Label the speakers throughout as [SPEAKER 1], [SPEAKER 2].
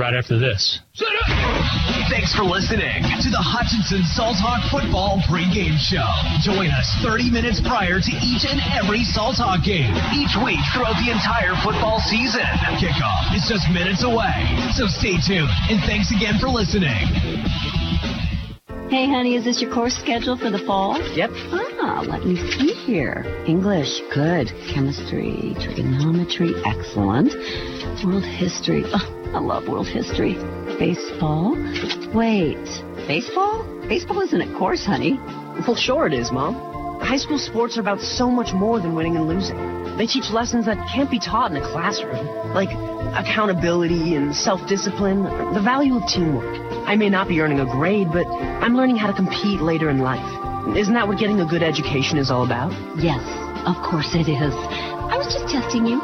[SPEAKER 1] right after this.
[SPEAKER 2] Thanks for listening to the Hutchinson Salt Hawk Football pregame show. Join us 30 minutes prior to each and every Salt Hawk game, each week throughout the entire football season. Kickoff is just minutes away, so stay tuned, and thanks again for listening.
[SPEAKER 3] Hey, honey, is this your course schedule for the fall?
[SPEAKER 4] Yep.
[SPEAKER 3] Let me see here. English, good. Chemistry, trigonometry, excellent. World history, I love world history. Baseball? Wait, baseball? Baseball isn't a course, honey.
[SPEAKER 4] Well, sure it is, Mom. High school sports are about so much more than winning and losing. They teach lessons that can't be taught in a classroom, like accountability and self-discipline, the value of teamwork. I may not be earning a grade, but I'm learning how to compete later in life. Isn't that what getting a good education is all about?
[SPEAKER 3] Yes, of course it is. I was just testing you.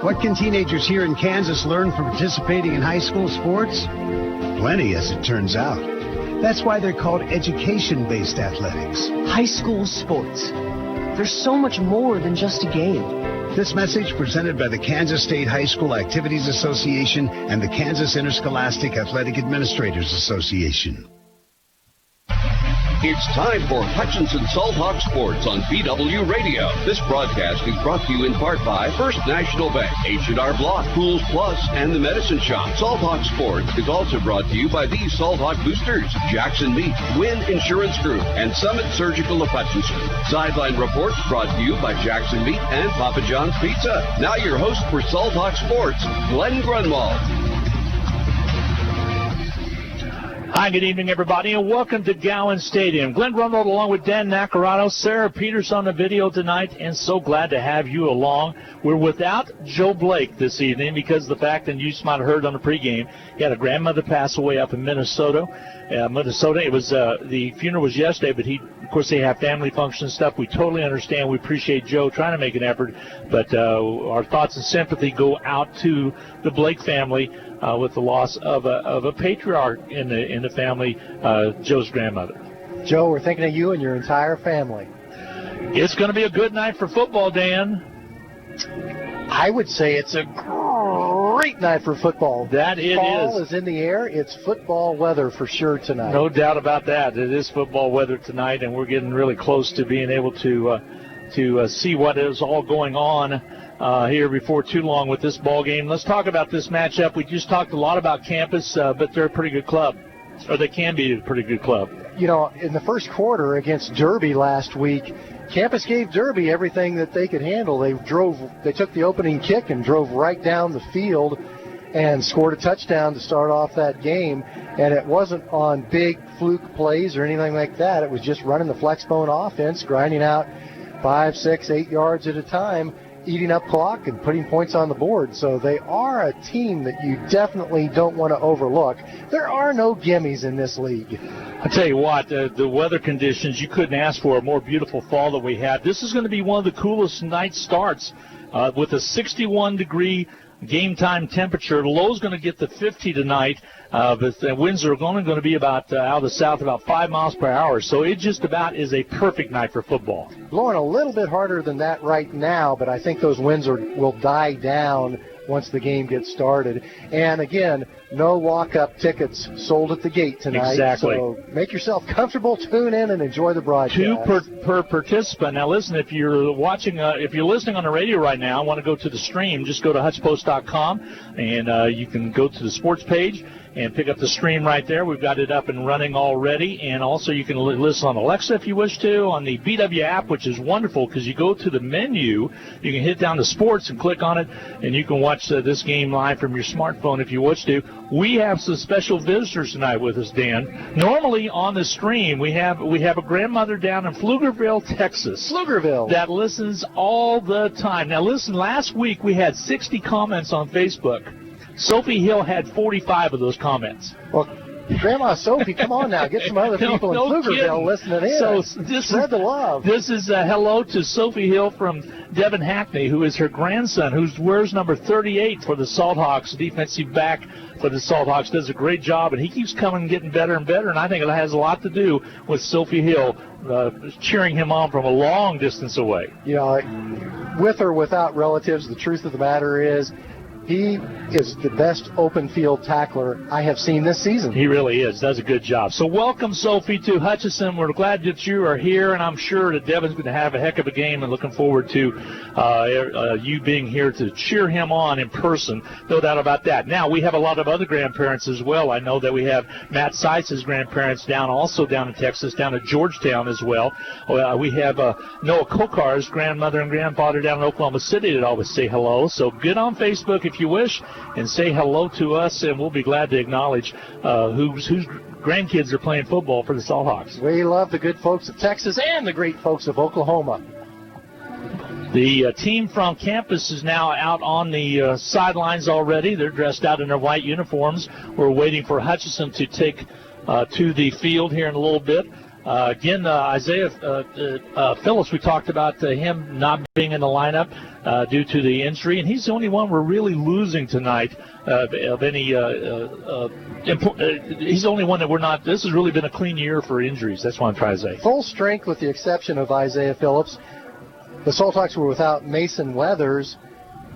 [SPEAKER 5] What can teenagers here in Kansas learn from participating in high school sports? Plenty, as it turns out. That's why they're called education-based athletics.
[SPEAKER 4] High school sports. There's so much more than just a game.
[SPEAKER 5] This message presented by the Kansas State High School Activities Association and the Kansas Interscholastic Athletic Administrators Association.
[SPEAKER 6] It's time for Hutchinson Salt Hawk Sports on BW Radio. This broadcast is brought to you in part by First National Bank, H&R Block, Pools Plus, and the Medicine Shop. Salt Hawk Sports is also brought to you by these Salt Hawk Boosters, Jackson Meat, Wynn Insurance Group, and Summit Surgical of Hutchinson. Sideline reports brought to you by Jackson Meat and Papa John's Pizza. Now your host for Salt Hawk Sports, Glenn Grunwald.
[SPEAKER 1] Hi, good evening, everybody, and welcome to Gowan Stadium. Glenn Grunwald along with Dan Nacarado, Sarah Peters on the video tonight, and so glad to have you along. We're without Joe Blake this evening because of the fact, and you might have heard on the pregame, he had a grandmother pass away up in Minnesota. It was the funeral was yesterday, but of course, they have family functions and stuff. We totally understand. We appreciate Joe trying to make an effort, but our thoughts and sympathy go out to the Blake family with the loss of a patriarch in the family, Joe's grandmother.
[SPEAKER 7] Joe, we're thinking of you and your entire family.
[SPEAKER 1] It's going to be a good night for football, Dan.
[SPEAKER 7] I would say it's a great night for football. Fall is in the air. It's football weather for sure tonight.
[SPEAKER 1] No doubt about that. It is football weather tonight, and we're getting really close to being able to see what is all going on here before too long with this ball game. Let's talk about this matchup. We just talked a lot about Campus, but they're a pretty good club, or they can be a pretty good club.
[SPEAKER 7] You know, in the first quarter against Derby last week, Campus gave Derby everything that they could handle. They took the opening kick and drove right down the field and scored a touchdown to start off that game. And it wasn't on big fluke plays or anything like that. It was just running the flexbone offense, grinding out 5, 6, 8 yards at a time, eating up clock and putting points on the board. So they are a team that you definitely don't want to overlook. There are no gimmies in this league.
[SPEAKER 1] I tell you what, the weather conditions, you couldn't ask for a more beautiful fall than we had. This is going to be one of the coolest night starts with a 61-degree game time temperature. The low's going to get to 50 tonight, but the winds are only going to be about out of the south about 5 miles per hour. So it just about is a perfect night for football.
[SPEAKER 7] Blowing a little bit harder than that right now, but I think those winds will die down once the game gets started. And again, no walk-up tickets sold at the gate tonight.
[SPEAKER 1] Exactly.
[SPEAKER 7] So make yourself comfortable, tune in, and enjoy the broadcast.
[SPEAKER 1] 2 per participant. Now listen, if you're watching, if you're listening on the radio right now, want to go to the stream, just go to hutchpost.com, and you can go to the sports page and pick up the stream right there. We've got it up and running already, and also you can listen on Alexa if you wish to, on the BW app, which is wonderful because you go to the menu, you can hit down to sports and click on it, and you can watch this game live from your smartphone if you wish to. We have some special visitors tonight with us, Dan. Normally on the stream, we have a grandmother down in Pflugerville, Texas.
[SPEAKER 7] Pflugerville.
[SPEAKER 1] That listens all the time. Now listen, last week we had 60 comments on Facebook. Sophie Hill had 45 of those comments.
[SPEAKER 7] Well, Grandma Sophie, come on now. Get some other people in Pflugerville listening in. So spread the love.
[SPEAKER 1] This is a hello to Sophie Hill from Devin Hackney, who is her grandson, who wears number 38 for the Salt Hawks, defensive back for the Salt Hawks. Does a great job, and he keeps coming and getting better and better, and I think it has a lot to do with Sophie Hill cheering him on from a long distance away.
[SPEAKER 7] You know, with or without relatives, the truth of the matter is, He is the best open field tackler I have seen this season.
[SPEAKER 1] He really is. Does a good job. So welcome, Sophie, to Hutchinson. We're glad that you are here, and I'm sure that Devin's going to have a heck of a game, and looking forward to you being here to cheer him on in person. No doubt about that. Now, we have a lot of other grandparents as well. I know that we have Matt Seitz's grandparents down in Texas, down at Georgetown as well. We have Noah Kokar's grandmother and grandfather down in Oklahoma City that always say hello. So get on Facebook if you wish and say hello to us, and we'll be glad to acknowledge whose grandkids are playing football for the Salthawks.
[SPEAKER 7] We love the good folks of Texas and the great folks of Oklahoma.
[SPEAKER 1] The team from campus is now out on the sidelines already. They're dressed out in their white uniforms. We're waiting for Hutchinson to take to the field here in a little bit. Again, Isaiah Phillips, we talked about him not being in the lineup due to the injury, and he's the only one we're really losing tonight of any he's the only one that we're not. This has really been a clean year for injuries. That's what I'm trying to say.
[SPEAKER 7] Full strength with the exception of Isaiah Phillips. The Salthawks were without Mason Weathers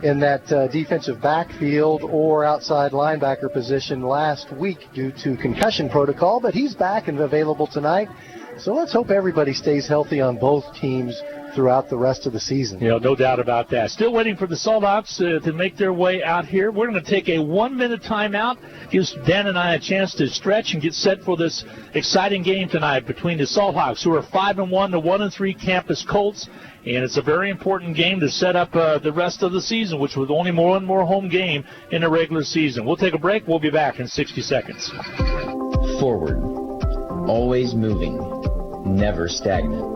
[SPEAKER 7] in that defensive backfield or outside linebacker position last week due to concussion protocol, but he's back and available tonight. So let's hope everybody stays healthy on both teams throughout the rest of the season.
[SPEAKER 1] No doubt about that. Still waiting for the Salthawks to make their way out here. We're going to take a 1-minute timeout. Gives Dan and I a chance to stretch and get set for this exciting game tonight between the Salthawks, who are 5-1, the 1-3 campus Colts. And it's a very important game to set up the rest of the season, which was only one more home game in the regular season. We'll take a break. We'll be back in 60 seconds.
[SPEAKER 8] Forward, always moving, never stagnant.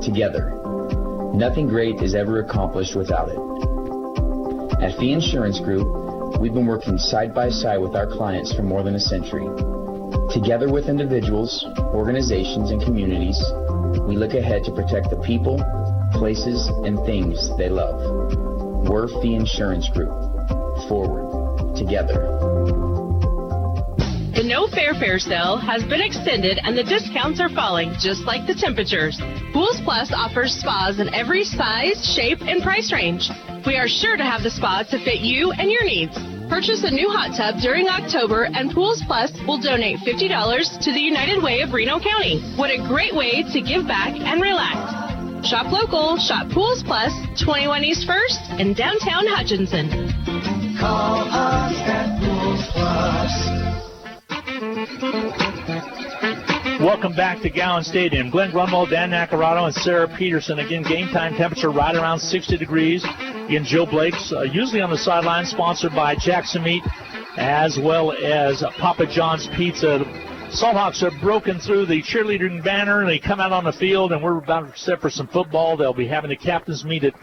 [SPEAKER 8] Together, nothing great is ever accomplished without it. At Fee Insurance Group, we've been working side by side with our clients for more than a century. Together with individuals, organizations, and communities, we look ahead to protect the people, places, and things they love. We're Fee Insurance Group. Forward, together.
[SPEAKER 9] The No Fair sale has been extended and the discounts are falling just like the temperatures. Pools Plus offers spas in every size, shape, and price range. We are sure to have the spa to fit you and your needs. Purchase a new hot tub during October and Pools Plus will donate $50 to the United Way of Reno County. What a great way to give back and relax. Shop local, shop Pools Plus, 21 East 1st in downtown Hutchinson.
[SPEAKER 10] Call us at Pools Plus.
[SPEAKER 1] Welcome back to Gowan Stadium. Glenn Grunwald, Dan Nacarado, and Sarah Peterson. Again, game time temperature right around 60 degrees. Again, Joe Blake's usually on the sideline, sponsored by Jackson Meat as well as Papa John's Pizza. Salthawks have broken through the cheerleading banner, and they come out on the field, and we're about to set for some football. They'll be having the captains meet at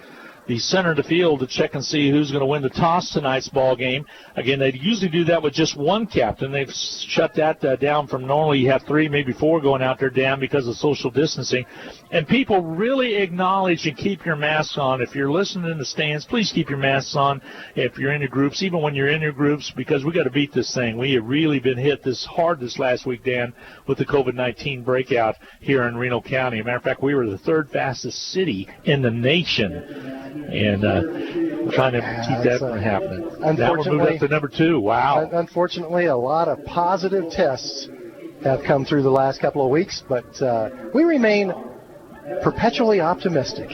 [SPEAKER 1] the center of the field to check and see who's going to win the toss tonight's ball game. Again, they usually do that with just one captain. They've shut that down from normally you have 3, maybe 4 going out there down because of social distancing. And people really acknowledge and keep your masks on. If you're listening in the stands, please keep your masks on if you're in your groups, even when you're in your groups, because we got to beat this thing. We have really been hit this hard this last week, Dan, with the COVID-19 breakout here in Reno County. As a matter of fact, we were the 3rd fastest city in the nation. And trying to keep that from happening. That will move up to number 2. Wow.
[SPEAKER 7] Unfortunately, a lot of positive tests have come through the last couple of weeks, but we remain perpetually optimistic.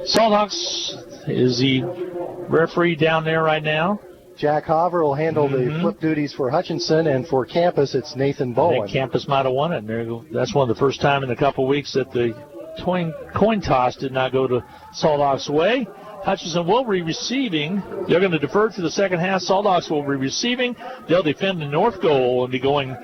[SPEAKER 1] Salthawks is the referee down there right now.
[SPEAKER 7] Jack Hoover will handle the flip duties for Hutchinson, and for campus, it's Nathan Bowen.
[SPEAKER 1] I think campus might have won it. And that's one of the first time in a couple of weeks that the coin toss did not go to Salthawks' way. Hutchinson will be receiving. They're going to defer to the second half. Salthawks will be receiving. They'll defend the north goal and be going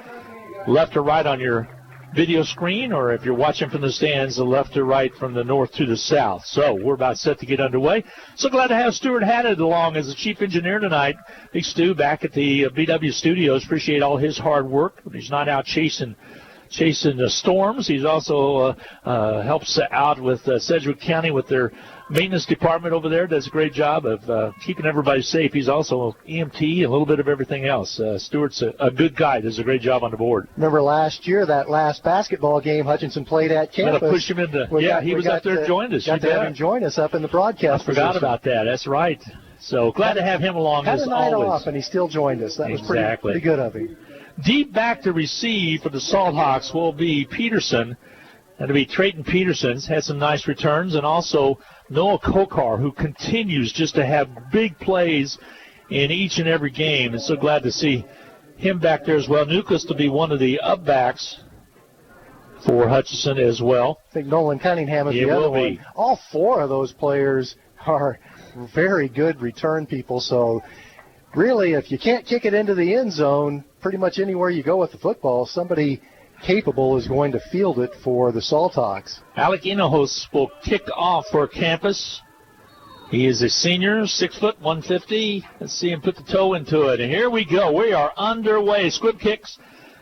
[SPEAKER 1] left to right on your video screen, or if you're watching from the stands, the left to right from the north to the south. So we're about set to get underway. So glad to have Stuart Haddad along as the chief engineer tonight. Big Stu back at the BW studios. Appreciate all his hard work. He's not out chasing the storms. He's also helps out with Sedgwick County with their maintenance department over there. Does a great job of keeping everybody safe. He's also EMT and a little bit of everything else. Stuart's a good guy. Does a great job on the board.
[SPEAKER 7] Remember last year, that last basketball game Hutchinson played at campus.
[SPEAKER 1] Gotta push him into. He was up there joined us.
[SPEAKER 7] Got to have him join us up in the broadcast.
[SPEAKER 1] I forgot about that. That's right. So glad to have him along
[SPEAKER 7] Had
[SPEAKER 1] as
[SPEAKER 7] a night
[SPEAKER 1] always.
[SPEAKER 7] off, and he still joined us. That was pretty good of him.
[SPEAKER 1] Deep back to receive for the Salt Hawks will be Peterson. That'll be Trayton Peterson's had some nice returns, and also Noah Kokar, who continues just to have big plays in each and every game. And so glad to see him back there as well. Nukas to be one of the up-backs for Hutchinson as well.
[SPEAKER 7] I think Nolan Cunningham is the other one. All four of those players are very good return people. So really, if you can't kick it into the end zone, pretty much anywhere you go with the football, somebody capable is going to field it for the Salt Hawks.
[SPEAKER 1] Alec Inhofe will kick off for Campus. He is a senior, 6 foot, 150. Let's see him put the toe into it. And here we go. We are underway. Squib kicks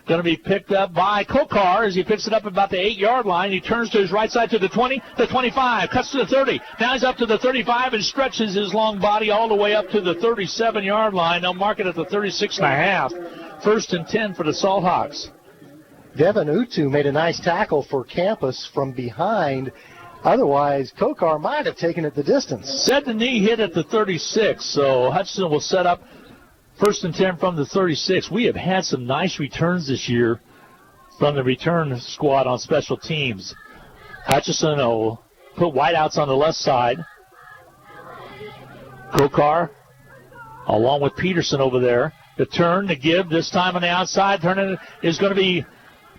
[SPEAKER 1] going to be picked up by Kokar as he picks it up about the 8-yard line. He turns to his right side to the 20, the 25, cuts to the 30. Now he's up to the 35 and stretches his long body all the way up to the 37-yard line. They'll mark it at the 36.5. 1st and 10 for the Salt Hawks.
[SPEAKER 7] Devin Utu made a nice tackle for Campus from behind. Otherwise, Kokar might have taken it the distance.
[SPEAKER 1] Said the knee hit at the 36, so Hutchinson will set up 1st and 10 from the 36. We have had some nice returns this year from the return squad on special teams. Hutchinson will put wideouts on the left side. Kokar along with Peterson over there. The turn, the give, this time on the outside. Turning is going to be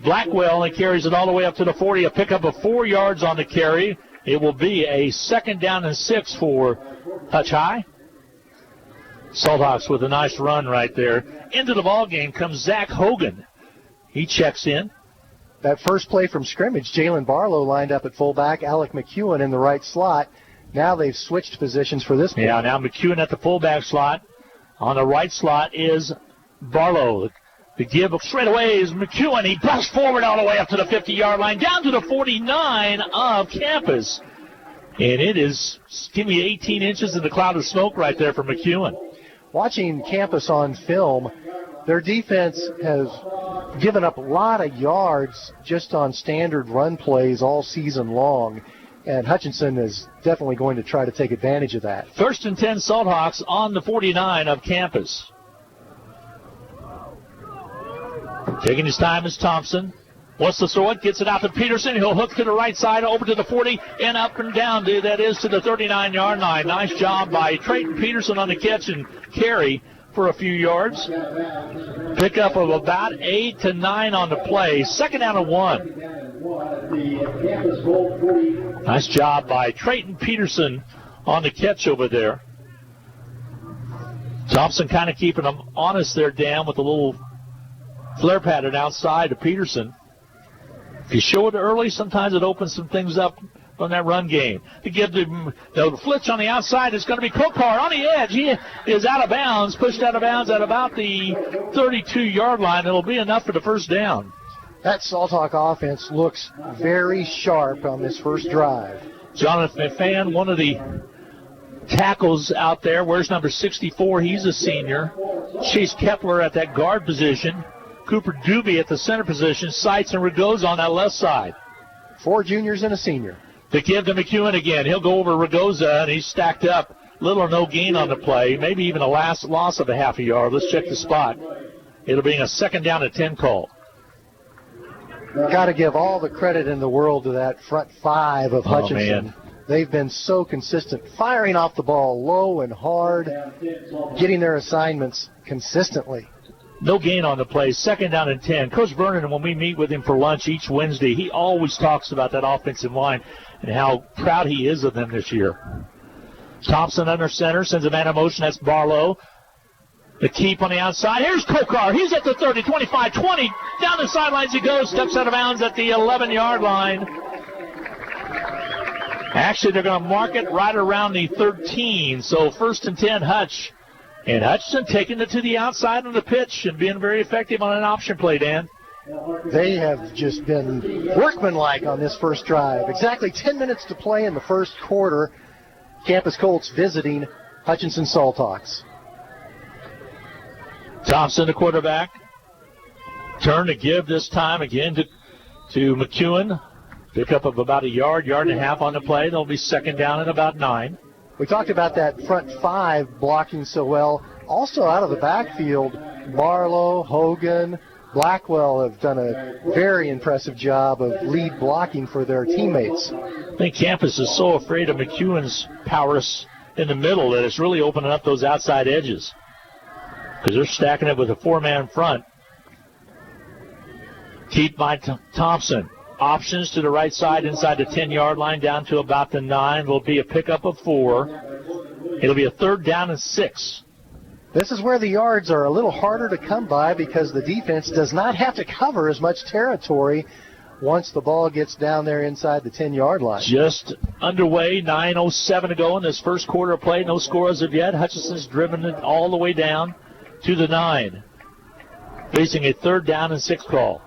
[SPEAKER 1] Blackwell, and carries it all the way up to the 40. A pickup of 4 yards on the carry. It will be a 2nd down and 6 for Hutch High. Salt Hawks with a nice run right there. Into the ball game comes Zach Hogan. He checks in.
[SPEAKER 7] That first play from scrimmage, Jalen Barlow lined up at fullback, Alec McEwen in the right slot. Now they've switched positions for this play.
[SPEAKER 1] Yeah, now McEwen at the fullback slot. On the right slot is Barlow. The give straight away is McEwen. He busts forward all the way up to the 50-yard line, down to the 49 of Campus. And it is, give me 18 inches in the cloud of smoke right there for McEwen.
[SPEAKER 7] Watching Campus on film, their defense has given up a lot of yards just on standard run plays all season long, and Hutchinson is definitely going to try to take advantage of that.
[SPEAKER 1] 1st and 10 Salt Hawks on the 49 of Campus. Taking his time is Thompson. Wants to throw it, gets it out to Peterson. He'll hook to the right side, over to the 40, and up and down, that is to the 39-yard line. Nice job by Trayton Peterson on the catch and carry for a few yards. Pickup of about 8 to 9 on the play. 2nd down and 1. Nice job by Trayton Peterson on the catch over there. Thompson kind of keeping them honest there, Dan, with a little flare pattern outside to Peterson. If you show it early, sometimes it opens some things up on that run game. To give the flitch on the outside is going to be Kokar on the edge. He is out of bounds, pushed out of bounds at about the 32-yard line. It'll be enough for the 1st down.
[SPEAKER 7] That Salt Hawk offense looks very sharp on this first drive.
[SPEAKER 1] Jonathan McFan, one of the tackles out there, wears number 64. He's a senior. Chase Kepler at that guard position. Cooper Doobie at the center position. Seitz and Ragoza on that left side.
[SPEAKER 7] 4 juniors and a senior.
[SPEAKER 1] The give to McEwen again. He'll go over Ragoza, and he's stacked up. Little or no gain on the play. Maybe even a loss of a half a yard. Let's check the spot. It'll be a 2nd down and 10 call.
[SPEAKER 7] Got to give all the credit in the world to that front 5 of Hutchinson.
[SPEAKER 1] Man.
[SPEAKER 7] They've been so consistent, firing off the ball low and hard, getting their assignments consistently.
[SPEAKER 1] No gain on the play. 2nd down and 10. Coach Vernon, when we meet with him for lunch each Wednesday, he always talks about that offensive line and how proud he is of them this year. Thompson under center, sends a man in motion. That's Barlow. The keep on the outside. Here's Kokar. He's at the 30, 25, 20. Down the sidelines he goes. Steps out of bounds at the 11-yard line. Actually, they're going to mark it right around the 13. So 1st and 10, Hutch. And Hutchinson taking it to the outside of the pitch and being very effective on an option play, Dan.
[SPEAKER 7] They have just been workmanlike on this first drive. Exactly 10 minutes to play in the first quarter. Campus Colts visiting Hutchinson Salt Hawks.
[SPEAKER 1] Thompson, the quarterback. Turn to give this time again to McEwen. Pickup of about a yard and a half on the play. They'll be 2nd down and about 9.
[SPEAKER 7] We talked about that front five blocking so well. Also out of the backfield, Barlow, Hogan, Blackwell have done a very impressive job of lead blocking for their teammates.
[SPEAKER 1] I think campus is so afraid of McEwen's powers in the middle that it's really opening up those outside edges because they're stacking it with a four-man front. Keep by Thompson. Options to the right side inside the 10-yard line down to about the 9. Will be a pickup of 4. It'll be a 3rd down and 6.
[SPEAKER 7] This is where the yards are a little harder to come by because the defense does not have to cover as much territory once the ball gets down there inside the 10-yard line.
[SPEAKER 1] Just underway, 9:07 to go in this first quarter of play. No score as of yet. Hutchinson's driven it all the way down to the 9. Facing a 3rd down and 6 call.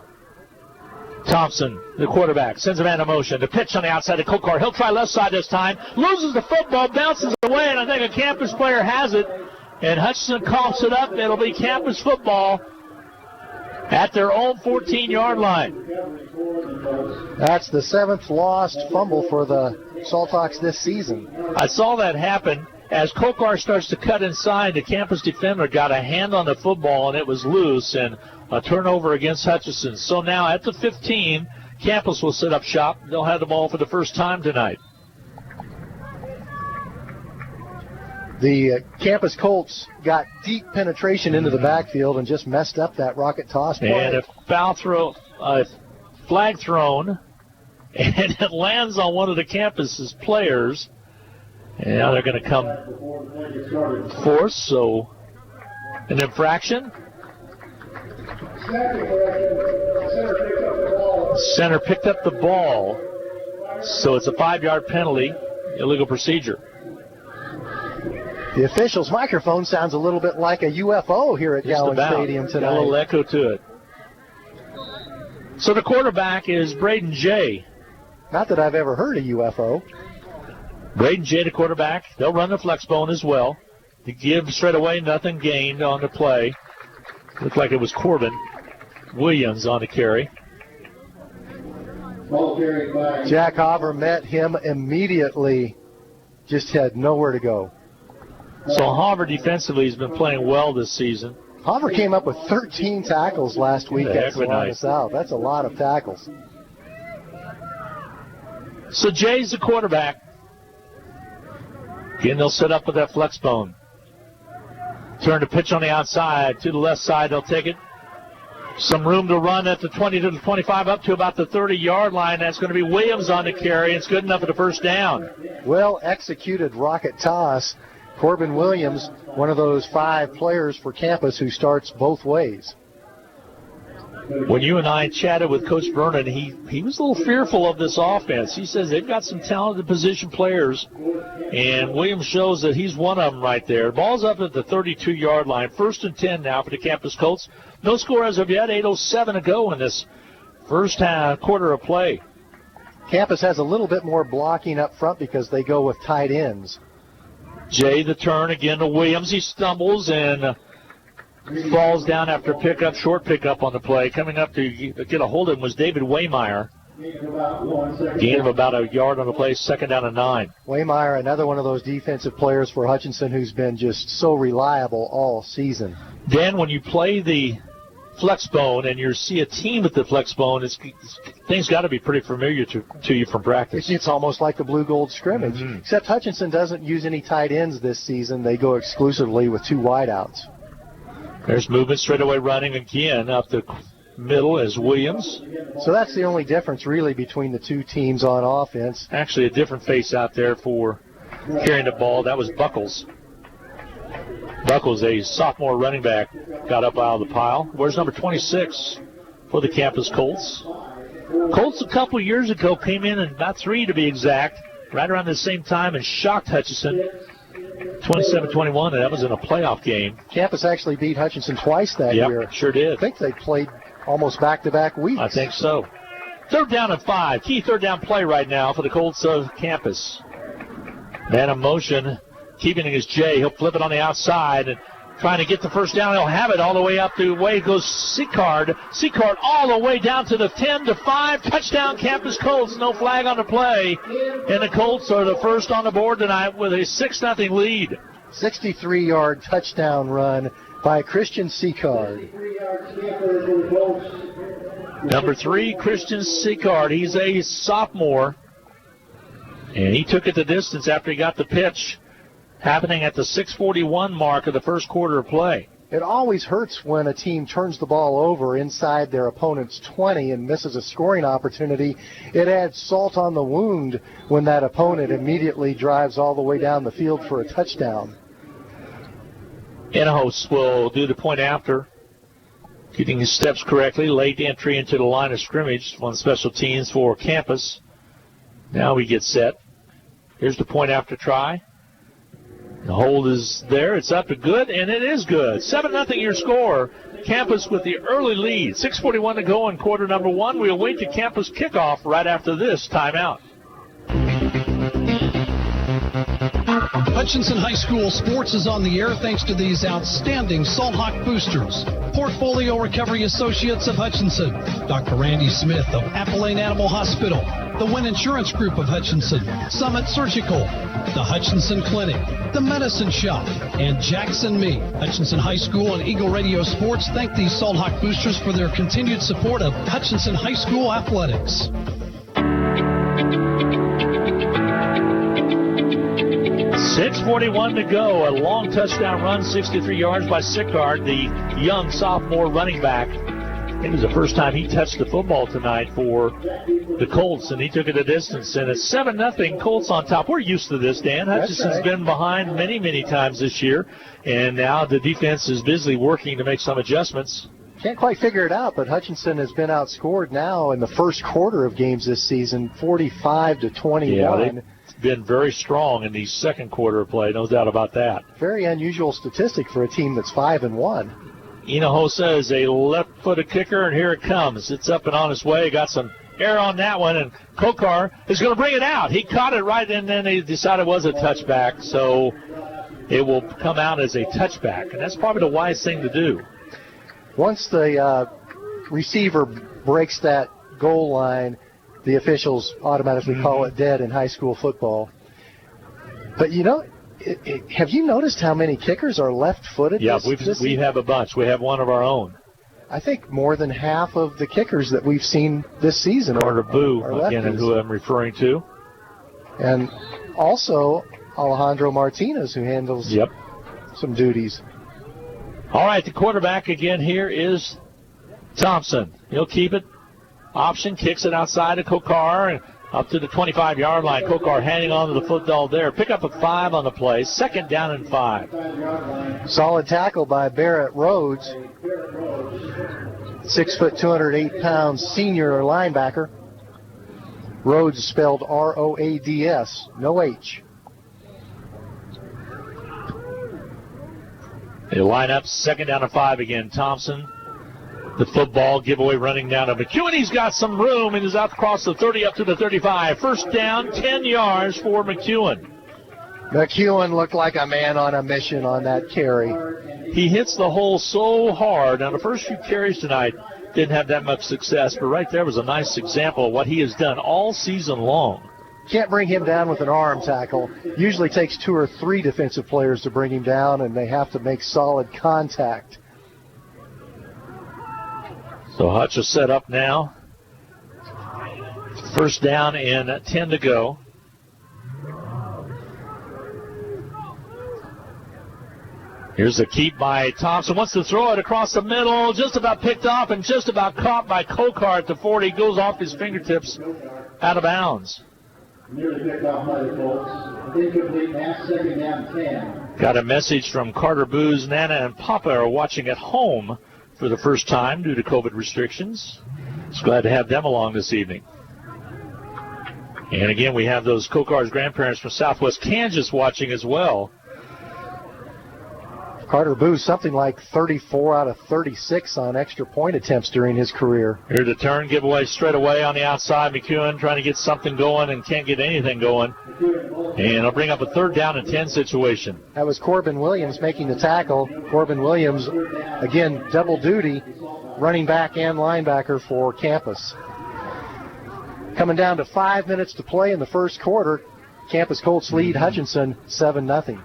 [SPEAKER 1] Thompson, the quarterback, sends a man in motion. The pitch on the outside of Kokar. He'll try left side this time. Loses the football, bounces away, and I think a campus player has it. And Hutchinson coughs it up. It'll be campus football at their own 14-yard line.
[SPEAKER 7] That's the 7th lost fumble for the Salthawks this season.
[SPEAKER 1] I saw that happen. As Kokar starts to cut inside, the campus defender got a hand on the football, and it was loose, and a turnover against Hutchinson. So now at the 15, campus will set up shop. They'll have the ball for the first time tonight.
[SPEAKER 7] The campus Colts got deep penetration into the backfield and just messed up that rocket toss play.
[SPEAKER 1] And a flag thrown, and it lands on one of the campus's players. And now they're going to come forth, so an infraction. Center picked up the ball, so it's a 5-yard penalty, illegal procedure.
[SPEAKER 7] The official's microphone sounds a little bit like a UFO here at Gowan Stadium tonight.
[SPEAKER 1] Got a little echo to it. So the quarterback is Braden Jay.
[SPEAKER 7] Not that I've ever heard a UFO.
[SPEAKER 1] Braden Jay, the quarterback. They'll run the flex bone as well. To give straight away, nothing gained on the play. Looked like it was Corbin Williams on the carry.
[SPEAKER 7] Jack Hopper met him immediately. Just had nowhere to go.
[SPEAKER 1] So Hopper defensively has been playing well this season.
[SPEAKER 7] Hopper came up with 13 tackles last week at Salina South. That's a lot of tackles.
[SPEAKER 1] So Jay's the quarterback. Again, they'll set up with that flex bone. Turn to pitch on the outside. To the left side, they'll take it. Some room to run at the 20 to the 25 up to about the 30-yard line. That's going to be Williams on the carry. It's good enough for the first down.
[SPEAKER 7] Well executed rocket toss. Corbin Williams, one of those 5 players for campus who starts both ways.
[SPEAKER 1] When you and I chatted with Coach Vernon, he was a little fearful of this offense. He says they've got some talented position players, and Williams shows that he's one of them right there. Ball's up at the 32-yard line. 1st and 10 now for the campus Colts. No score as of yet. 8:07 to go in this first quarter of play.
[SPEAKER 7] Campus has a little bit more blocking up front because they go with tight ends.
[SPEAKER 1] Jay, the turn again to Williams. He stumbles and falls down after pickup, short pickup on the play. Coming up to get a hold of him was David Waymeyer. Gain of about a yard on the play, 2nd down and 9.
[SPEAKER 7] Waymeyer, another one of those defensive players for Hutchinson who's been just so reliable all season.
[SPEAKER 1] Dan, when you play the flex bone and you see a team with the flex bone, things got to be pretty familiar to you from practice.
[SPEAKER 7] It's almost like the blue-gold scrimmage, except Hutchinson doesn't use any tight ends this season. They go exclusively with 2 wideouts.
[SPEAKER 1] There's movement straight away running again up the middle as Williams.
[SPEAKER 7] So that's the only difference really between the 2 teams on offense.
[SPEAKER 1] Actually a different face out there for carrying the ball. That was Buckles. Buckles, a sophomore running back, got up out of the pile. Where's number 26 for the campus Colts? Colts a couple years ago came in about 3 to be exact, right around the same time, and shocked Hutchinson 27-21, and that was in a playoff game.
[SPEAKER 7] Campus actually beat Hutchinson twice that year.
[SPEAKER 1] Yep, sure did.
[SPEAKER 7] I think they played almost back-to-back weeks.
[SPEAKER 1] I think so. 3rd down and 5. Key 3rd down play right now for the Colts of campus. Man in motion. Keeping it is Jay. He'll flip it on the outside. And trying to get the first down. He'll have it all the way up the way goes Seacard. Seacard all the way down to the 10-5. Touchdown, Campus Colts. No flag on the play. And the Colts are the first on the board tonight with a 6-0 lead.
[SPEAKER 7] 63-yard touchdown run by Christian Seacard.
[SPEAKER 1] Number 3, Christian Seacard. He's a sophomore. And he took it the distance after he got the pitch, happening at the 6:41 mark of the first quarter of play.
[SPEAKER 7] It always hurts when a team turns the ball over inside their opponent's 20 and misses a scoring opportunity. It adds salt on the wound when that opponent immediately drives all the way down the field for a touchdown.
[SPEAKER 1] Inhouse will do the point after, getting his steps correctly. Late entry into the line of scrimmage on special teams for Campus. Now we get set. Here's the point after try. The hold is there. It's up to good, and it is good. 7-0 your score. Campus with the early lead. 6:41 to go in quarter number 1. We'll wait to Campus kickoff right after this timeout.
[SPEAKER 11] Hutchinson High School Sports is on the air thanks to these outstanding Salt Hawk boosters. Portfolio Recovery Associates of Hutchinson, Dr. Randy Smith of Appalachian Animal Hospital, the Wynn Insurance Group of Hutchinson, Summit Surgical, the Hutchinson Clinic, the Medicine Shop, and Jackson Meat. Hutchinson High School and Eagle Radio Sports thank these Salt Hawk boosters for their continued support of Hutchinson High School athletics.
[SPEAKER 1] 6:41 to go. A long touchdown run, 63 yards by Seacard, the young sophomore running back. It was the first time he touched the football tonight for the Colts, and he took it a distance. And it's 7-0 Colts on top. We're used to this, Dan. Hutchinson's been behind many, many times this year, and now the defense is busily working to make some adjustments.
[SPEAKER 7] Can't quite figure it out, but Hutchinson has been outscored now in the first quarter of games this season, 45-21.
[SPEAKER 1] Yeah, they've been very strong in the second quarter of play, no doubt about that.
[SPEAKER 7] Very unusual statistic for a team that's 5-1.
[SPEAKER 1] Hinojosa is a left-footed kicker, and here it comes. It's up and on its way. Got some air on that one, and Kokar is going to bring it out. He caught it right, and then he decided it was a touchback, so it will come out as a touchback, and that's probably the wise thing to do.
[SPEAKER 7] Once the receiver breaks that goal line, the officials automatically call it dead in high school football. But, have you noticed how many kickers are left-footed?
[SPEAKER 1] Yeah, we have a bunch. We have one of our own.
[SPEAKER 7] I think more than half of the kickers that we've seen this season
[SPEAKER 1] Carter Boo,
[SPEAKER 7] are
[SPEAKER 1] again, who I'm referring to.
[SPEAKER 7] And also Alejandro Martinez, who handles some duties.
[SPEAKER 1] All right, the quarterback again here is Thompson. He'll keep it. Option, kicks it outside of Kokar and up to the 25-yard line. Kokar hanging on to the football there. Pick up a 5 on the play. 2nd down and 5.
[SPEAKER 7] Solid tackle by Barrett Rhodes. 6 foot, 208 pounds senior linebacker. Rhodes spelled R-O-A-D-S, no H.
[SPEAKER 1] They line up 2nd down and 5 again. Thompson, the football giveaway running down to McEwen. He's got some room and is out across the 30 up to the 35. 1st down, 10 yards for McEwen.
[SPEAKER 7] McEwen looked like a man on a mission on that carry.
[SPEAKER 1] He hits the hole so hard. Now, the first few carries tonight didn't have that much success, but right there was a nice example of what he has done all season long.
[SPEAKER 7] Can't bring him down with an arm tackle. Usually takes 2 or 3 defensive players to bring him down, and they have to make solid contact.
[SPEAKER 1] So Hutch is set up now. 1st down and 10 to go. Here's the keep by Thompson. Wants to throw it across the middle. Just about picked off and just about caught by Kokar at the 40. Goes off his fingertips out of bounds. Got a message from Carter Booz. Nana and Papa are watching at home for the first time due to COVID restrictions. It's glad to have them along this evening. And again, we have those Kokar's grandparents from Southwest Kansas watching as well.
[SPEAKER 7] Carter Booth, something like 34 out of 36 on extra point attempts during his career.
[SPEAKER 1] Here's the turn, giveaway straight away on the outside. McEwen trying to get something going and can't get anything going. And it'll bring up a 3rd down and 10 situation.
[SPEAKER 7] That was Corbin Williams making the tackle. Corbin Williams, again, double duty, running back and linebacker for Campus. Coming down to 5 minutes to play in the first quarter. Campus Colts lead Hutchinson 7-0.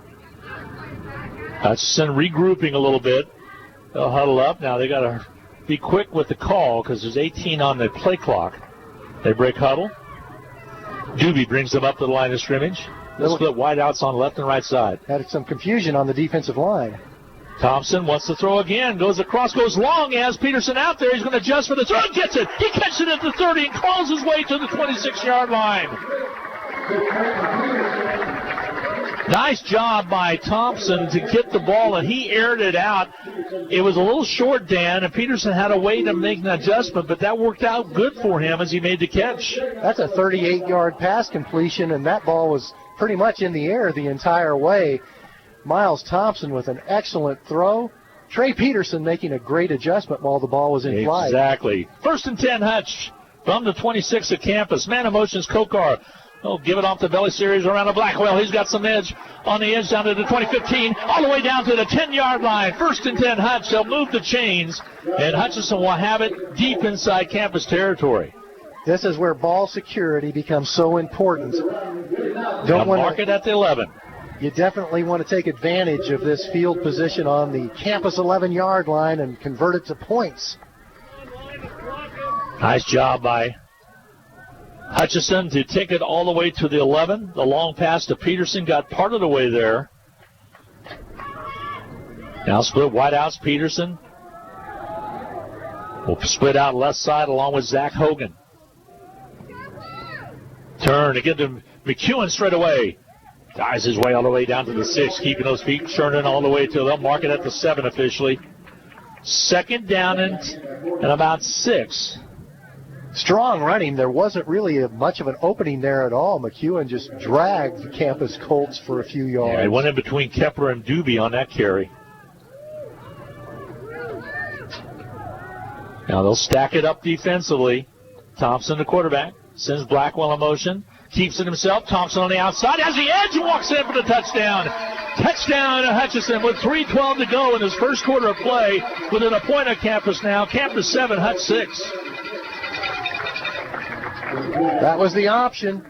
[SPEAKER 1] Hutchinson regrouping a little bit. They'll huddle up. Now they got to be quick with the call because there's 18 on the play clock. They break huddle. Doobie brings them up to the line of scrimmage. They'll split wideouts on left and right side.
[SPEAKER 7] Had some confusion on the defensive line.
[SPEAKER 1] Thompson wants to throw again. Goes across, goes long. He has Peterson out there. He's going to adjust for the throw. Gets it. He catches it at the 30 and crawls his way to the 26-yard line. Nice job by Thompson to get the ball, and he aired it out. It was a little short, Dan, and Peterson had a way to make an adjustment, but that worked out good for him as he made the catch.
[SPEAKER 7] That's a 38-yard pass completion, and that ball was pretty much in the air the entire way. Miles Thompson with an excellent throw. Trey Peterson making a great adjustment while the ball was in flight.
[SPEAKER 1] Exactly. 1st and 10, Hutch from the 26 of Campus. Man of motions, Kokar. Oh, give it off the belly series around to Blackwell. He's got some edge on the edge down to the 20-15, all the way down to the 10-yard line. 1st and 10, Hutch. They'll move the chains, and Hutchinson will have it deep inside Campus territory.
[SPEAKER 7] This is where ball security becomes so important.
[SPEAKER 1] Don't mark it at the 11.
[SPEAKER 7] You definitely want to take advantage of this field position on the Campus 11-yard line and convert it to points.
[SPEAKER 1] Nice job by Hutchinson to take it all the way to the 11. The long pass to Peterson got part of the way there. Now split wideouts. Peterson will split out left side along with Zach Hogan. Turn to get to McEwen straight away. Dives his way all the way down to the 6, keeping those feet churning all the way till they'll mark it at the 7 officially. 2nd down and about 6.
[SPEAKER 7] Strong running. There wasn't really much of an opening there at all. McEwen just dragged the Campus Colts for a few yards.
[SPEAKER 1] Yeah, he went in between Kepler and Doobie on that carry. Now they'll stack it up defensively. Thompson, the quarterback, sends Blackwell in motion. Keeps it himself. Thompson on the outside. Has the edge and walks in for the touchdown. Touchdown to Hutchinson with 3:12 to go in his first quarter of play. Within a point of Campus now. Campus 7, Hutch 6.
[SPEAKER 7] That was the option.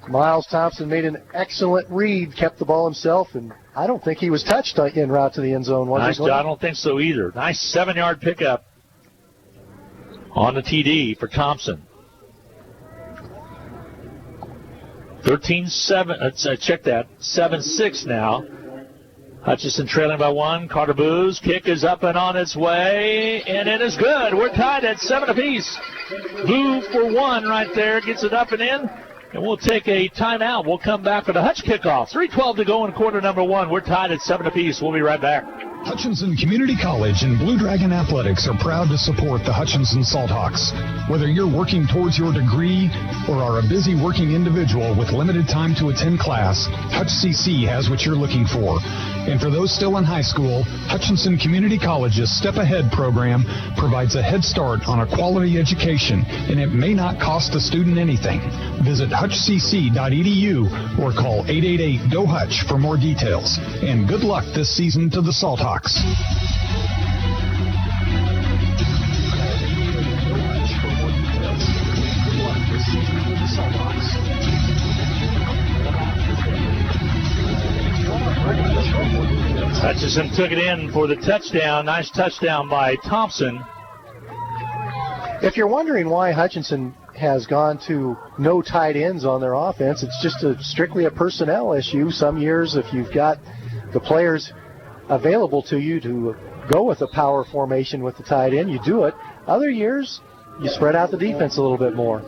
[SPEAKER 7] Miles Thompson made an excellent read, kept the ball himself, and I don't think he was touched en route to the end zone.
[SPEAKER 1] Nice, I don't think so either. Nice 7-yard pickup on the TD for Thompson. 13-7. Check that. 7-6 now. Hutchinson trailing by 1. Carter Booth's kick is up and on its way, and it is good. We're tied at 7 apiece. Booth for 1 right there. Gets it up and in, and we'll take a timeout. We'll come back for the Hutch kickoff. 3:12 to go in quarter number 1. We're tied at 7 apiece. We'll be right back.
[SPEAKER 12] Hutchinson Community College and Blue Dragon Athletics are proud to support the Hutchinson Salthawks. Whether you're working towards your degree or are a busy working individual with limited time to attend class, Hutch CC has what you're looking for. And for those still in high school, Hutchinson Community College's Step Ahead program provides a head start on a quality education, and it may not cost the student anything. Visit hutchcc.edu or call 888-GO-HUTCH for more details. And good luck this season to the Salthawks.
[SPEAKER 1] Hutchinson took it in for the touchdown. Nice touchdown by Thompson.
[SPEAKER 7] If you're wondering why Hutchinson has gone to no tight ends on their offense, it's just strictly a personnel issue. Some years, if you've got the players available to you to go with a power formation with the tight end, you do it. Other years, you spread out the defense a little bit more.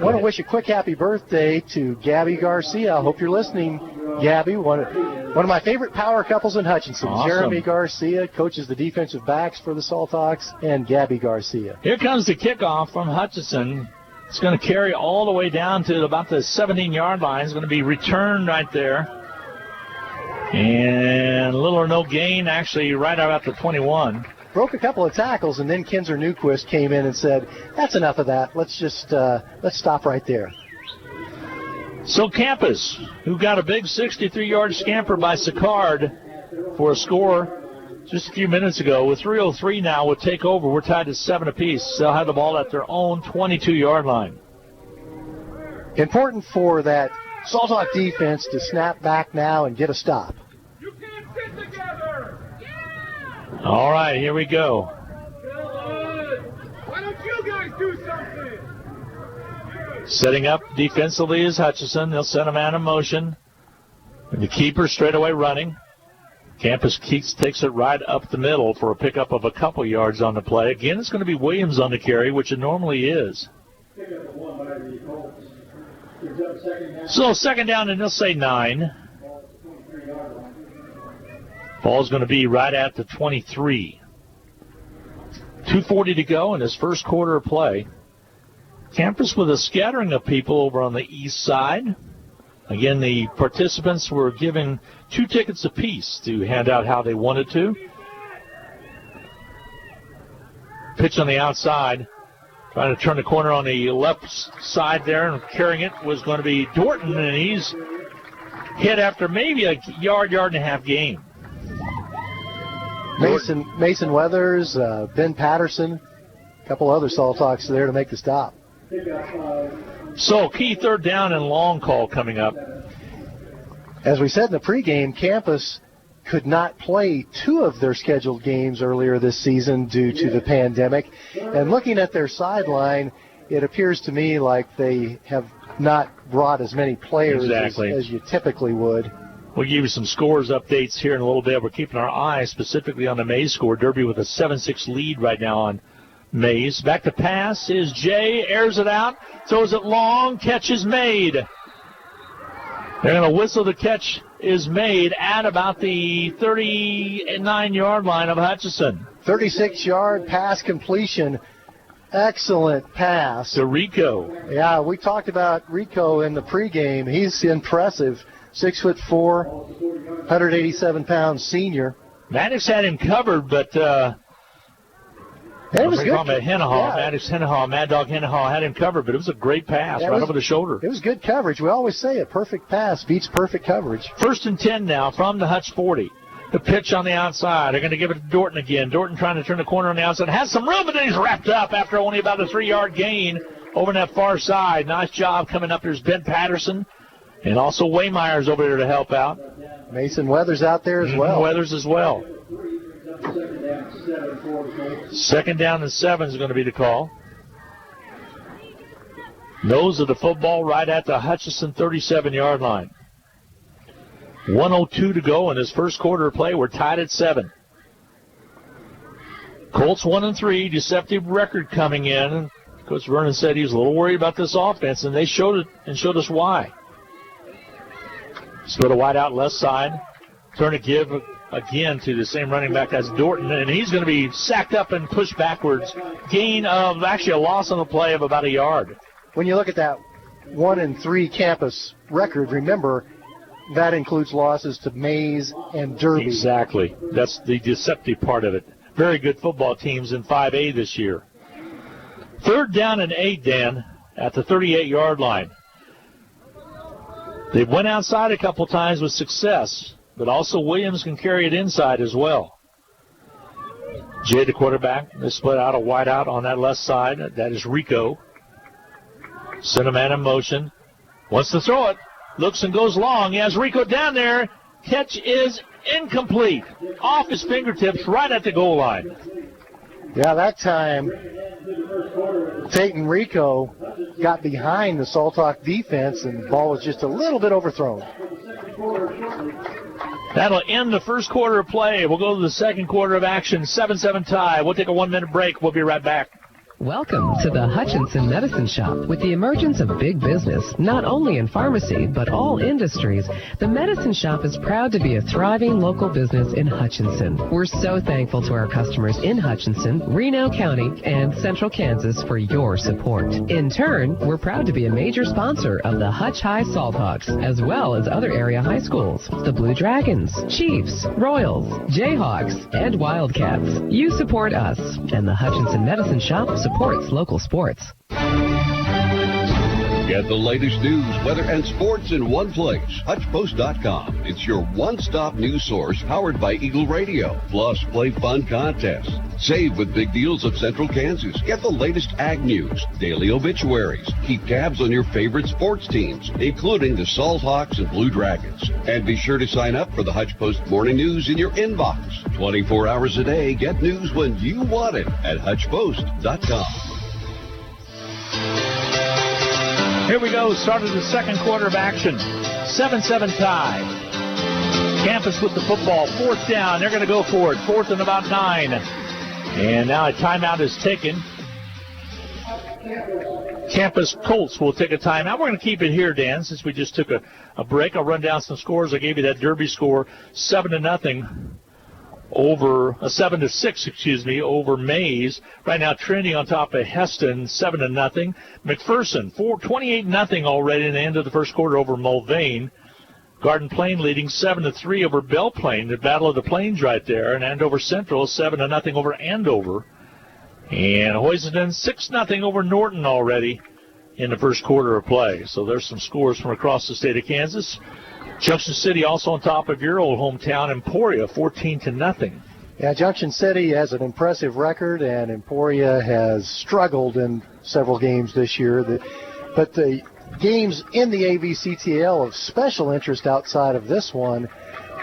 [SPEAKER 7] Want to wish a quick happy birthday to Gabby Garcia. I hope you're listening, Gabby. One of my favorite power couples in Hutchinson.
[SPEAKER 1] Awesome.
[SPEAKER 7] Jeremy Garcia coaches the defensive backs for the Salthawks, and Gabby Garcia.
[SPEAKER 1] Here comes the kickoff from Hutchinson. It's going to carry all the way down to about the 17-yard line. It's going to be returned right there. And little or no gain, actually, right out the 21.
[SPEAKER 7] Broke a couple of tackles, and then Kinzer Newquist came in and said, that's enough of that. Let's just let's stop right there.
[SPEAKER 1] So Campus, who got a big 63-yard scamper by Sicard for a score just a few minutes ago, with 3:03 now, will take over. We're tied to 7 apiece. They'll have the ball at their own 22-yard line.
[SPEAKER 7] Important for that Salt Hawk defense to snap back now and get a stop.
[SPEAKER 1] All right, here we go.
[SPEAKER 10] Why don't you guys do something?
[SPEAKER 1] Setting up defensively is Hutchinson. They'll send a man in motion. And the keeper straight away running. Campus takes it right up the middle for a pickup of a couple yards on the play. Again, it's going to be Williams on the carry, which it normally is. So second down, and they'll say 9. Ball's going to be right at the 23. 2:40 to go in this first quarter of play. Campus with a scattering of people over on the east side. Again, the participants were given 2 tickets apiece to hand out how they wanted to. Pitch on the outside. Trying to turn the corner on the left side there, and carrying it was going to be Dorton, and he's hit after maybe a yard and a half gain.
[SPEAKER 7] Mason Weathers, Ben Patterson, a couple other Salt Hawks there to make the stop.
[SPEAKER 1] So, key third down and long call coming up.
[SPEAKER 7] As we said in the pregame, Campus could not play 2 of their scheduled games earlier this season due to the pandemic. And looking at their sideline, it appears to me like they have not brought as many players as you typically would.
[SPEAKER 1] We'll give you some scores updates here in a little bit. We're keeping our eye specifically on the Mays score. Derby with a 7-6 lead right now on Mays. Back to pass is Jay, airs it out, throws it long, catch is made. They're going to whistle. The catch is made at about the 39-yard line of Hutchinson.
[SPEAKER 7] 36-yard pass completion. Excellent pass.
[SPEAKER 1] To Rico.
[SPEAKER 7] Yeah, we talked about Rico in the pregame. He's impressive. 6'4", 187-pound senior.
[SPEAKER 1] Maddox had him covered, but
[SPEAKER 7] it was good.
[SPEAKER 1] Maddox Hennahaw, Mad Dog Hennahaw had him covered, but it was a great pass right over the shoulder.
[SPEAKER 7] It was good coverage. We always say a perfect pass beats perfect coverage.
[SPEAKER 1] 1st and 10 now from the Hutch 40. The pitch on the outside. They're going to give it to Dorton again. Dorton trying to turn the corner on the outside. Has some room, but then he's wrapped up after only about a 3-yard gain over on that far side. Nice job coming up. There's Ben Patterson. And also Waymeyer's over there to help out.
[SPEAKER 7] Mason Weathers out there as well.
[SPEAKER 1] Weathers as well. 2nd down and 7 is going to be the call. Nose of the football right at the Hutchinson 37-yard line. 1:02 to go in this first quarter of play. We're tied at 7. Colts 1-3, deceptive record coming in. Coach Vernon said he was a little worried about this offense, and they showed it and showed us why. Split a wide out left side. Turn to give again to the same running back as Dorton, and he's going to be sacked up and pushed backwards. Gain of actually a loss on the play of about a yard.
[SPEAKER 7] When you look at that 1-3 campus record, remember that includes losses to Mays and Derby.
[SPEAKER 1] Exactly. That's the deceptive part of it. Very good football teams in 5A this year. 3rd down and 8, Dan, at the 38-yard line. They went outside a couple times with success, but also Williams can carry it inside as well. Jay, the quarterback, they split out a wide out on that left side. That is Rico. Send a man in motion. Wants to throw it. Looks and goes long. He has Rico down there. Catch is incomplete. Off his fingertips right at the goal line.
[SPEAKER 7] Yeah, that time Tate Rico got behind the Salt Hawk defense, and the ball was just a little bit overthrown.
[SPEAKER 1] That'll end the first quarter of play. We'll go to the second quarter of action. 7-7 tie. We'll take a 1-minute break. We'll be right back.
[SPEAKER 13] Welcome to the Hutchinson Medicine Shop. With the emergence of big business, not only in pharmacy, but all industries, the Medicine Shop is proud to be a thriving local business in Hutchinson. We're so thankful to our customers in Hutchinson, Reno County, and Central Kansas for your support. In turn, we're proud to be a major sponsor of the Hutch High Salthawks, as well as other area high schools, the Blue Dragons, Chiefs, Royals, Jayhawks, and Wildcats. You support us, and the Hutchinson Medicine Shop supports local sports.
[SPEAKER 6] Get the latest news, weather, and sports in one place. HutchPost.com. It's your one-stop news source powered by Eagle Radio. Plus, play fun contests. Save with big deals of Central Kansas. Get the latest ag news, daily obituaries. Keep tabs on your favorite sports teams, including the Salt Hawks and Blue Dragons. And be sure to sign up for the Hutch Post morning news in your inbox. 24 hours a day, get news when you want it at HutchPost.com.
[SPEAKER 1] Here we go, start of the second quarter of action. 7-7 tie. Campus with the football, fourth down. They're going to go for it, fourth and about 9. And now a timeout is taken. Campus Colts will take a timeout. We're going to keep it here, Dan, since we just took a break. I'll run down some scores. I gave you that Derby score, 7-0. Over 7-6, over Mays. Right now, Trinity on top of Heston, 7-0. McPherson, 28-0 already in the end of the first quarter over Mulvane. Garden Plain leading 7-3 over Belle Plaine. The battle of the plains right there. And Andover Central, 7-0 over Andover. And Hoisenden, 6-0 over Norton already in the first quarter of play. So there's some scores from across the state of Kansas. Junction City also on top of your old hometown, Emporia, 14-0.
[SPEAKER 7] Yeah, Junction City has an impressive record, and Emporia has struggled in several games this year. But the games in the AVCTL of special interest outside of this one,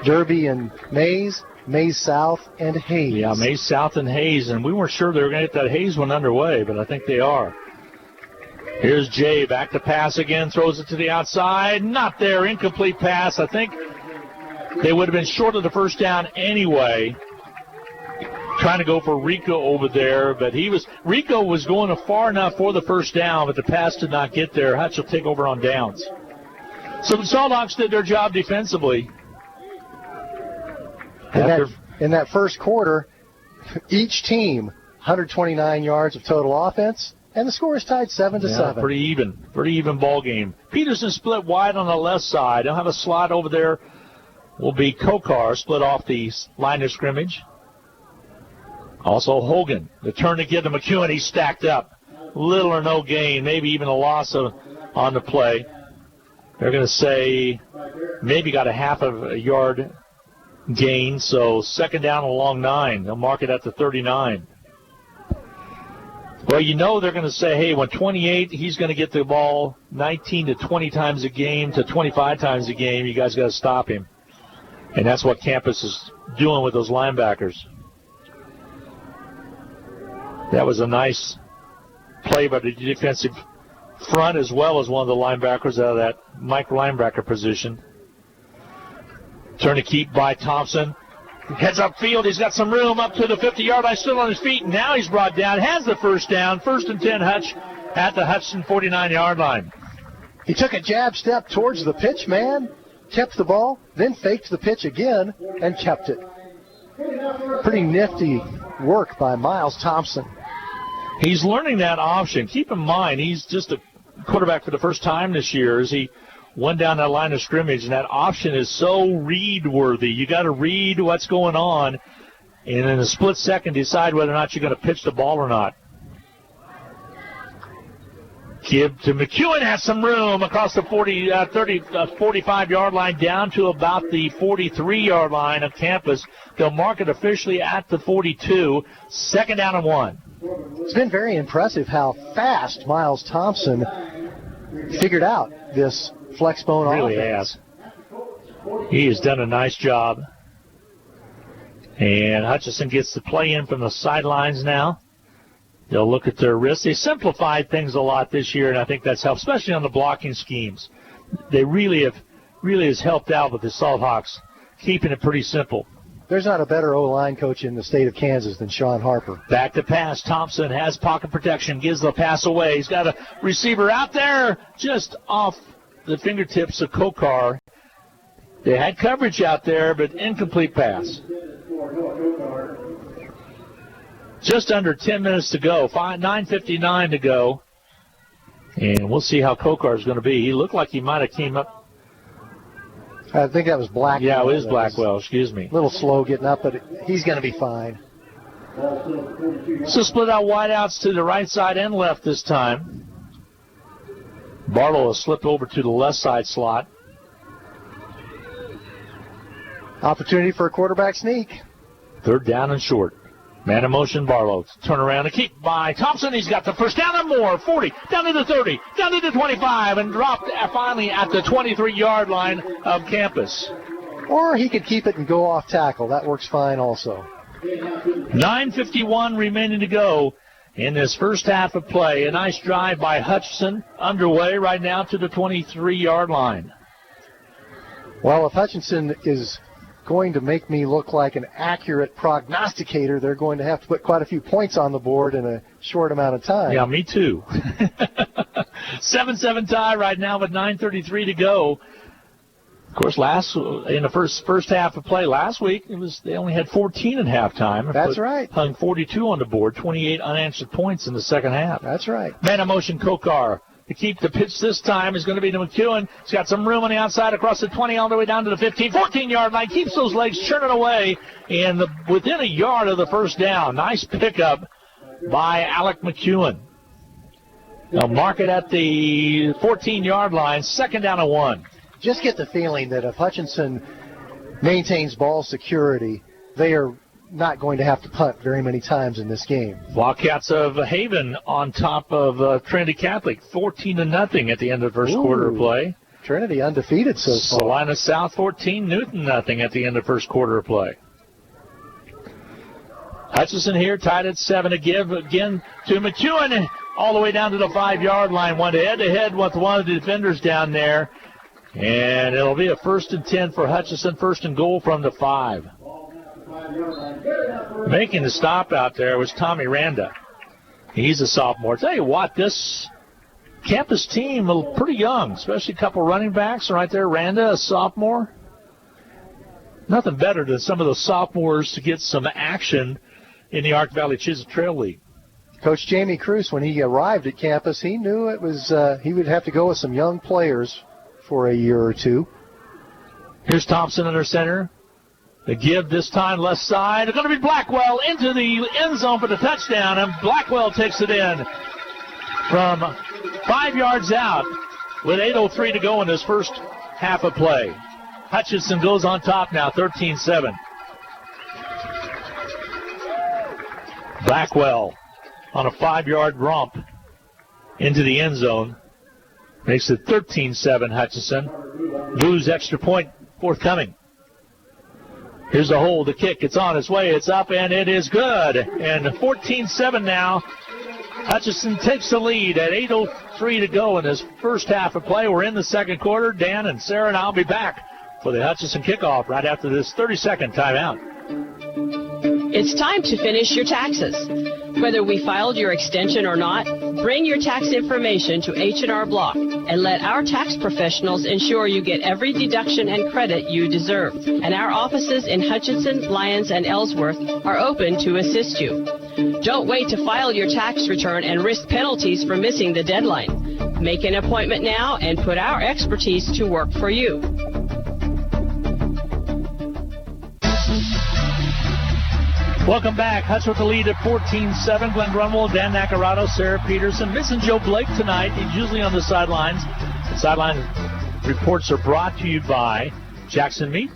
[SPEAKER 7] Derby and Mays, Mays South, and Hayes.
[SPEAKER 1] Yeah, Mays South and Hayes, and we weren't sure they were going to get that Hayes one underway, but I think they are. Here's Jay, back to pass again, throws it to the outside. Not there, incomplete pass. I think they would have been short of the first down anyway. Trying to go for Rico over there, but Rico was going far enough for the first down, but the pass did not get there. Hutch will take over on downs. So the Salthawks did their job defensively.
[SPEAKER 7] In that first quarter, each team, 129 yards of total offense. And the score is tied 7-7.
[SPEAKER 1] Pretty even ball game. Peterson split wide on the left side. They'll have a slot over there. Will be Kokar split off the line of scrimmage. Also Hogan. The turn to get to McEwen. He's stacked up. Little or no gain. Maybe even a loss on the play. They're going to say maybe got a half of a yard gain. So second down along 9. They'll mark it at the 39. Well, they're going to say, hey, when 28, he's going to get the ball 19 to 20 times a game to 25 times a game. You guys got to stop him. And that's what Campus is doing with those linebackers. That was a nice play by the defensive front as well as one of the linebackers out of that micro linebacker position. Turn to keep by Thompson. Heads upfield. He's got some room up to the 50-yard line, still on his feet. Now he's brought down. Has the first down. 1st and 10 Hutch at the Hutchinson 49-yard line.
[SPEAKER 7] He took a jab step towards the pitch man, kept the ball, then faked the pitch again and kept it. Pretty nifty work by Miles Thompson.
[SPEAKER 1] He's learning that option. Keep in mind, he's just a quarterback for the first time this year as he went down that line of scrimmage, and that option is so read-worthy. You got to read what's going on, and in a split second decide whether or not you're going to pitch the ball or not. Give to McEwen, has some room across the 45-yard line down to about the 43-yard line of Campus. They'll mark it officially at the 42. Second down and 1.
[SPEAKER 7] It's been very impressive how fast Miles Thompson figured out this flexbone
[SPEAKER 1] really
[SPEAKER 7] offense.
[SPEAKER 1] Has. He has done a nice job. And Hutchinson gets the play in from the sidelines now. They'll look at their wrists. They simplified things a lot this year, and I think that's helped, especially on the blocking schemes. They really has helped out with the Salthawks, keeping it pretty simple.
[SPEAKER 7] There's not a better O-line coach in the state of Kansas than Sean Harper.
[SPEAKER 1] Back to pass. Thompson has pocket protection, gives the pass away. He's got a receiver out there just off the fingertips of Kokar. They had coverage out there, but incomplete pass. Just under 10 minutes to go. 9:59 to go. And we'll see how Kokar is going to be. He looked like he might have came up.
[SPEAKER 7] I think that was Blackwell.
[SPEAKER 1] Yeah, it was Blackwell. Excuse me.
[SPEAKER 7] A little slow getting up, but he's going to be fine.
[SPEAKER 1] So split out wideouts to the right side and left this time. Barlow has slipped over to the left side slot.
[SPEAKER 7] Opportunity for a quarterback sneak.
[SPEAKER 1] Third down and short. Man in motion, Barlow. Turn around and keep by Thompson. He's got the first down and more. 40, down to the 30, down to the 25, and dropped finally at the 23-yard line of campus.
[SPEAKER 7] Or he could keep it and go off tackle. That works fine also.
[SPEAKER 1] 9:51 remaining to go in this first half of play. A nice drive by Hutchinson underway right now to the 23-yard line.
[SPEAKER 7] Well, if Hutchinson is going to make me look like an accurate prognosticator, they're going to have to put quite a few points on the board in a short amount of time.
[SPEAKER 1] Yeah, me too. 7-7 tie right now with 9:33 to go. Of course, in the first half of play last week, they only had 14 at halftime.
[SPEAKER 7] That's right.
[SPEAKER 1] Hung 42 on the board, 28 unanswered points in the second half.
[SPEAKER 7] That's right.
[SPEAKER 1] Man of motion, Kokar. To keep the pitch this time is going to be to McEwen. He's got some room on the outside across the 20 all the way down to the 15, 14-yard line. Keeps those legs churning away and within a yard of the first down. Nice pickup by Alec McEwen. They'll mark it at the 14-yard line, second down and 1.
[SPEAKER 7] Just get the feeling that if Hutchinson maintains ball security, they are not going to have to punt very many times in this game.
[SPEAKER 1] Wildcats of Haven on top of Trinity Catholic, 14-0 at the end of the first quarter of play.
[SPEAKER 7] Trinity undefeated so far.
[SPEAKER 1] Salina South 14, Newton nothing at the end of first quarter of play. Hutchinson here tied at 7 to give again to McEwen all the way down to the 5-yard line. Went head-to-head with one of the defenders down there. And it'll be a 1st and 10 for Hutchinson, 1st and goal from the 5. Making the stop out there was Tommy Randa. He's a sophomore. Tell you what, this campus team is pretty young, especially a couple running backs right there. Randa, a sophomore. Nothing better than some of those sophomores to get some action in the Ark Valley Chisholm Trail League.
[SPEAKER 7] Coach Jamie Cruz, when he arrived at campus, he knew it was he would have to go with some young players for a year or two.
[SPEAKER 1] Here's Thompson under center. The give this time left side. It's going to be Blackwell into the end zone for the touchdown, and Blackwell takes it in from 5 yards out with 8:03 to go in this first half of play. Hutchinson goes on top now, 13-7. Blackwell on a 5-yard romp into the end zone. Makes it 13-7 Hutchinson. Blues extra point forthcoming. Here's the hold, the kick. It's on its way. It's up, and it is good. And 14-7 now. Hutchinson takes the lead at 8:03 to go in this first half of play. We're in the second quarter. Dan and Sarah and I'll be back for the Hutchinson kickoff right after this 30-second timeout.
[SPEAKER 9] It's time to finish your taxes. Whether we filed your extension or not, bring your tax information to H&R Block and let our tax professionals ensure you get every deduction and credit you deserve. And our offices in Hutchinson, Lyons, and Ellsworth are open to assist you. Don't wait to file your tax return and risk penalties for missing the deadline. Make an appointment now and put our expertise to work for you.
[SPEAKER 1] Welcome back. Hutch with the lead at 14-7. Glenn Grunwald, Dan Nacarado, Sarah Peterson. Missing Joe Blake tonight. He's usually on the sidelines. The sideline reports are brought to you by Jackson Meat,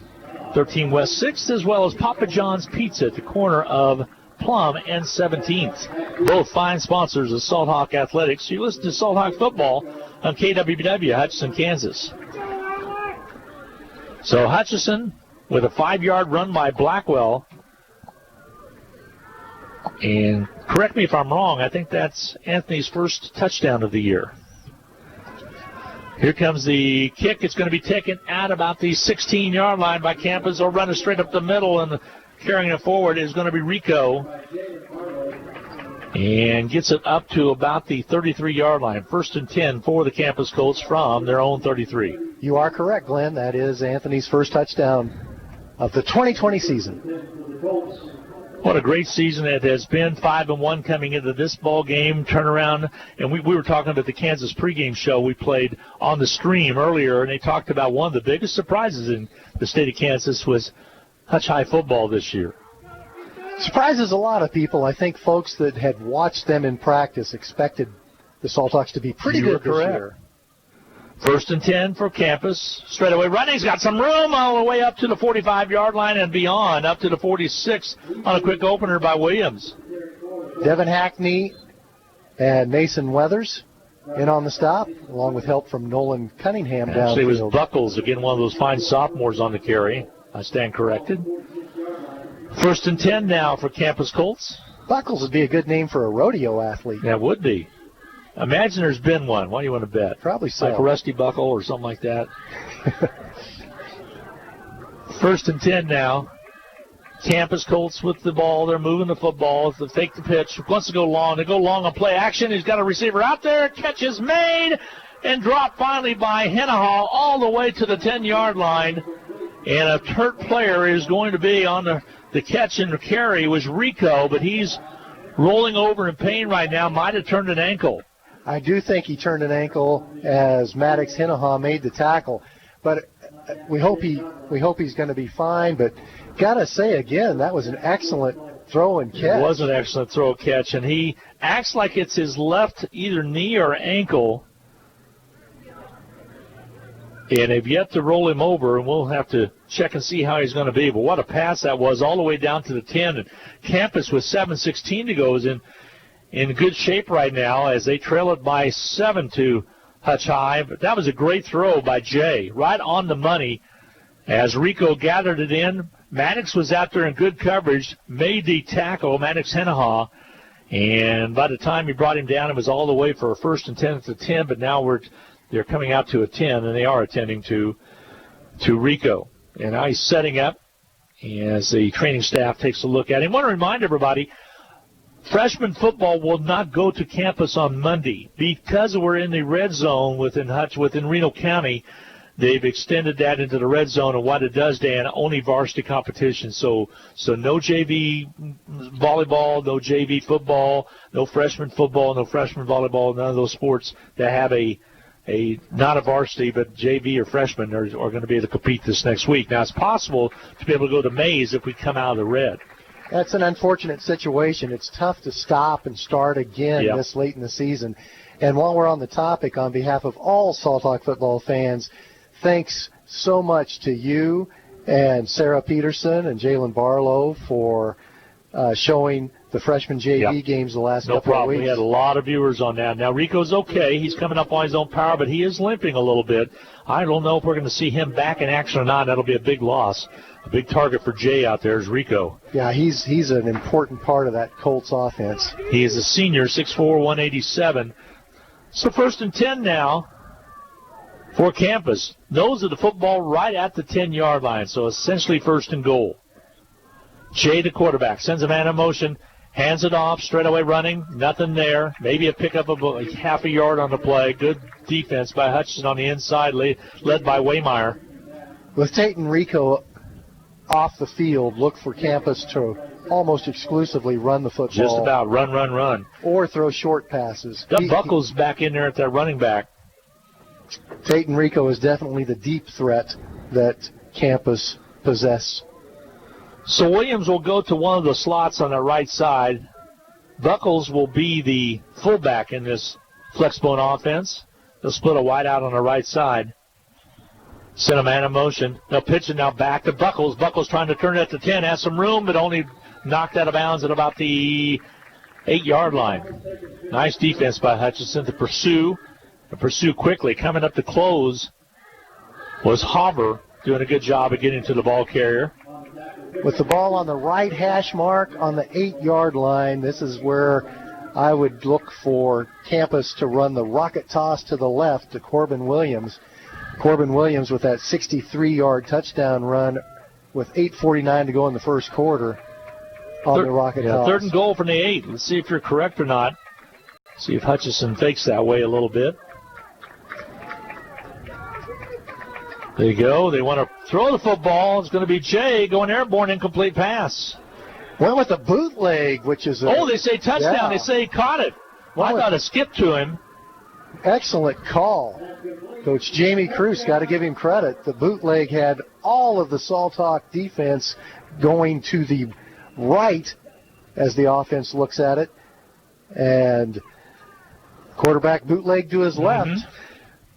[SPEAKER 1] 13 West 6th, as well as Papa John's Pizza at the corner of Plum and 17th. Both fine sponsors of Salt Hawk Athletics. You listen to Salt Hawk Football on KWBW, Hutchinson, Kansas. So Hutchinson with a 5-yard run by Blackwell. And correct me if I'm wrong, I think that's Anthony's first touchdown of the year. Here comes the kick. It's going to be taken out about the 16-yard line by Campus. They'll run it straight up the middle, and carrying it forward is going to be Rico. And gets it up to about the 33-yard line. 1st and 10 for the Campus Colts from their own 33.
[SPEAKER 7] You are correct, Glenn. That is Anthony's first touchdown of the 2020 season.
[SPEAKER 1] What a great season it has been. 5-1 coming into this ball game. Turnaround. And we were talking about the Kansas pregame show we played on the stream earlier, and they talked about one of the biggest surprises in the state of Kansas was Hutch High football this year.
[SPEAKER 7] Surprises a lot of people. I think folks that had watched them in practice expected the Salthawks to be pretty good this year.
[SPEAKER 1] 1st and 10 for Campus. Straight away running. He's got some room all the way up to the 45-yard line and beyond, up to the 46 on a quick opener by Williams.
[SPEAKER 7] Devin Hackney and Mason Weathers in on the stop, along with help from Nolan Cunningham downfield.
[SPEAKER 1] Actually, it was Buckles, again, one of those fine sophomores on the carry. I stand corrected. 1st and 10 now for Campus Colts.
[SPEAKER 7] Buckles would be a good name for a rodeo athlete.
[SPEAKER 1] That would be. Imagine there's been one. What do you want to bet?
[SPEAKER 7] Probably so.
[SPEAKER 1] Like a Rusty Buckle or something like that. 1st and 10 now. Campus Colts with the ball. They're moving the football. They fake the pitch. Wants to go long. They go long on play action. He's got a receiver out there. Catch is made and dropped finally by Hennahaw all the way to the 10-yard line. And a hurt player is going to be on the catch and the carry was Rico, but he's rolling over in pain right now. Might have turned an ankle.
[SPEAKER 7] I do think he turned an ankle as Maddox Hennahaw made the tackle. But we hope he's going to be fine. But got to say again, that was an excellent throw and catch.
[SPEAKER 1] It was an excellent throw and catch, and he acts like it's his left either knee or ankle. And they've yet to roll him over, and we'll have to check and see how he's going to be. But what a pass that was all the way down to the 10. And Campus with 7:16 to go is in good shape right now as they trail it by 7 to Hutch High. But that was a great throw by Jay, right on the money as Rico gathered it in. Maddox was out there in good coverage, made the tackle, Maddox Hennahaw. And by the time he brought him down, it was all the way for a 1st and 10 at the 10. But now they're coming out to a 10, and they are attending to Rico. And now he's setting up as the training staff takes a look at him. I want to remind everybody, freshman football will not go to campus on Monday because we're in the red zone within Reno County. They've extended that into the red zone, and what it does, Dan, only varsity competition. So no JV volleyball, no JV football, no freshman football, no freshman volleyball, none of those sports that have not a varsity, but JV or freshman are going to be able to compete this next week. Now, it's possible to be able to go to Mays if we come out of the red.
[SPEAKER 7] That's an unfortunate situation. It's tough to stop and start again this late in the season. And while we're on the topic, on behalf of all Salthawk football fans, thanks so much to you and Sarah Peterson and Jalen Barlow for showing the freshman JV games the last couple of weeks.
[SPEAKER 1] We had a lot of viewers on that. Now, Rico's okay. He's coming up on his own power, but he is limping a little bit. I don't know if we're going to see him back in action or not. That'll be a big loss. A big target for Jay out there is Rico.
[SPEAKER 7] Yeah, he's an important part of that Colts offense.
[SPEAKER 1] He is a senior, 6'4", 187. So 1st and 10 now for Campus. Nose of the football right at the 10-yard line, so essentially 1st and goal. Jay, the quarterback, sends a man in motion, hands it off, straight away running, nothing there. Maybe a pickup of half a yard on the play. Good defense by Hutchinson on the inside, led by Waymeyer.
[SPEAKER 7] With Tate and Rico off the field, look for Campus to almost exclusively run the football.
[SPEAKER 1] Just about run.
[SPEAKER 7] Or throw short passes.
[SPEAKER 1] Got Buckles back in there at that running back.
[SPEAKER 7] Tate and Rico is definitely the deep threat that Campus possess.
[SPEAKER 1] So Williams will go to one of the slots on the right side. Buckles will be the fullback in this flexbone offense. They'll split a wide out on the right side. Send a man in motion. They'll pitch it now back to Buckles. Buckles trying to turn it at the 10. Has some room, but only knocked out of bounds at about the 8-yard line. Nice defense by Hutchinson to pursue. To pursue quickly. Coming up to close was Hauber, doing a good job of getting to the ball carrier.
[SPEAKER 7] With the ball on the right hash mark on the 8-yard line, this is where I would look for campus to run the rocket toss to the left to Corbin Williams. Corbin Williams with that 63-yard touchdown run with 8:49 to go in the first quarter on the rocket toss.
[SPEAKER 1] 3rd and goal from the 8. Let's see if you're correct or not. See if Hutchinson fakes that way a little bit. There you go. They want to throw the football. It's going to be Jay going airborne, incomplete pass.
[SPEAKER 7] Went with a bootleg, which is
[SPEAKER 1] they say touchdown.
[SPEAKER 7] Yeah.
[SPEAKER 1] They say he caught it. Well, I thought it skipped to him.
[SPEAKER 7] Excellent call. Coach Jamie Cruz, got to give him credit. The bootleg had all of the Salthawk defense going to the right as the offense looks at it. And quarterback bootleg to his left.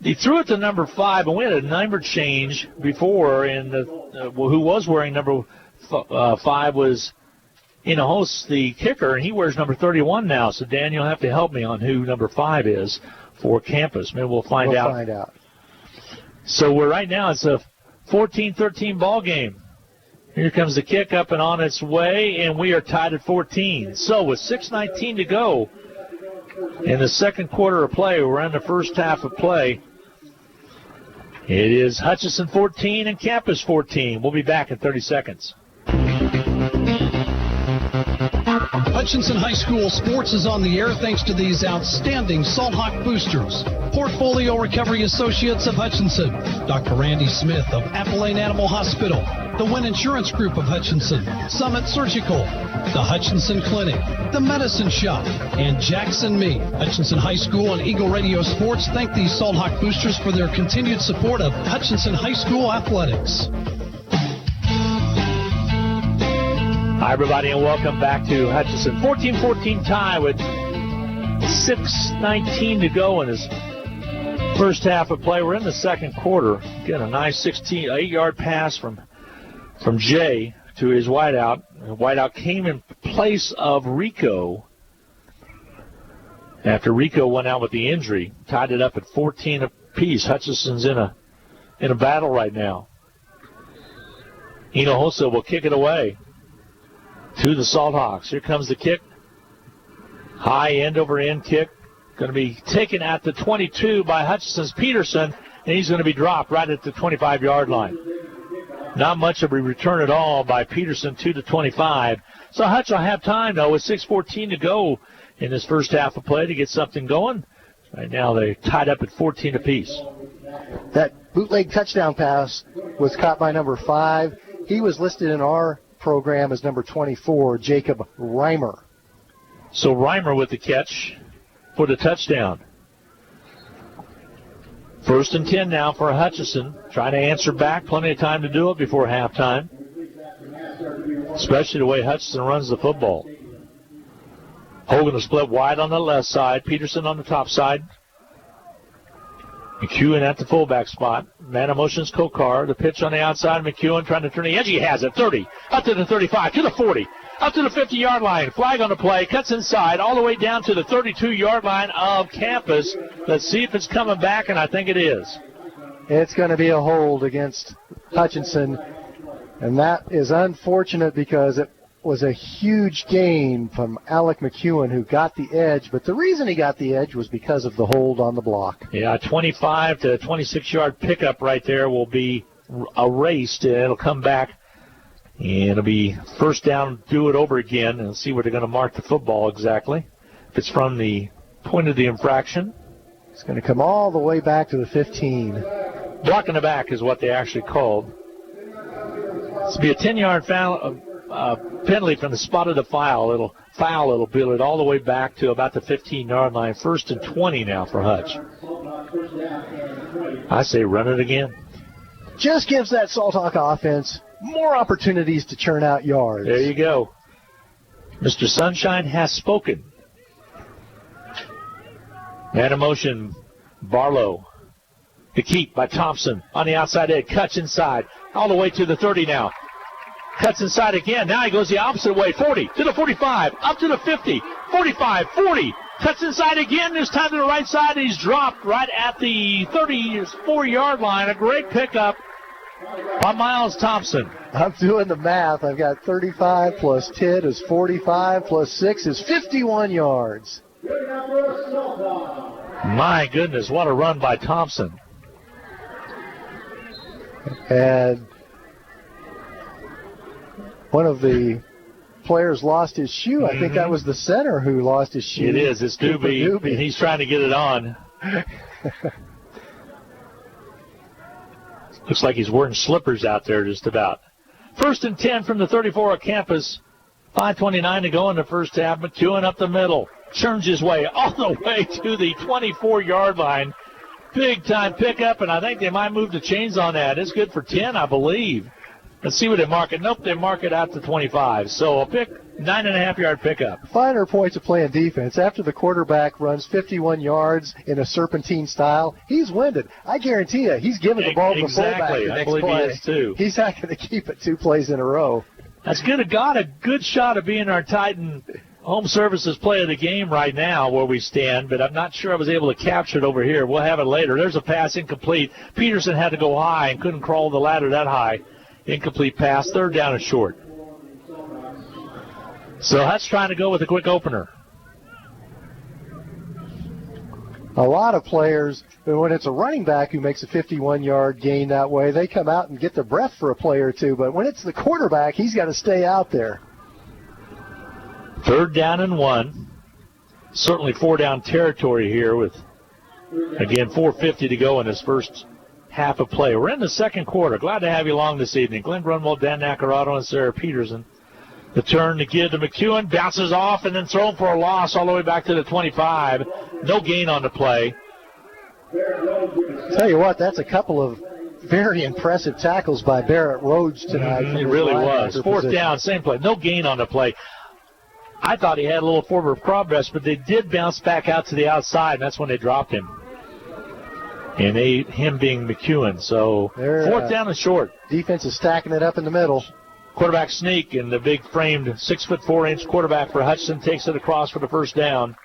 [SPEAKER 1] He threw it to number 5, and we had a number change before. And who was wearing number 5 was Hinojosa, the kicker, and he wears number 31 now. So, Dan, you'll have to help me on who number 5 is for campus. Maybe we'll find out. So right now it's a 14-13 ball game. Here comes the kick up and on its way, and we are tied at 14. So with 6:19 to go in the second quarter of play, we're in the first half of play. It is Hutchinson 14 and Campus 14. We'll be back in 30 seconds.
[SPEAKER 11] Hutchinson High School sports is on the air thanks to these outstanding Salthawk boosters. Portfolio Recovery Associates of Hutchinson, Dr. Randy Smith of Appalachian Animal Hospital, the Wynn Insurance Group of Hutchinson, Summit Surgical, the Hutchinson Clinic, the Medicine Shop, and Jackson Meat. Hutchinson High School and Eagle Radio Sports thank these Salthawk boosters for their continued support of Hutchinson High School athletics.
[SPEAKER 1] Hi, everybody, and welcome back to Hutchinson. 14-14 tie with 6:19 to go in this first half of play. We're in the second quarter. Again, a nice 8-yard pass from Jay to his wideout. The wideout came in place of Rico after Rico went out with the injury. Tied it up at 14 apiece. Hutchinson's in a battle right now. Hinojosa will kick it away to the Salthawks. Here comes the kick. High end-over-end kick. Going to be taken at the 22 by Hutchinson's Peterson, and he's going to be dropped right at the 25-yard line. Not much of a return at all by Peterson to the 25. So Hutch will have time, though, with 6:14 to go in this first half of play to get something going. Right now they're tied up at 14 apiece.
[SPEAKER 7] That bootleg touchdown pass was caught by number 5. He was listed in our program as number 24, Jacob Reimer.
[SPEAKER 1] So Reimer with the catch for the touchdown. 1st and 10 now for Hutchinson. Trying to answer back. Plenty of time to do it before halftime. Especially the way Hutchinson runs the football. Hogan will split wide on the left side. Peterson on the top side. McEwen at the fullback spot. Man of motion's Kokar. The pitch on the outside. McEwen trying to turn the edge. He has it. 30. Up to the 35. To the 40. Up to the 50-yard line. Flag on the play. Cuts inside. All the way down to the 32-yard line of Campus. Let's see if it's coming back, and I think it is.
[SPEAKER 7] It's going to be a hold against Hutchinson. And that is unfortunate because it was a huge gain from Alec McEwen, who got the edge. But the reason he got the edge was because of the hold on the block.
[SPEAKER 1] Yeah, 25 to 26-yard pickup right there will be erased. It'll come back, and it'll be first down, do it over again, and see where they're going to mark the football exactly. If it's from the point of the infraction.
[SPEAKER 7] It's going to come all the way back to the 15.
[SPEAKER 1] Blocking the back is what they actually called. This will be a 10-yard foul. Penalty from the spot of the foul. It'll bill it all the way back to about the 15-yard line. 1st and 20 now for Hutch. I say run it again.
[SPEAKER 7] Just gives that Salthawk offense more opportunities to churn out yards.
[SPEAKER 1] There you go. Mr. Sunshine has spoken. Man of motion, Barlow. To keep by Thompson on the outside edge. Cuts inside. All the way to the 30 now. Cuts inside again. Now he goes the opposite way. 40 to the 45. Up to the 50. 45. 40. Cuts inside again. This time to the right side. He's dropped right at the 34-yard line. A great pickup by Miles Thompson.
[SPEAKER 7] I'm doing the math. I've got 35 plus 10 is 45 plus 6 is 51 yards.
[SPEAKER 1] My goodness, what a run by Thompson.
[SPEAKER 7] And one of the players lost his shoe. I think that was the center who lost his shoe.
[SPEAKER 1] It is. It's Doobie, and he's trying to get it on. Looks like he's wearing slippers out there just about. 1st and 10 from the 34 at campus. 5:29 to go in the first half. McEwen up the middle. Churns his way all the way to the 24-yard line. Big-time pickup, and I think they might move the chains on that. It's good for 10, I believe. Let's see what they mark it. Nope, they mark it out to 25. So a 9.5-yard pickup.
[SPEAKER 7] Finer points of playing defense. After the quarterback runs 51 yards in a serpentine style, he's winded. I guarantee you, he's giving the ball to the fullback the next
[SPEAKER 1] believe
[SPEAKER 7] play.
[SPEAKER 1] He is too.
[SPEAKER 7] He's not going to keep it 2 plays in a row.
[SPEAKER 1] That's good. Got a good shot of being our Titan Home Services play of the game right now where we stand, but I'm not sure I was able to capture it over here. We'll have it later. There's a pass incomplete. Peterson had to go high and couldn't crawl the ladder that high. Incomplete pass. 3rd down and short. So Hutch trying to go with a quick opener.
[SPEAKER 7] A lot of players, when it's a running back who makes a 51-yard gain that way, they come out and get their breath for a play or two. But when it's the quarterback, he's got to stay out there.
[SPEAKER 1] 3rd down and 1. Certainly 4-down territory here with, again, 4:50 to go in this first half of play. We're in the second quarter. Glad to have you along this evening. Glenn Grunwald, Dan Nacarado, and Sarah Peterson. The turn to give to McEwen. Bounces off and then thrown for a loss all the way back to the 25. No gain on the play.
[SPEAKER 7] Tell you what, that's a couple of very impressive tackles by Barrett Rhodes tonight.
[SPEAKER 1] It really was. 4th down, same play. No gain on the play. I thought he had a little forward progress, but they did bounce back out to the outside, and that's when they dropped him. And him being McEwen. So 4th down and short.
[SPEAKER 7] Defense is stacking it up in the middle.
[SPEAKER 1] Quarterback sneak, and the big framed 6'4" quarterback for Hutchinson takes it across for the first down.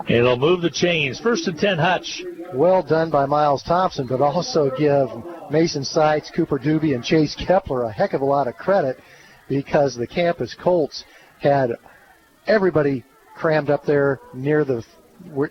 [SPEAKER 1] And it'll move the chains. 1st and 10, Hutch.
[SPEAKER 7] Well done by Miles Thompson, but also give Mason Seitz, Cooper Doobie, and Chase Kepler a heck of a lot of credit because the campus Colts had everybody crammed up there near the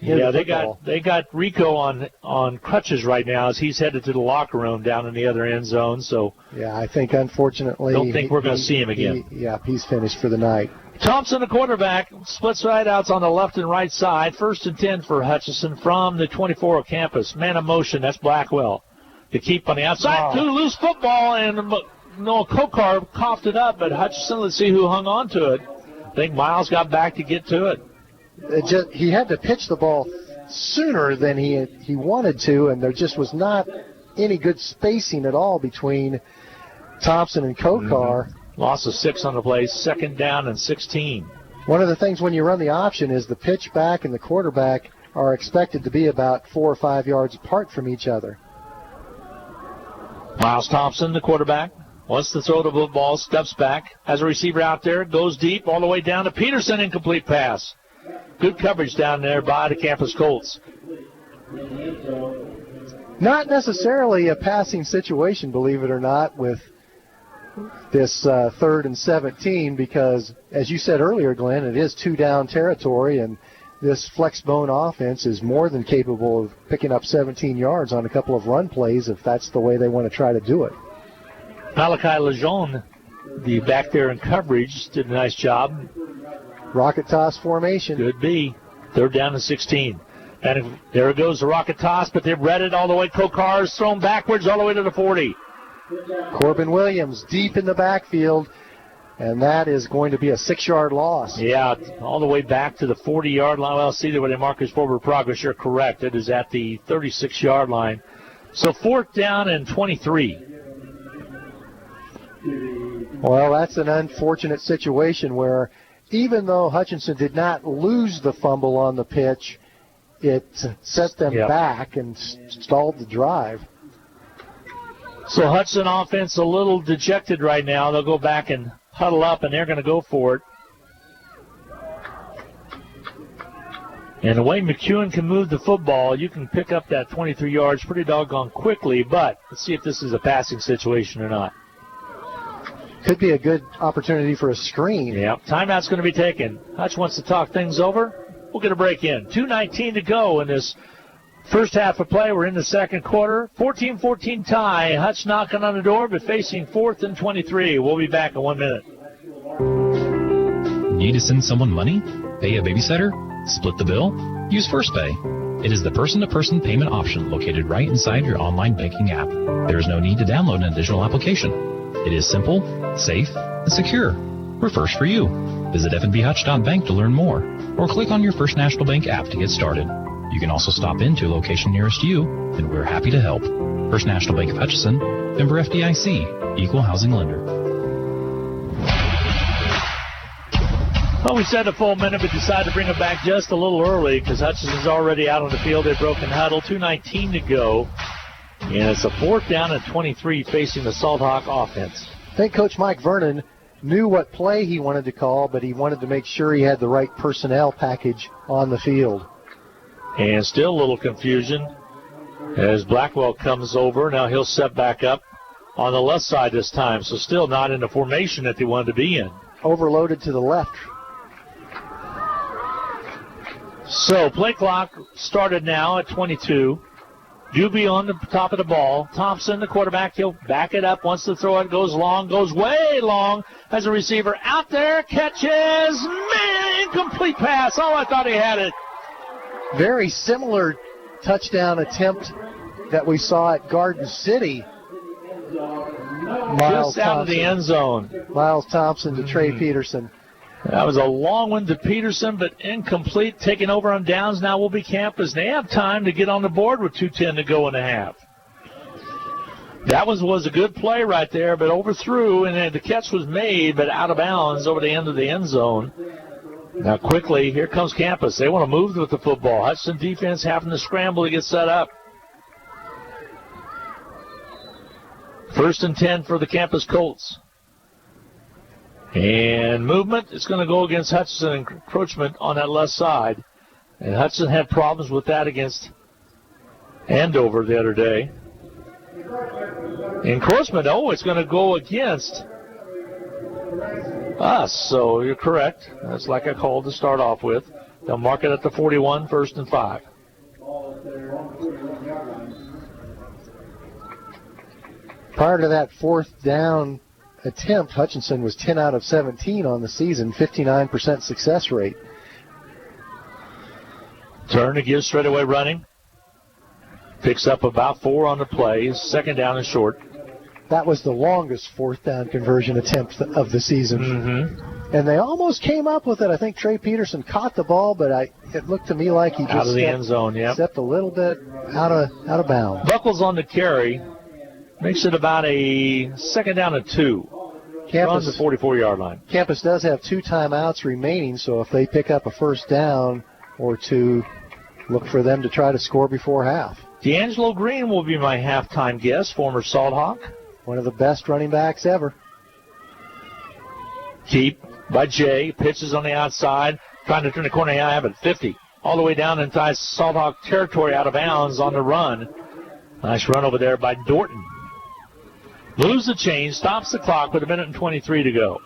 [SPEAKER 1] they got Rico on crutches right now as he's headed to the locker room down in the other end zone. So
[SPEAKER 7] yeah, I think unfortunately
[SPEAKER 1] don't think we're going to see him again.
[SPEAKER 7] He's finished for the night.
[SPEAKER 1] Thompson, the quarterback, splits right outs on the left and right side. 1st and 10 for Hutchinson from the 24 campus. Man of motion, that's Blackwell. To keep on the outside, too loose football, and Noah Kokar coughed it up, but Hutchinson, let's see who hung on to it. I think Miles got back to get to it.
[SPEAKER 7] He had to pitch the ball sooner than he wanted to, and there just was not any good spacing at all between Thompson and Kokar.
[SPEAKER 1] Loss of 6 on the play, 2nd down and 16.
[SPEAKER 7] One of the things when you run the option is the pitch back and the quarterback are expected to be about 4 or 5 yards apart from each other.
[SPEAKER 1] Miles Thompson, the quarterback, wants to throw the ball, steps back, has a receiver out there, goes deep all the way down to Peterson, incomplete pass. Good coverage down there by the campus Colts.
[SPEAKER 7] Not necessarily a passing situation, believe it or not, with this 3rd and 17 because, as you said earlier, Glenn, it is 2-down territory, and this flex bone offense is more than capable of picking up 17 yards on a couple of run plays if that's the way they want to try to do it.
[SPEAKER 1] Malachi Lejeune, the back there in coverage, did a nice job.
[SPEAKER 7] Rocket toss formation.
[SPEAKER 1] Could be. 3rd down and 16. And there goes the rocket toss, but they've read it all the way. Kokar's thrown backwards all the way to the 40.
[SPEAKER 7] Corbin Williams deep in the backfield, and that is going to be a 6-yard loss.
[SPEAKER 1] Yeah, all the way back to the 40-yard line. Well, see where they mark his forward progress. You're correct. It is at the 36-yard line. So 4th down and 23.
[SPEAKER 7] Well, that's an unfortunate situation where even though Hutchinson did not lose the fumble on the pitch, it set them back and stalled the drive.
[SPEAKER 1] So Hudson offense a little dejected right now. They'll go back and huddle up, and they're going to go for it. And the way McEwen can move the football, you can pick up that 23 yards pretty doggone quickly, but let's see if this is a passing situation or not.
[SPEAKER 7] Could be a good opportunity for a screen.
[SPEAKER 1] Yeah, timeout's going to be taken. Hutch wants to talk things over. We'll get a break in. 2:19 to go in this first half of play. We're in the second quarter. 14-14 tie. Hutch knocking on the door, but facing 4th and 23. We'll be back in 1 minute.
[SPEAKER 14] Need to send someone money? Pay a babysitter? Split the bill? Use First Pay. It is the person-to-person payment option located right inside your online banking app. There is no need to download an additional application. It is simple, safe, and secure. We're first for you. Visit fnbhutch.bank to learn more, or click on your First National Bank app to get started. You can also stop into a location nearest you, and we're happy to help. First National Bank of Hutchinson, member FDIC, equal housing lender.
[SPEAKER 1] Well, we said a full minute, but decided to bring it back just a little early because Hutchinson's already out on the field. They've broken huddle. 2:19 to go. And it's a 4th down and 23 facing the Salt Hawk offense.
[SPEAKER 7] I think Coach Mike Vernon knew what play he wanted to call, but he wanted to make sure he had the right personnel package on the field.
[SPEAKER 1] And still a little confusion as Blackwell comes over. Now he'll set back up on the left side this time, so still not in the formation that they wanted to be in.
[SPEAKER 7] Overloaded to the left.
[SPEAKER 1] So play clock started now at 22. Doobie on the top of the ball. Thompson, the quarterback, he'll back it up. Wants to throw it, goes long, goes way long. As a receiver out there, catches, man, incomplete pass. Oh, I thought he had it.
[SPEAKER 7] Very similar touchdown attempt that we saw at Garden City.
[SPEAKER 1] Just out of the end zone.
[SPEAKER 7] Miles Thompson to Trey Peterson.
[SPEAKER 1] That was a long one to Peterson, but incomplete. Taking over on downs now will be Campus. They have time to get on the board with 2:10 to go in the half. That was a good play right there, but overthrew, and then the catch was made, but out of bounds over the end of the end zone. Now quickly, here comes Campus. They want to move with the football. Hutchinson defense having to scramble to get set up. 1st and 10 for the Campus Colts. And movement is going to go against Hutchinson, encroachment on that left side. And Hutchinson had problems with that against Andover the other day. Encroachment, it's going to go against us. So you're correct. That's like I called to start off with. They'll mark it at the 41, 1st and 5.
[SPEAKER 7] Prior to that 4th down attempt, Hutchinson was 10 out of 17 on the season, 59% success rate.
[SPEAKER 1] Turn to give straightaway running. Picks up about 4 on the play. 2nd down and short.
[SPEAKER 7] That was the longest 4th down conversion attempt of the season.
[SPEAKER 1] Mm-hmm.
[SPEAKER 7] And they almost came up with it. I think Trey Peterson caught the ball, but it looked to me like he just
[SPEAKER 1] out of the end zone,
[SPEAKER 7] stepped a little bit out of bounds.
[SPEAKER 1] Buckles on the carry. Makes it about a 2nd down and 2.
[SPEAKER 7] Campus,
[SPEAKER 1] on the 44-yard line.
[SPEAKER 7] Campus does have 2 timeouts remaining, so if they pick up a 1st down or 2, look for them to try to score before half.
[SPEAKER 1] D'Angelo Green will be my halftime guest, former Salt Hawk.
[SPEAKER 7] One of the best running backs ever.
[SPEAKER 1] Keep by Jay. Pitches on the outside. Trying to turn the corner. I have it 50. All the way down inside Salt Hawk territory, out of bounds on the run. Nice run over there by Dorton. Moves the chain, stops the clock with 1:23 to go.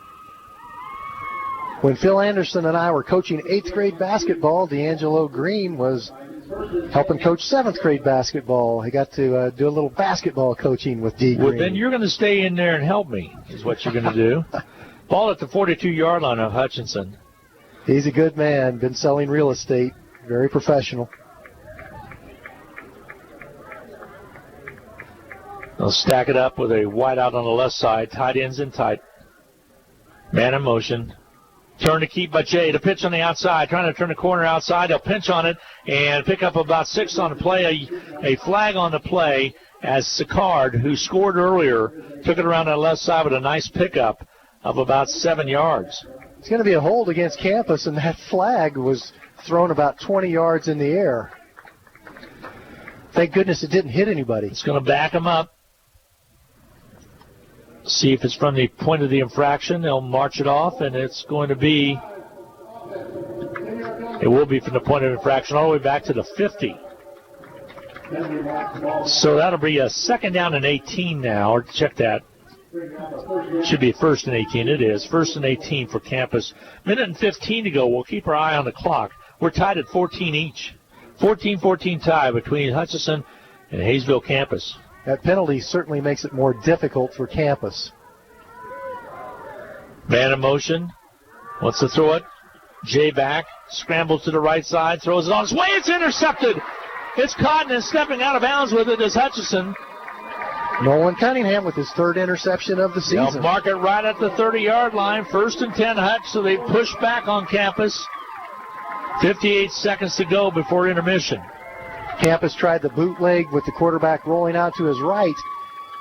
[SPEAKER 7] When Phil Anderson and I were coaching 8th grade basketball, D'Angelo Green was helping coach 7th grade basketball. He got to do a little basketball coaching with D. Green.
[SPEAKER 1] Well, then you're going to stay in there and help me, is what you're going to do. Ball at the 42-yard line of Hutchinson.
[SPEAKER 7] He's a good man, been selling real estate, very professional.
[SPEAKER 1] They'll stack it up with a wide out on the left side. Tight ends in tight. Man in motion. Turn to keep by Jay. The pitch on the outside. Trying to turn the corner outside. They'll pinch on it and pick up about 6 on the play. A flag on the play as Sicard, who scored earlier, took it around that left side with a nice pickup of about 7 yards.
[SPEAKER 7] It's going to be a hold against Campus, and that flag was thrown about 20 yards in the air. Thank goodness it didn't hit anybody.
[SPEAKER 1] It's going to back him up. See if it's from the point of the infraction. They'll march it off, and it will be from the point of infraction all the way back to the 50. So that'll be a 2nd down and 18 now. Or check that. Should be 1st and 18. It is 1st and 18 for Campus. 1:15 to go. We'll keep our eye on the clock. We're tied at 14 each. 14-14 tie between Hutchinson and Hayesville campus.
[SPEAKER 7] That penalty certainly makes it more difficult for campus.
[SPEAKER 1] Man in motion. Wants to throw it. Jay back. Scrambles to the right side. Throws it on his way. It's intercepted. It's caught and stepping out of bounds with it is Hutchinson.
[SPEAKER 7] Nolan Cunningham with his third interception of the season.
[SPEAKER 1] They'll mark it right at the 30-yard line. 1st and 10 Hutch, so they push back on campus. 58 seconds to go before intermission.
[SPEAKER 7] Campus tried the bootleg with the quarterback rolling out to his right,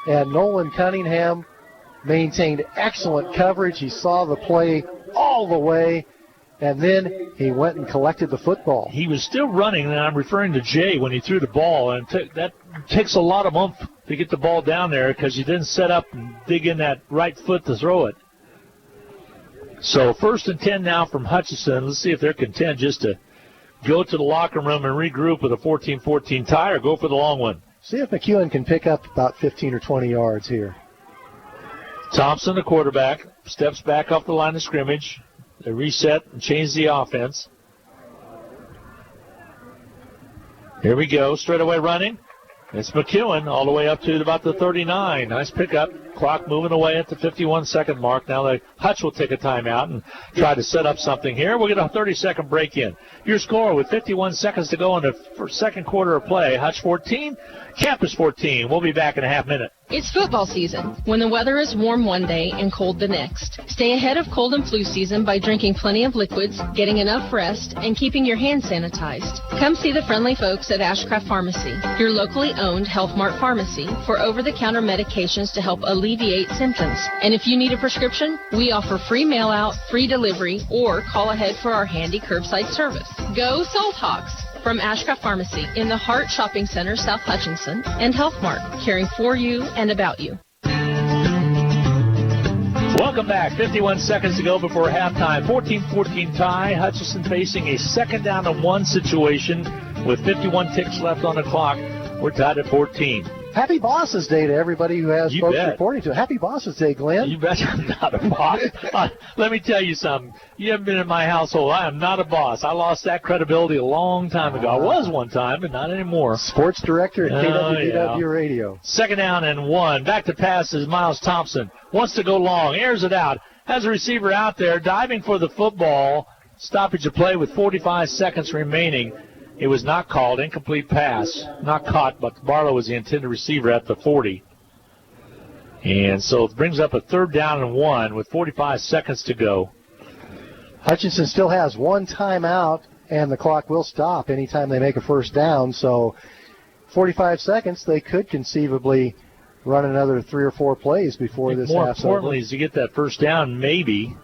[SPEAKER 7] and Nolan Cunningham maintained excellent coverage. He saw the play all the way, and then he went and collected the football.
[SPEAKER 1] He was still running, and I'm referring to Jay when he threw the ball, and that takes a lot of oomph to get the ball down there because you didn't set up and dig in that right foot to throw it. So 1st and 10 now from Hutchinson. Let's see if they're content just to go to the locker room and regroup with a 14-14 tie or go for the long one.
[SPEAKER 7] See if McEwen can pick up about 15 or 20 yards here.
[SPEAKER 1] Thompson, the quarterback, steps back off the line of scrimmage. They reset and change the offense. Here we go, straight away running. It's McEwen all the way up to about the 39. Nice pickup. Clock moving away at the 51-second mark. Now the Hutch will take a timeout and try to set up something here. We'll get a 30-second break in. Your score with 51 seconds to go in the second quarter of play. Hutch 14, Campus 14. We'll be back in a half minute.
[SPEAKER 9] It's football season, when the weather is warm one day and cold the next. Stay ahead of cold and flu season by drinking plenty of liquids, getting enough rest, and keeping your hands sanitized. Come see the friendly folks at Ashcraft Pharmacy, your locally owned Health Mart pharmacy, for over-the-counter medications to help alleviate symptoms. And if you need a prescription, we offer free mail-out, free delivery, or call ahead for our handy curbside service. Go Salt Hawks! From Ashcraft Pharmacy in the Hart Shopping Center, South Hutchinson, and Health Mart, caring for you and about you.
[SPEAKER 1] Welcome back. 51 seconds to go before halftime. 14-14 tie. Hutchinson facing a 2nd down and 1 situation with 51 ticks left on the clock. We're tied at 14.
[SPEAKER 7] Happy Boss's Day to everybody who has folks
[SPEAKER 1] bet.
[SPEAKER 7] reporting to. Happy Boss's Day, Glenn.
[SPEAKER 1] You bet I'm not a boss. Let me tell you something. You haven't been in my household. I am not a boss. I lost that credibility a long time ago. I was one time, but not anymore.
[SPEAKER 7] Sports director at KWDW Radio.
[SPEAKER 1] 2nd down and 1. Back to pass is Miles Thompson. Wants to go long. Airs it out. Has a receiver out there diving for the football. Stoppage of play with 45 seconds remaining. It was not called. Incomplete pass. Not caught, but Barlow was the intended receiver at the 40. And so it brings up a 3rd down and 1 with 45 seconds to go.
[SPEAKER 7] Hutchinson still has 1 timeout, and the clock will stop anytime they make a 1st down. So 45 seconds, they could conceivably run another 3 or 4 plays before this half's over.
[SPEAKER 1] More importantly, is you get that 1st down, maybe.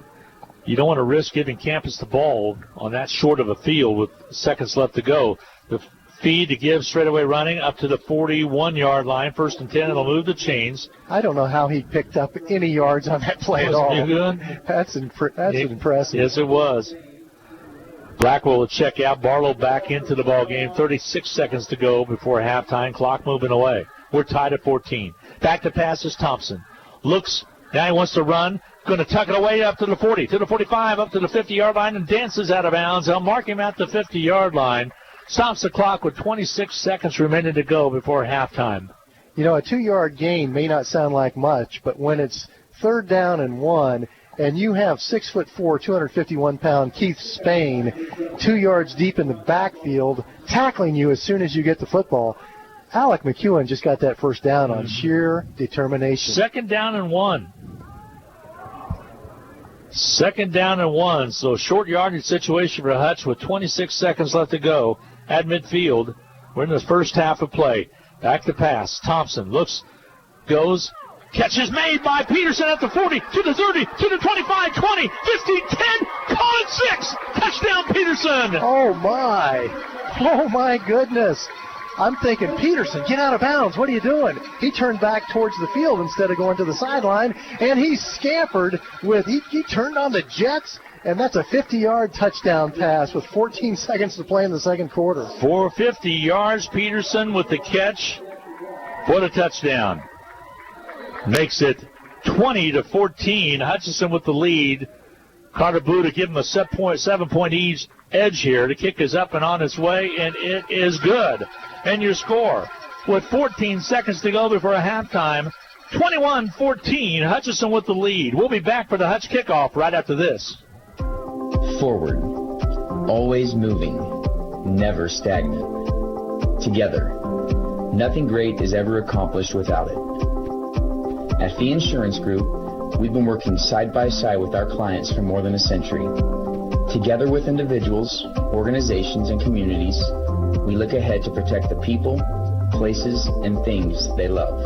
[SPEAKER 1] You don't want to risk giving campus the ball on that short of a field with seconds left to go. The feed to give straight away running up to the 41-yard line. 1st and 10, it'll move the chains.
[SPEAKER 7] I don't know how he picked up any yards on that play at all.
[SPEAKER 1] Good?
[SPEAKER 7] That's impressive.
[SPEAKER 1] Yes, it was. Blackwell will check out. Barlow back into the ball game. 36 seconds to go before halftime. Clock moving away. We're tied at 14. Back to pass is Thompson. Looks. Now he wants to run. Going to tuck it away up to the 40, to the 45, up to the 50-yard line, and dances out of bounds. They'll mark him at the 50-yard line. Stops the clock with 26 seconds remaining to go before halftime.
[SPEAKER 7] You know, a 2-yard gain may not sound like much, but when it's 3rd down and 1, and you have 6'4", 251-pound Keith Spain 2 yards deep in the backfield, tackling you as soon as you get the football, Alec McEwen just got that 1st down on sheer determination.
[SPEAKER 1] 2nd down and 1. 2nd down and 1. So short yardage situation for Hutch with 26 seconds left to go at midfield. We're in the first half of play. Back to pass. Thompson looks, goes. Catch is made by Peterson at the 40, to the 30, to the 25, 20, 15, 10. Call it 6. Touchdown Peterson.
[SPEAKER 7] Oh, my goodness. I'm thinking, Peterson, get out of bounds. What are you doing? He turned back towards the field instead of going to the sideline, and he scampered with, he turned on the jets, and that's a 50-yard touchdown pass with 14 seconds to play in the second quarter.
[SPEAKER 1] 450 yards, Peterson with the catch. What a touchdown. Makes it 20-14. Hutchinson with the lead. Carter Blue to give him a 7-point edge here. The kick is up and on its way, and it is good. And your score, with 14 seconds to go before halftime, 21-14, Hutchinson with the lead. We'll be back for the Hutch kickoff right after this.
[SPEAKER 8] Forward, always moving, never stagnant. Together, nothing great is ever accomplished without it. At Fee Insurance Group, we've been working side by side with our clients for more than a century. Together with individuals, organizations, and communities, we look ahead to protect the people, places, and things they love.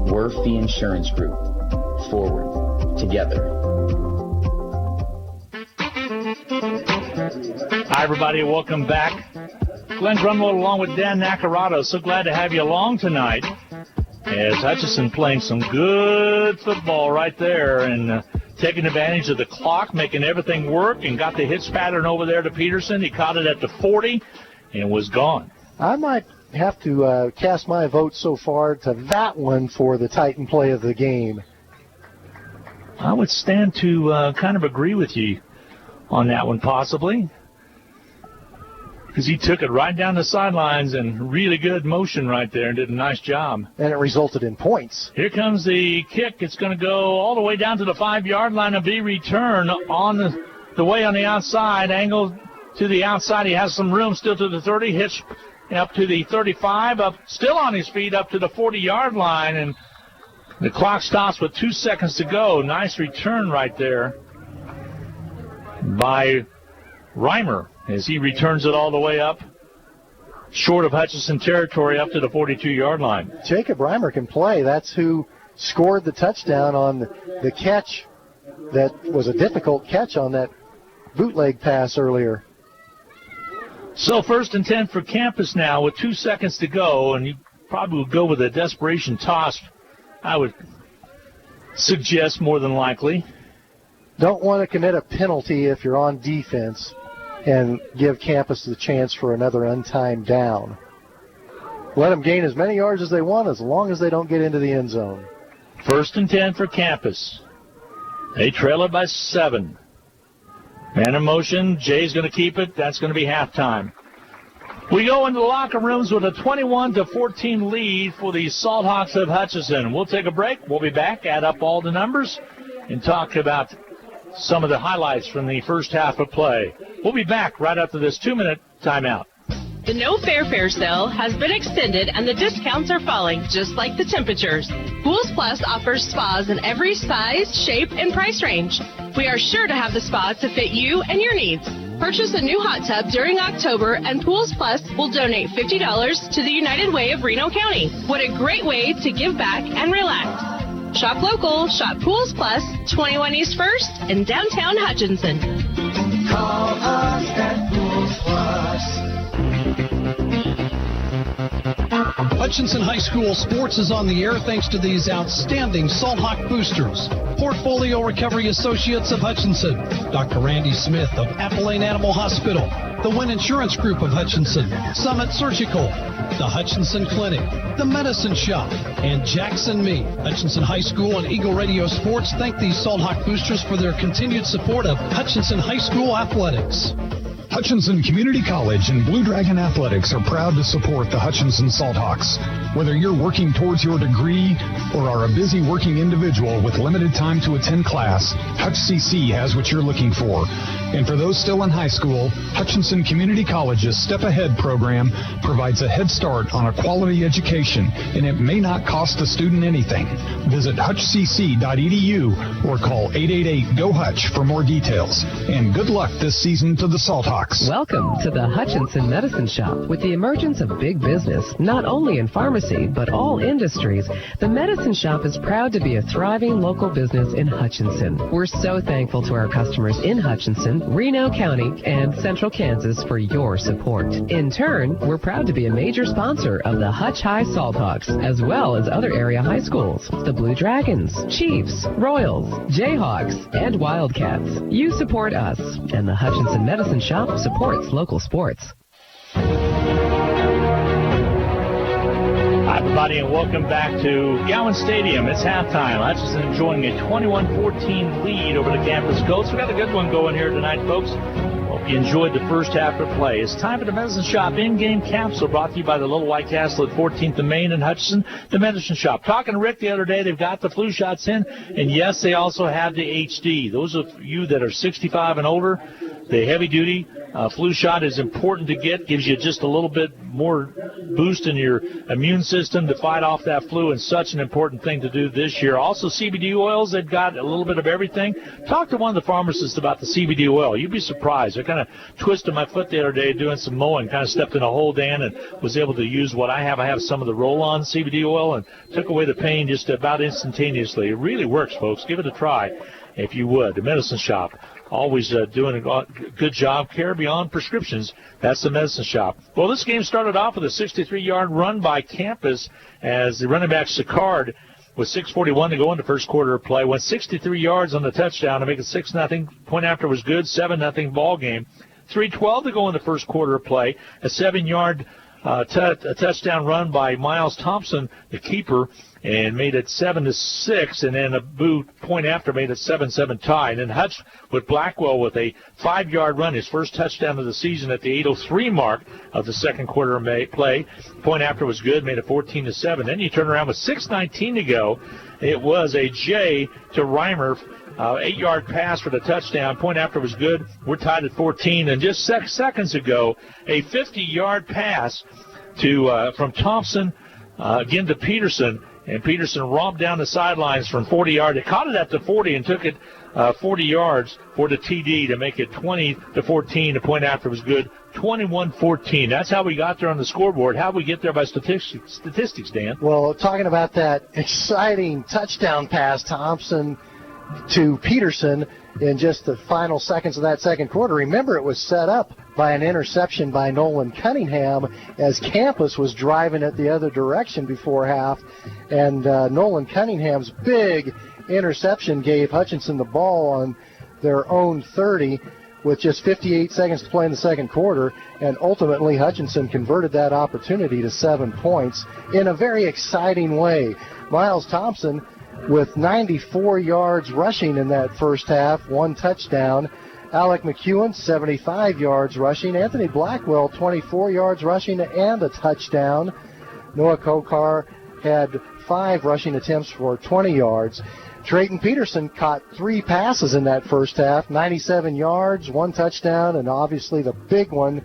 [SPEAKER 8] We're Fee Insurance Group. Forward, together.
[SPEAKER 1] Hi, everybody. Welcome back. Glenn Grunwald along with Dan Nacarado. So glad to have you along tonight. As Hutchinson playing some good football right there and taking advantage of the clock, making everything work, and got the hits pattern over there to Peterson. He caught it at the 40 and was gone.
[SPEAKER 7] I might have to cast my vote so far to that one for the Titan play of the game.
[SPEAKER 1] I would stand to kind of agree with you on that one, possibly, because he took it right down the sidelines and really good motion right there and did a nice job.
[SPEAKER 7] And it resulted in points.
[SPEAKER 1] Here comes the kick. It's going to go all the way down to the 5-yard line and be returned on the way on the outside, angle to the outside. He has some room still to the 30, hitch up to the 35, up still on his feet up to the 40-yard line, and the clock stops with 2 seconds to go. Nice return right there by Reimer as he returns it all the way up short of Hutchinson territory up to the 42-yard line.
[SPEAKER 7] Jacob Reimer can play. That's who scored the touchdown on the catch that was a difficult catch on that bootleg pass earlier.
[SPEAKER 1] So 1st and 10 for Campus now with 2 seconds to go, and you probably would go with a desperation toss, I would suggest, more than likely.
[SPEAKER 7] Don't want to commit a penalty if you're on defense and give Campus the chance for another untimed down. Let them gain as many yards as they want as long as they don't get into the end zone.
[SPEAKER 1] 1st and 10 for Campus. They trail it by 7. Man in motion. Jay's going to keep it. That's going to be halftime. We go into the locker rooms with a 21-14 lead for the Salt Hawks of Hutchinson. We'll take a break. We'll be back, add up all the numbers, and talk about some of the highlights from the first half of play. We'll be back right after this 2-minute timeout.
[SPEAKER 9] The no fare sale has been extended and the discounts are falling just like the temperatures. Pools Plus offers spas in every size, shape, and price range. We are sure to have the spa to fit you and your needs. Purchase a new hot tub during October and Pools Plus will donate $50 to the United Way of Reno County. What a great way to give back and relax. Shop local, shop Pools Plus, 21 East 1st in downtown Hutchinson.
[SPEAKER 10] Call us at Pools Plus.
[SPEAKER 11] Hutchinson High School sports is on the air thanks to these outstanding Salt Hawk boosters. Portfolio Recovery Associates of Hutchinson, Dr. Randy Smith of Appalachian Animal Hospital, the Wynn Insurance Group of Hutchinson, Summit Surgical, the Hutchinson Clinic, the Medicine Shop, and Jackson Me. Hutchinson High School and Eagle Radio Sports thank these Salt Hawk boosters for their continued support of Hutchinson High School athletics.
[SPEAKER 12] Hutchinson Community College and Blue Dragon Athletics are proud to support the Hutchinson Salt Hawks. Whether you're working towards your degree or are a busy working individual with limited time to attend class, Hutch CC has what you're looking for. And for those still in high school, Hutchinson Community College's Step Ahead program provides a head start on a quality education, and it may not cost a student anything. Visit hutchcc.edu or call 888-GO-HUTCH for more details. And good luck this season to the Salt Hawks.
[SPEAKER 13] Welcome to the Hutchinson Medicine Shop. With the emergence of big business, not only in pharmacy, but all industries, the Medicine Shop is proud to be a thriving local business in Hutchinson. We're so thankful to our customers in Hutchinson, Reno County, and Central Kansas for your support. In turn, we're proud to be a major sponsor of the Hutch High Salt Hawks, as well as other area high schools, the Blue Dragons, Chiefs, Royals, Jayhawks, and Wildcats. You support us, and the Hutchinson Medicine Shop supports local sports.
[SPEAKER 1] Hi, everybody, and welcome back to Gowan Stadium. It's halftime. Hutchinson enjoying a 21-14 lead over the campus Colts. We got a good one going here tonight, folks. Hope you enjoyed the first half of play. It's time for the Medicine Shop in-game capsule brought to you by the Little White Castle at 14th and Main in Hutchinson. The Medicine Shop. Talking to Rick the other day, they've got the flu shots in, and yes, they also have the HD. Those of you that are 65 and older, the heavy-duty flu shot is important to get. Gives you just a little bit more boost in your immune system to fight off that flu, and such an important thing to do this year. Also, CBD oils, they've got a little bit of everything. Talk to one of the pharmacists about the CBD oil. You'd be surprised. I kind of twisted my foot the other day doing some mowing, kind of stepped in a hole, Dan, and was able to use what I have. I have some of the roll-on CBD oil and took away the pain just about instantaneously. It really works, folks. Give it a try if you would. The Medicine Shop. Always doing a good job. Care beyond prescriptions. That's the Medicine Shop. Well, this game started off with a 63-yard run by Campus as the running back Sicard, with 6:41 to go in the first quarter of play, went 63 yards on the touchdown to make it 6-0. Point after was good, 7-0 ball game. 3:12 to go in the first quarter of play. A 7-yard touchdown run by Miles Thompson, the keeper, and made it 7-6, and then a boot point after made it 7-7 tie. And then Hutch with Blackwell with a 5-yard run, his first touchdown of the season at the 8:03 mark of the second quarter of play. Point after was good, made it 14-7. Then you turn around with 6:19 to go. It was a J to Reimer, 8-yard pass for the touchdown. Point after was good. We're tied at 14. And just seconds ago, a 50-yard pass to from Thompson again to Peterson. And Peterson romped down the sidelines from 40 yards. They caught it at the 40 and took it 40 yards for the TD to make it 20-14. The point after was good, 21-14. That's how we got there on the scoreboard. How did we get there by statistics, Dan?
[SPEAKER 7] Well, talking about that exciting touchdown pass, Thompson to Peterson in just the final seconds of that second quarter. Remember, it was set up by an interception by Nolan Cunningham as Campus was driving it the other direction before half. And Nolan Cunningham's big interception gave Hutchinson the ball on their own 30 with just 58 seconds to play in the second quarter. And ultimately, Hutchinson converted that opportunity to 7 points in a very exciting way. Miles Thompson with 94 yards rushing in that first half, 1 touchdown. Alec McEwen, 75 yards rushing. Anthony Blackwell, 24 yards rushing and a touchdown. Noah Kokar had 5 rushing attempts for 20 yards. Drayton Peterson caught 3 passes in that first half, 97 yards, 1 touchdown, and obviously the big one,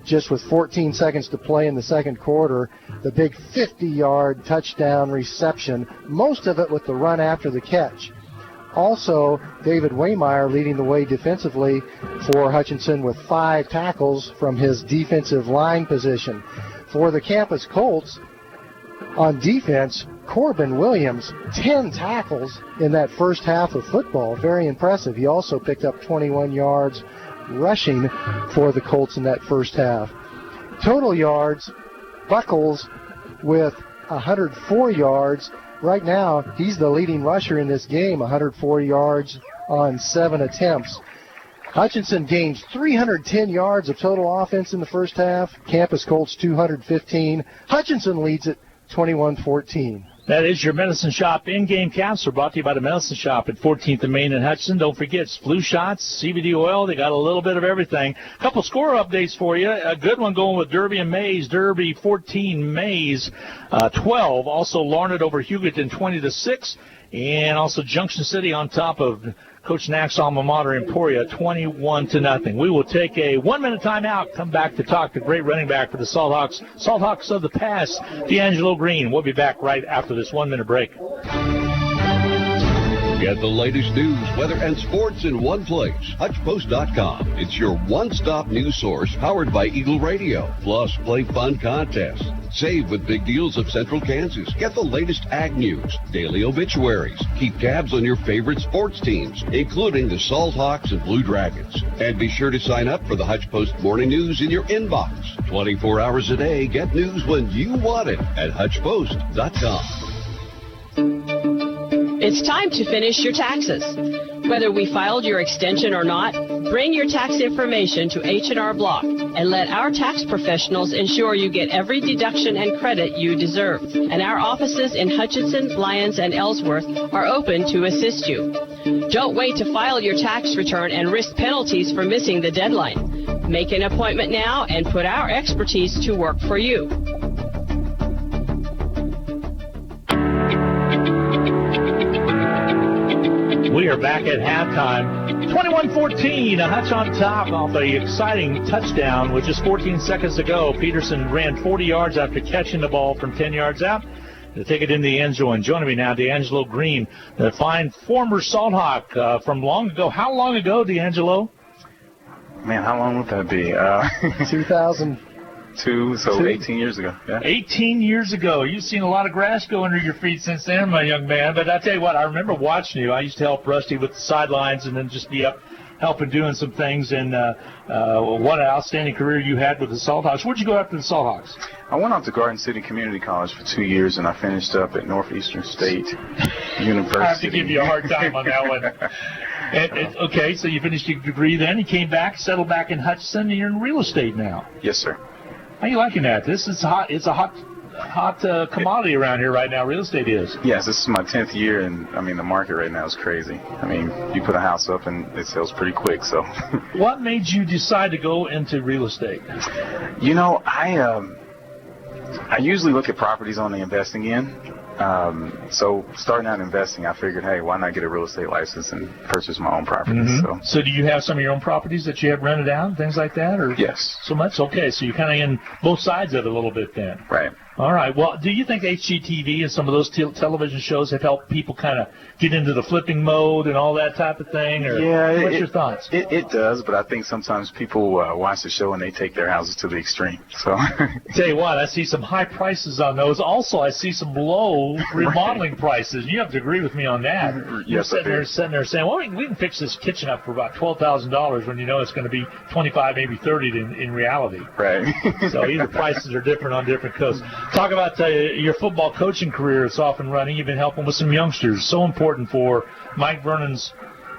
[SPEAKER 7] just with 14 seconds to play in the second quarter, the big 50-yard touchdown reception, most of it with the run after the catch. Also, David Waymeyer leading the way defensively for Hutchinson with 5 tackles from his defensive line position. For the Campus Colts, on defense, Corbin Williams, 10 tackles in that first half of football. Very impressive. He also picked up 21 yards rushing for the Colts in that first half. Total yards, Buckles with 104 yards. Right now, he's the leading rusher in this game, 104 yards on 7 attempts. Hutchinson gained 310 yards of total offense in the first half. Campus Colts 215. Hutchinson leads it 21-14.
[SPEAKER 1] That is your Medicine Shop in-game capsule brought to you by the Medicine Shop at 14th and Main in Hutchinson. Don't forget, flu shots, CBD oil, they got a little bit of everything. A couple score updates for you. A good one going with Derby and Mays. Derby 14, Mays 12. Also Larned over Hugoton 20-6. And also Junction City on top of Coach Knack's alma mater, Emporia, 21-0. We will take a 1-minute timeout, come back to talk to great running back for the Salt Hawks of the past, D'Angelo Green. We'll be back right after this 1-minute break.
[SPEAKER 6] Get the latest news, weather, and sports in one place. HutchPost.com. It's your one-stop news source powered by Eagle Radio. Plus, play fun contests. Save with big deals of Central Kansas. Get the latest ag news, daily obituaries. Keep tabs on your favorite sports teams, including the Salt Hawks and Blue Dragons. And be sure to sign up for the Hutch Post Morning News in your inbox. 24 hours a day, get news when you want it at HutchPost.com.
[SPEAKER 9] It's time to finish your taxes. Whether we filed your extension or not, Bring your tax information to H&R Block and let our tax professionals ensure you get every deduction and credit you deserve. And our offices in Hutchinson, Lyons, and Ellsworth are open to assist you. Don't wait to file your tax return and risk penalties for missing the deadline. Make an appointment now and put our expertise to work for you.
[SPEAKER 1] We are back at halftime. 21-14, a Hutch on top off a exciting touchdown with just 14 seconds to go. Peterson ran 40 yards after catching the ball from 10 yards out to take it in the end zone. Joining me now, D'Angelo Green, the fine former Salt Hawk from long ago. How long ago, D'Angelo?
[SPEAKER 15] Man, how long would that be?
[SPEAKER 7] 2002,
[SPEAKER 15] so 18 years ago. Yeah.
[SPEAKER 1] 18 years ago. You've seen a lot of grass go under your feet since then, my young man. But I tell you what, I remember watching you. I used to help Rusty with the sidelines and then just be up helping doing some things. And what an outstanding career you had with the Salt Hawks. Where'd you go after the Salt Hawks?
[SPEAKER 15] I went off to Garden City Community College for 2 years, and I finished up at Northeastern State University.
[SPEAKER 1] I have to give you a hard time on that one. Okay, so you finished your degree then. You came back, settled back in Hutchinson, and you're in real estate now.
[SPEAKER 15] Yes, sir.
[SPEAKER 1] How are you liking that? This is hot. It's a hot commodity around here right now. Real estate is.
[SPEAKER 15] Yes, this is my 10th year, and I mean the market right now is crazy. I mean, you put a house up and it sells pretty quick. So.
[SPEAKER 1] What made you decide to go into real estate?
[SPEAKER 15] You know, I usually look at properties on the investing end. So starting out investing, I figured, hey, why not get a real estate license and purchase my own properties?
[SPEAKER 1] Mm-hmm. So do you have some of your own properties that you have rented out and things like that? Or
[SPEAKER 15] yes.
[SPEAKER 1] So much? Okay, so you're kind of in both sides of it a little bit then.
[SPEAKER 15] Right.
[SPEAKER 1] All right. Well, do you think HGTV and some of those television shows have helped people kind of get into the flipping mode and all that type of thing? Or
[SPEAKER 15] yeah.
[SPEAKER 1] What's your thoughts?
[SPEAKER 15] It does, but I think sometimes people watch the show and they take their houses to the extreme. So.
[SPEAKER 1] Tell you what, I see some high prices on those. Also, I see some low remodeling prices. You have to agree with me on that.
[SPEAKER 15] Yes,
[SPEAKER 1] You're sitting there saying, well, we can fix this kitchen up for about $12,000 when you know it's going to be $25, maybe $30 in reality.
[SPEAKER 15] Right.
[SPEAKER 1] So either prices are different on different coasts. Talk about your football coaching career. It's off and running. You've been helping with some youngsters. So important for Mike Vernon's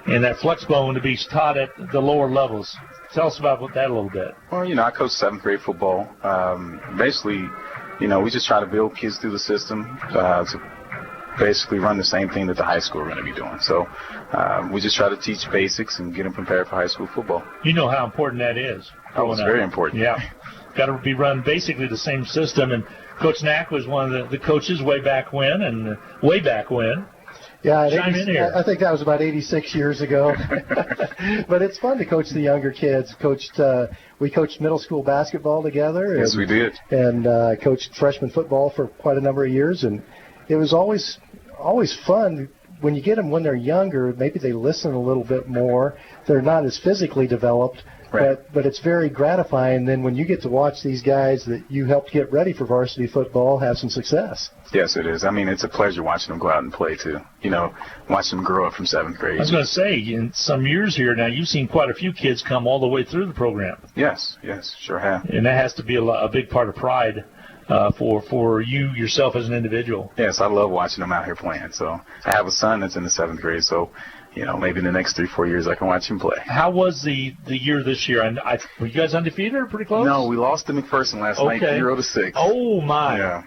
[SPEAKER 1] and that flex bone to be taught at the lower levels. Tell us about that a little bit.
[SPEAKER 15] Well, you know, I coach 7th grade football. Basically, you know, we just try to build kids through the system to basically run the same thing that the high school are going to be doing. So we just try to teach basics and get them prepared for high school football.
[SPEAKER 1] You know how important that is.
[SPEAKER 15] Oh, it's very important.
[SPEAKER 1] Yeah. Got to be run basically the same system. And Coach Knack was one of the coaches way back when.
[SPEAKER 7] Yeah,
[SPEAKER 1] I
[SPEAKER 7] think that was about 86 years ago. But it's fun to coach the younger kids. We coached middle school basketball together.
[SPEAKER 15] Yes, we did.
[SPEAKER 7] And coached freshman football for quite a number of years. And it was always fun. When you get them when they're younger, maybe they listen a little bit more. They're not as physically developed.
[SPEAKER 15] Right.
[SPEAKER 7] But it's very gratifying then when you get to watch these guys that you helped get ready for varsity football have some success.
[SPEAKER 15] Yes, it is. I mean, it's a pleasure watching them go out and play, too. You know, watch them grow up from 7th grade.
[SPEAKER 1] I was going to say, in some years here now, you've seen quite a few kids come all the way through the program.
[SPEAKER 15] Yes, sure have.
[SPEAKER 1] And that has to be a big part of pride for you yourself as an individual.
[SPEAKER 15] Yes, I love watching them out here playing. So I have a son that's in the 7th grade, so you know, maybe in the next 3-4 years I can watch him play.
[SPEAKER 1] How was the year this year? And were you guys undefeated or pretty close?
[SPEAKER 15] No, we lost to McPherson last night, 0-6.
[SPEAKER 1] Oh, my.
[SPEAKER 15] Yeah.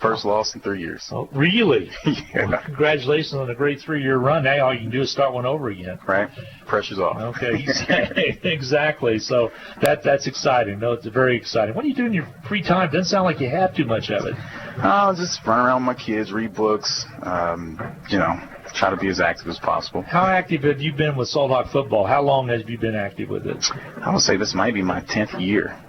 [SPEAKER 15] First loss in 3 years.
[SPEAKER 1] Oh, really?
[SPEAKER 15] Yeah.
[SPEAKER 1] Well, congratulations on a great 3-year run. Now all you can do is start one over again.
[SPEAKER 15] Right. Pressure's off.
[SPEAKER 1] Okay. Exactly. So that's exciting. No, it's very exciting. What do you do in your free time? Doesn't sound like you have too much of it.
[SPEAKER 15] Oh, just run around with my kids, read books, you know, try to be as active as possible.
[SPEAKER 1] How active have you been with Salt Hawk football? How long have you been active with it?
[SPEAKER 15] I would say this might be my 10th year.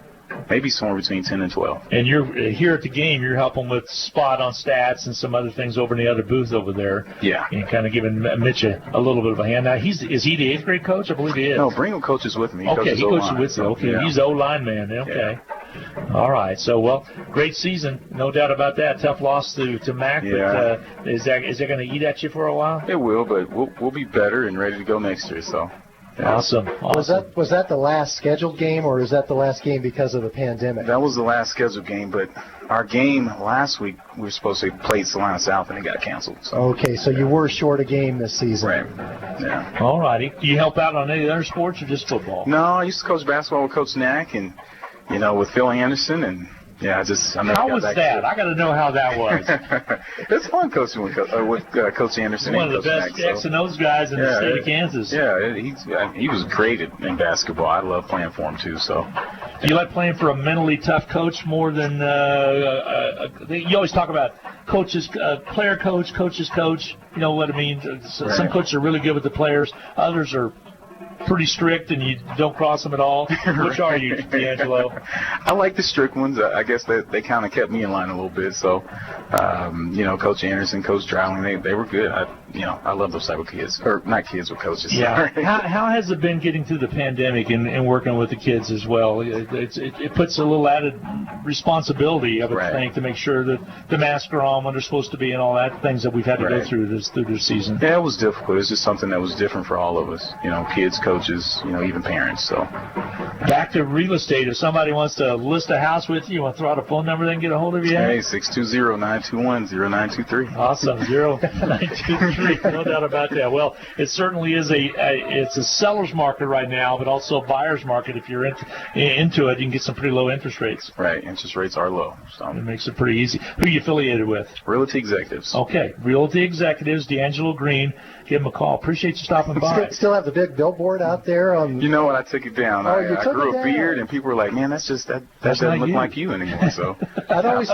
[SPEAKER 15] Maybe somewhere between 10 and 12.
[SPEAKER 1] And you're here at the game, you're helping with spot on stats and some other things over in the other booth over there.
[SPEAKER 15] Yeah.
[SPEAKER 1] And kind of giving Mitch a little bit of a hand. Now, is he the 8th grade coach? I believe he is.
[SPEAKER 15] No, Bringham coaches with me.
[SPEAKER 1] He coaches with you. Okay,
[SPEAKER 15] yeah.
[SPEAKER 1] He's the O-line man. Okay. Yeah. All right. So, well, great season. No doubt about that. Tough loss to Mac.
[SPEAKER 15] Yeah.
[SPEAKER 1] But is that going to eat at you for a while?
[SPEAKER 15] It will, but we'll be better and ready to go next year. So.
[SPEAKER 1] Awesome.
[SPEAKER 7] Was that the last scheduled game, or is that the last game because of the pandemic?
[SPEAKER 15] That was the last scheduled game, but our game last week, we were supposed to play Salina South, and it got canceled. So.
[SPEAKER 7] Okay, so you were short a game this season.
[SPEAKER 15] Right. Yeah.
[SPEAKER 1] All righty. Do you help out on any other sports or just football?
[SPEAKER 15] No, I used to coach basketball with Coach Knack and, with Phil Anderson, and I never
[SPEAKER 1] How
[SPEAKER 15] got
[SPEAKER 1] was
[SPEAKER 15] back
[SPEAKER 1] that?
[SPEAKER 15] to it.
[SPEAKER 1] I got to know how that was.
[SPEAKER 15] It's fun coaching with Coach Anderson.
[SPEAKER 1] One of the
[SPEAKER 15] and
[SPEAKER 1] best
[SPEAKER 15] Coach Knack,
[SPEAKER 1] X and O's guys in the state of Kansas.
[SPEAKER 15] Yeah, he was great in basketball. I love playing for him too. So,
[SPEAKER 1] do you like playing for a mentally tough coach more than you always talk about coaches, player coach, coaches coach? You know what I mean? Some coaches are really good with the players. Others are pretty strict, and you don't cross them at all. Which are you, D'Angelo?
[SPEAKER 15] I like the strict ones. I guess they kind of kept me in line a little bit. So, Coach Anderson, Coach Drowling, they were good. I love those type of kids, or not kids, but coaches.
[SPEAKER 1] Yeah. How has it been getting through the pandemic and working with the kids as well? It puts a little added responsibility, I would think, to make sure that the masks are on when they're supposed to be and all that, things that we've had to go through this season.
[SPEAKER 15] Yeah, it was difficult. It was just something that was different for all of us. Kids, coaches, even parents. So
[SPEAKER 1] back to real estate. If somebody wants to list a house with you, want to throw out a phone number, then get a hold of you.
[SPEAKER 15] Hey, 620-921-0923.
[SPEAKER 1] Awesome, 0923. No doubt about that. Well, it certainly is it's a seller's market right now, but also a buyer's market. If you're into it, you can get some pretty low interest rates.
[SPEAKER 15] Right, interest rates are low, so
[SPEAKER 1] it makes it pretty easy. Who are you affiliated with?
[SPEAKER 15] Realty Executives.
[SPEAKER 1] Okay, Realty Executives, D'Angelo Green. Give him a call. Appreciate you stopping by.
[SPEAKER 7] Still have the big billboard out there on.
[SPEAKER 15] You know what? I took it down. I grew a beard, and people were like, "Man, that doesn't look like you anymore." So
[SPEAKER 7] I'd always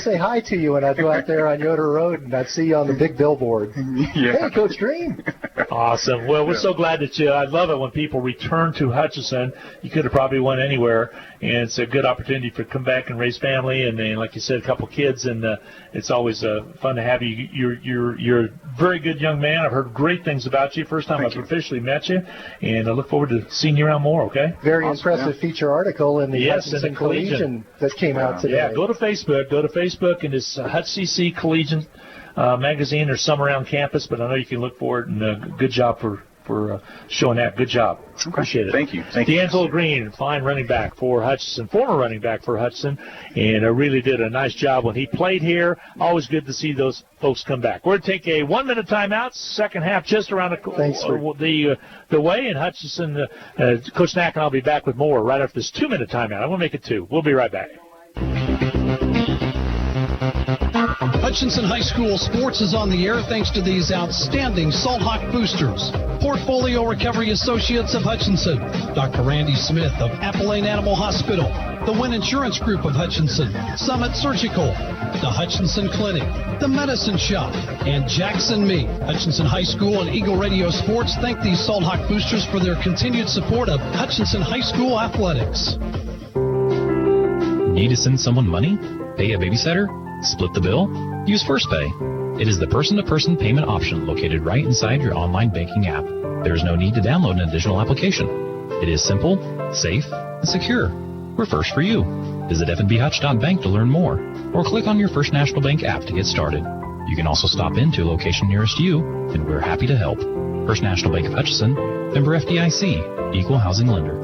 [SPEAKER 7] say hi to you when I'd go out there on Yoder Road, and I'd see you on the big billboard.
[SPEAKER 15] Yeah.
[SPEAKER 7] Hey, Coach Green.
[SPEAKER 1] Awesome. Well, we're so glad that I love it when people return to Hutchinson. You could have probably went anywhere, and it's a good opportunity to come back and raise family, and like you said, a couple kids, and it's always fun to have you. You're a very good young man. I've heard great things about you. First time I've officially met you, and I look forward to seeing you around more, okay?
[SPEAKER 7] Very impressive feature article in the Hutchinson Collegian that came out today.
[SPEAKER 1] Yeah, go to Facebook, and it's Hutch CC Collegian magazine. There's some around campus, but I know you can look for it, and good job for showing that. Good job. Appreciate it.
[SPEAKER 15] Thank you.
[SPEAKER 1] D'Angelo Green, fine running back for Hutchinson, former running back for Hutchinson, and really did a nice job when he played here. Always good to see those folks come back. We're going to take a 1-minute timeout, second half just around the way, and Hutchinson, Coach Knack and I'll be back with more right after this 2-minute timeout. I'm going to make it 2. We'll be right back.
[SPEAKER 11] Hutchinson High School sports is on the air thanks to these outstanding Salt Hawk boosters. Portfolio Recovery Associates of Hutchinson, Dr. Randy Smith of Appalachian Animal Hospital, the Wynn Insurance Group of Hutchinson, Summit Surgical, the Hutchinson Clinic, the Medicine Shop, and Jackson Meat. Hutchinson High School and Eagle Radio Sports thank these Salt Hawk boosters for their continued support of Hutchinson High School athletics.
[SPEAKER 14] Need to send someone money? Pay a babysitter? Split the bill? Use FirstPay. It is the person-to-person payment option located right inside your online banking app. There is no need to download an additional application. It is simple, safe, and secure. We're first for you. Visit fnbhutch.bank to learn more, or click on your First National Bank app to get started. You can also stop into a location nearest you, and we're happy to help. First National Bank of Hutchinson, member FDIC, equal housing lender.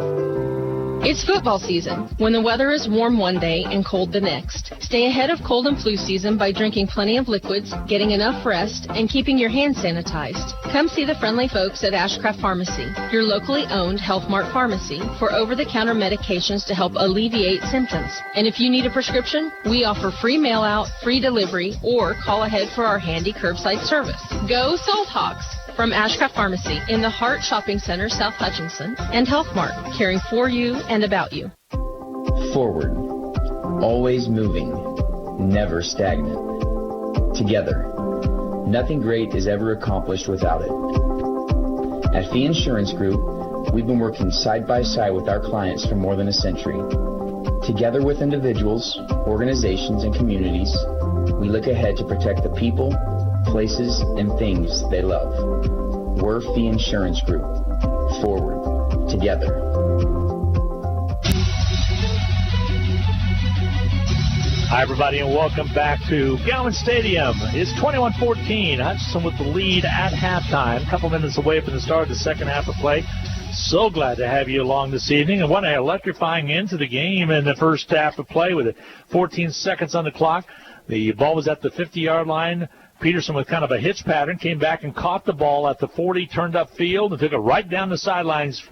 [SPEAKER 9] It's football season, when the weather is warm one day and cold the next. Stay ahead of cold and flu season by drinking plenty of liquids, getting enough rest, and keeping your hands sanitized. Come see the friendly folks at Ashcraft Pharmacy, your locally owned Health Mart pharmacy, for over-the-counter medications to help alleviate symptoms. And if you need a prescription, we offer free mail-out, free delivery, or call ahead for our handy curbside service. Go Salt Hawks! From Ashcraft Pharmacy in the Hart Shopping Center, South Hutchinson, and Health Mart, caring for you and about you.
[SPEAKER 8] Forward. Always moving. Never stagnant. Together. Nothing great is ever accomplished without it. At Fee Insurance Group, we've been working side by side with our clients for more than a century. Together with individuals, organizations, and communities, we look ahead to protect the people, places, and things they love. We're Fee Insurance Group. Forward. Together.
[SPEAKER 1] Hi, everybody, and welcome back to Gowan Stadium. It's 21-14. Hutchinson with the lead at halftime, a couple minutes away from the start of the second half of play. So glad to have you along this evening. And what an electrifying end to the game in the first half of play with 14 seconds on the clock. The ball was at the 50-yard line. Peterson with kind of a hitch pattern came back and caught the ball at the 40, turned upfield, and took it right down the sidelines.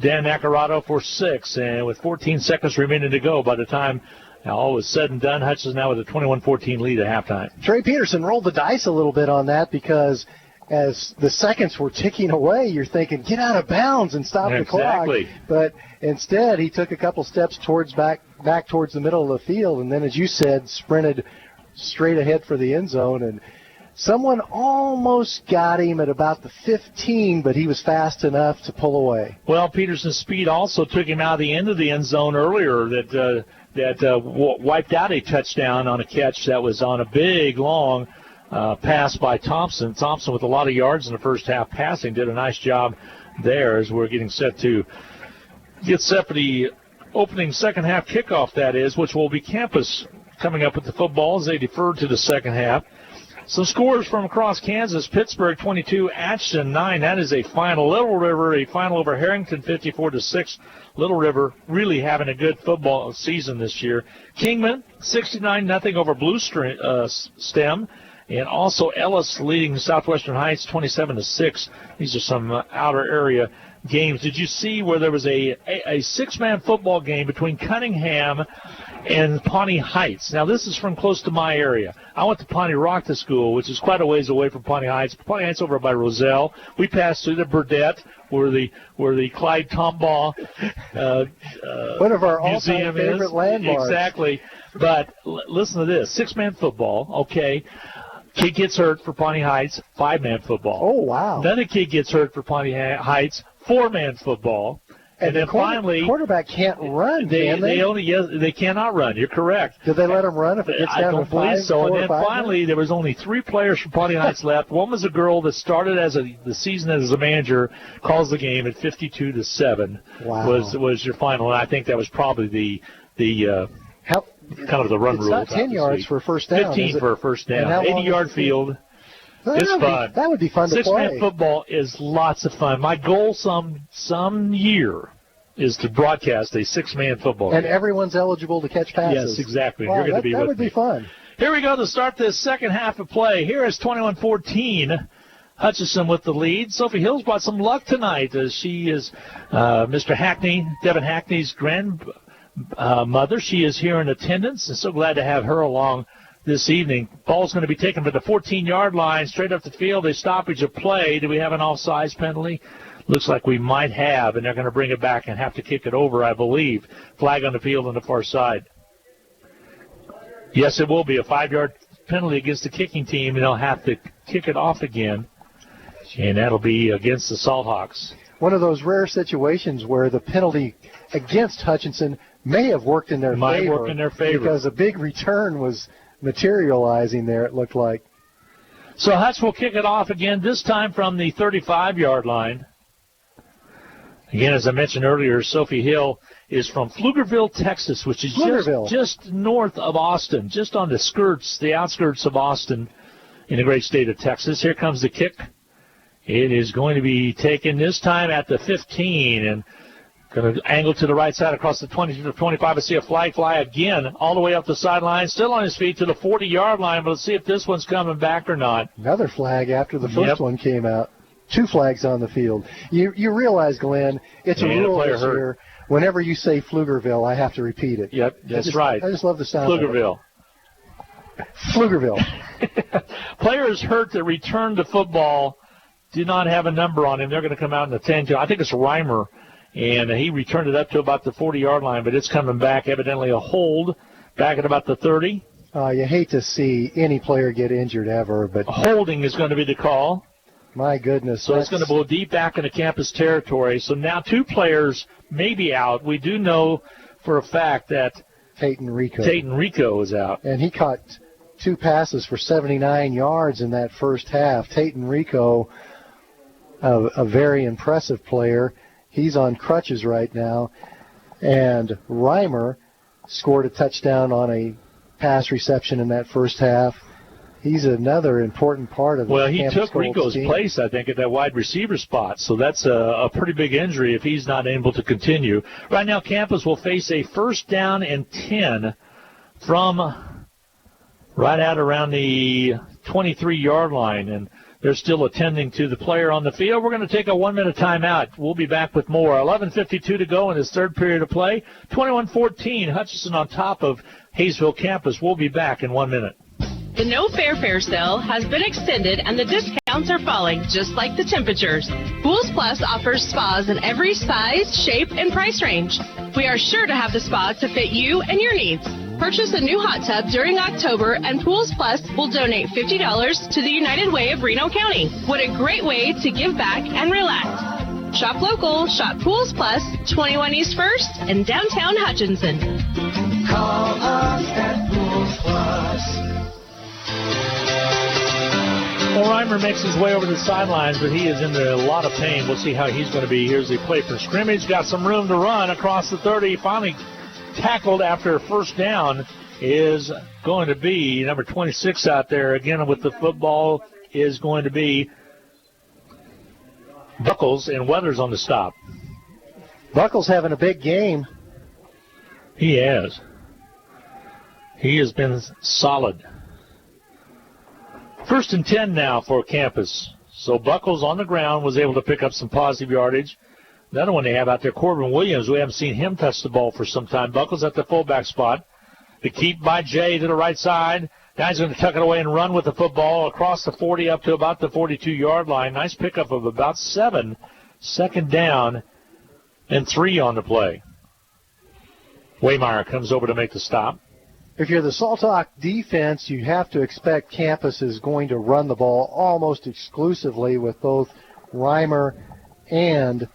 [SPEAKER 1] Dan Nacarado for 6, and with 14 seconds remaining to go by the time all was said and done, Hutch is now with a 21-14 lead at halftime.
[SPEAKER 7] Trey Peterson rolled the dice a little bit on that because as the seconds were ticking away, you're thinking, get out of bounds and stop the clock. But instead, he took a couple steps back towards the middle of the field, and then, as you said, sprinted straight ahead for the end zone. And someone almost got him at about the 15, but he was fast enough to pull away.
[SPEAKER 1] Well, Peterson's speed also took him out of the end of the end zone earlier that wiped out a touchdown on a catch that was on a big, long pass by Thompson. Thompson with a lot of yards in the first half passing did a nice job there as we're getting set to get set for the opening second half kickoff, that is, which will be campus coming up with the football as they defer to the second half. Some scores from across Kansas. Pittsburgh 22, Ashton 9. That is a final. Little River, a final over Harrington 54-6. Little River really having a good football season this year. Kingman 69-0 over Blue Stem. And also Ellis leading Southwestern Heights 27-6. These are some outer area games. Did you see where there was a six-man football game between Cunningham and Pawnee Heights? Now, this is from close to my area. I went to Pawnee Rock to school, which is quite a ways away from Pawnee Heights. Pawnee Heights over by Roselle. We passed through the Burdette, where the Clyde Tombaugh
[SPEAKER 7] one of our
[SPEAKER 1] museum
[SPEAKER 7] all-time favorite landmarks.
[SPEAKER 1] Exactly. But listen to this. Six-man football, okay. Kid gets hurt for Pawnee Heights, five-man football.
[SPEAKER 7] Oh, wow.
[SPEAKER 1] Then a kid gets hurt for Pawnee Heights, four-man football. And then finally,
[SPEAKER 7] quarterback can't run.
[SPEAKER 1] They cannot run. You're correct.
[SPEAKER 7] Did they let him run if it gets down to 5? I don't believe so.
[SPEAKER 1] And then finally, there was only 3 players from Pawnee Heights left. One was a girl that started the season as a manager, calls the game at 52-7.
[SPEAKER 7] Wow.
[SPEAKER 1] Was your final, and I think that was probably the kind of the run rule.
[SPEAKER 7] It's not 10 yards for a first down.
[SPEAKER 1] 15 for a first down. 80-yard field. It's fun.
[SPEAKER 7] That would be fun to play.
[SPEAKER 1] Six-man football is lots of fun. My goal some year is to broadcast a six-man football game.
[SPEAKER 7] And everyone's eligible to catch passes.
[SPEAKER 1] Yes, exactly.
[SPEAKER 7] Wow,
[SPEAKER 1] You're going to be with me.
[SPEAKER 7] That would be fun.
[SPEAKER 1] Here we go to start this second half of play. Here is 21-14. Hutchinson with the lead. Sophie Hill's brought some luck tonight as she is Mr. Hackney, Devin Hackney's grandmother. She is here in attendance, and so glad to have her along this evening. Ball's going to be taken to the 14-yard line, straight up the field. A stoppage of play. Do we have an offsides penalty? Looks like we might have, and they're going to bring it back and have to kick it over, I believe. Flag on the field on the far side. Yes, it will be a 5-yard penalty against the kicking team, and they'll have to kick it off again, and that'll be against the Salt Hawks.
[SPEAKER 7] One of those rare situations where the penalty against Hutchinson may have worked in their favor.
[SPEAKER 1] Might work in their favor.
[SPEAKER 7] Because a big return was materializing there, it looked like.
[SPEAKER 1] So Hutch will kick it off again, this time from the 35-yard line. Again, as I mentioned earlier, Sophie Hill is from Pflugerville, Texas, which is just north of Austin, just on the outskirts of Austin in the great state of Texas. Here comes the kick. It is going to be taken this time at the 15, and going to angle to the right side across the 20 to the 25. I see a flag fly again all the way up the sideline, still on his feet to the 40-yard line, but let's see if this one's coming back or not.
[SPEAKER 7] Another flag after the first one came out. 2 flags on the field. You realize, Glenn, it's a rule this year. Whenever you say Pflugerville, I have to repeat it.
[SPEAKER 1] Yep, that's right.
[SPEAKER 7] I just love the sound
[SPEAKER 1] Pflugerville.
[SPEAKER 7] Pflugerville.
[SPEAKER 1] Players hurt that returned the football did not have a number on him. They're going to come out in the 10. I think it's Reimer, and he returned it up to about the 40-yard line, but it's coming back. Evidently a hold back at about the 30.
[SPEAKER 7] You hate to see any player get injured ever, but
[SPEAKER 1] holding is going to be the call.
[SPEAKER 7] My goodness.
[SPEAKER 1] So it's going to go deep back into campus territory. So now 2 players may be out. We do know for a fact that
[SPEAKER 7] Tayton Rico
[SPEAKER 1] is out.
[SPEAKER 7] And he caught 2 passes for 79 yards in that first half. Tayton Rico, a very impressive player. He's on crutches right now. And Reimer scored a touchdown on a pass reception in that first half. He's another important part of the
[SPEAKER 1] Well, he
[SPEAKER 7] Campus
[SPEAKER 1] took
[SPEAKER 7] Colts
[SPEAKER 1] Rico's
[SPEAKER 7] team.
[SPEAKER 1] place, I think, at that wide receiver spot. So that's a pretty big injury if he's not able to continue. Right now, Campus will face a 1st down and 10 from right out around the 23-yard line. And they're still attending to the player on the field. We're going to take a 1-minute timeout. We'll be back with more. 11:52 to go in this third period of play. 21-14, Hutchinson on top of Hayesville Campus. We'll be back in 1 minute.
[SPEAKER 9] The No Fair sale has been extended and the discounts are falling just like the temperatures. Pools Plus offers spas in every size, shape, and price range. We are sure to have the spa to fit you and your needs. Purchase a new hot tub during October and Pools Plus will donate $50 to the United Way of Reno County. What a great way to give back and relax. Shop local, shop Pools Plus, 21 East 1st in downtown Hutchinson.
[SPEAKER 10] Call us at Pools Plus.
[SPEAKER 1] Well, Reimer makes his way over the sidelines, but he is in a lot of pain. We'll see how he's going to be. Here's the play for scrimmage. Got some room to run across the 30. Finally tackled after a 1st down is going to be number 26 out there. Again, with the football is going to be Buckles, and Weathers on the stop.
[SPEAKER 7] Buckles having a big game.
[SPEAKER 1] He has. He has been solid. 1st and 10 now for Campus. So Buckles on the ground was able to pick up some positive yardage. The other one they have out there, Corbin Williams, we haven't seen him touch the ball for some time. Buckles at the fullback spot. The keep by Jay to the right side. Guy's going to tuck it away and run with the football across the 40 up to about the 42-yard line. Nice pickup of about 7. 2nd down and 3 on the play. Waymeyer comes over to make the stop.
[SPEAKER 7] If you're the Salthawk defense, you have to expect Campus is going to run the ball almost exclusively with both Reimer and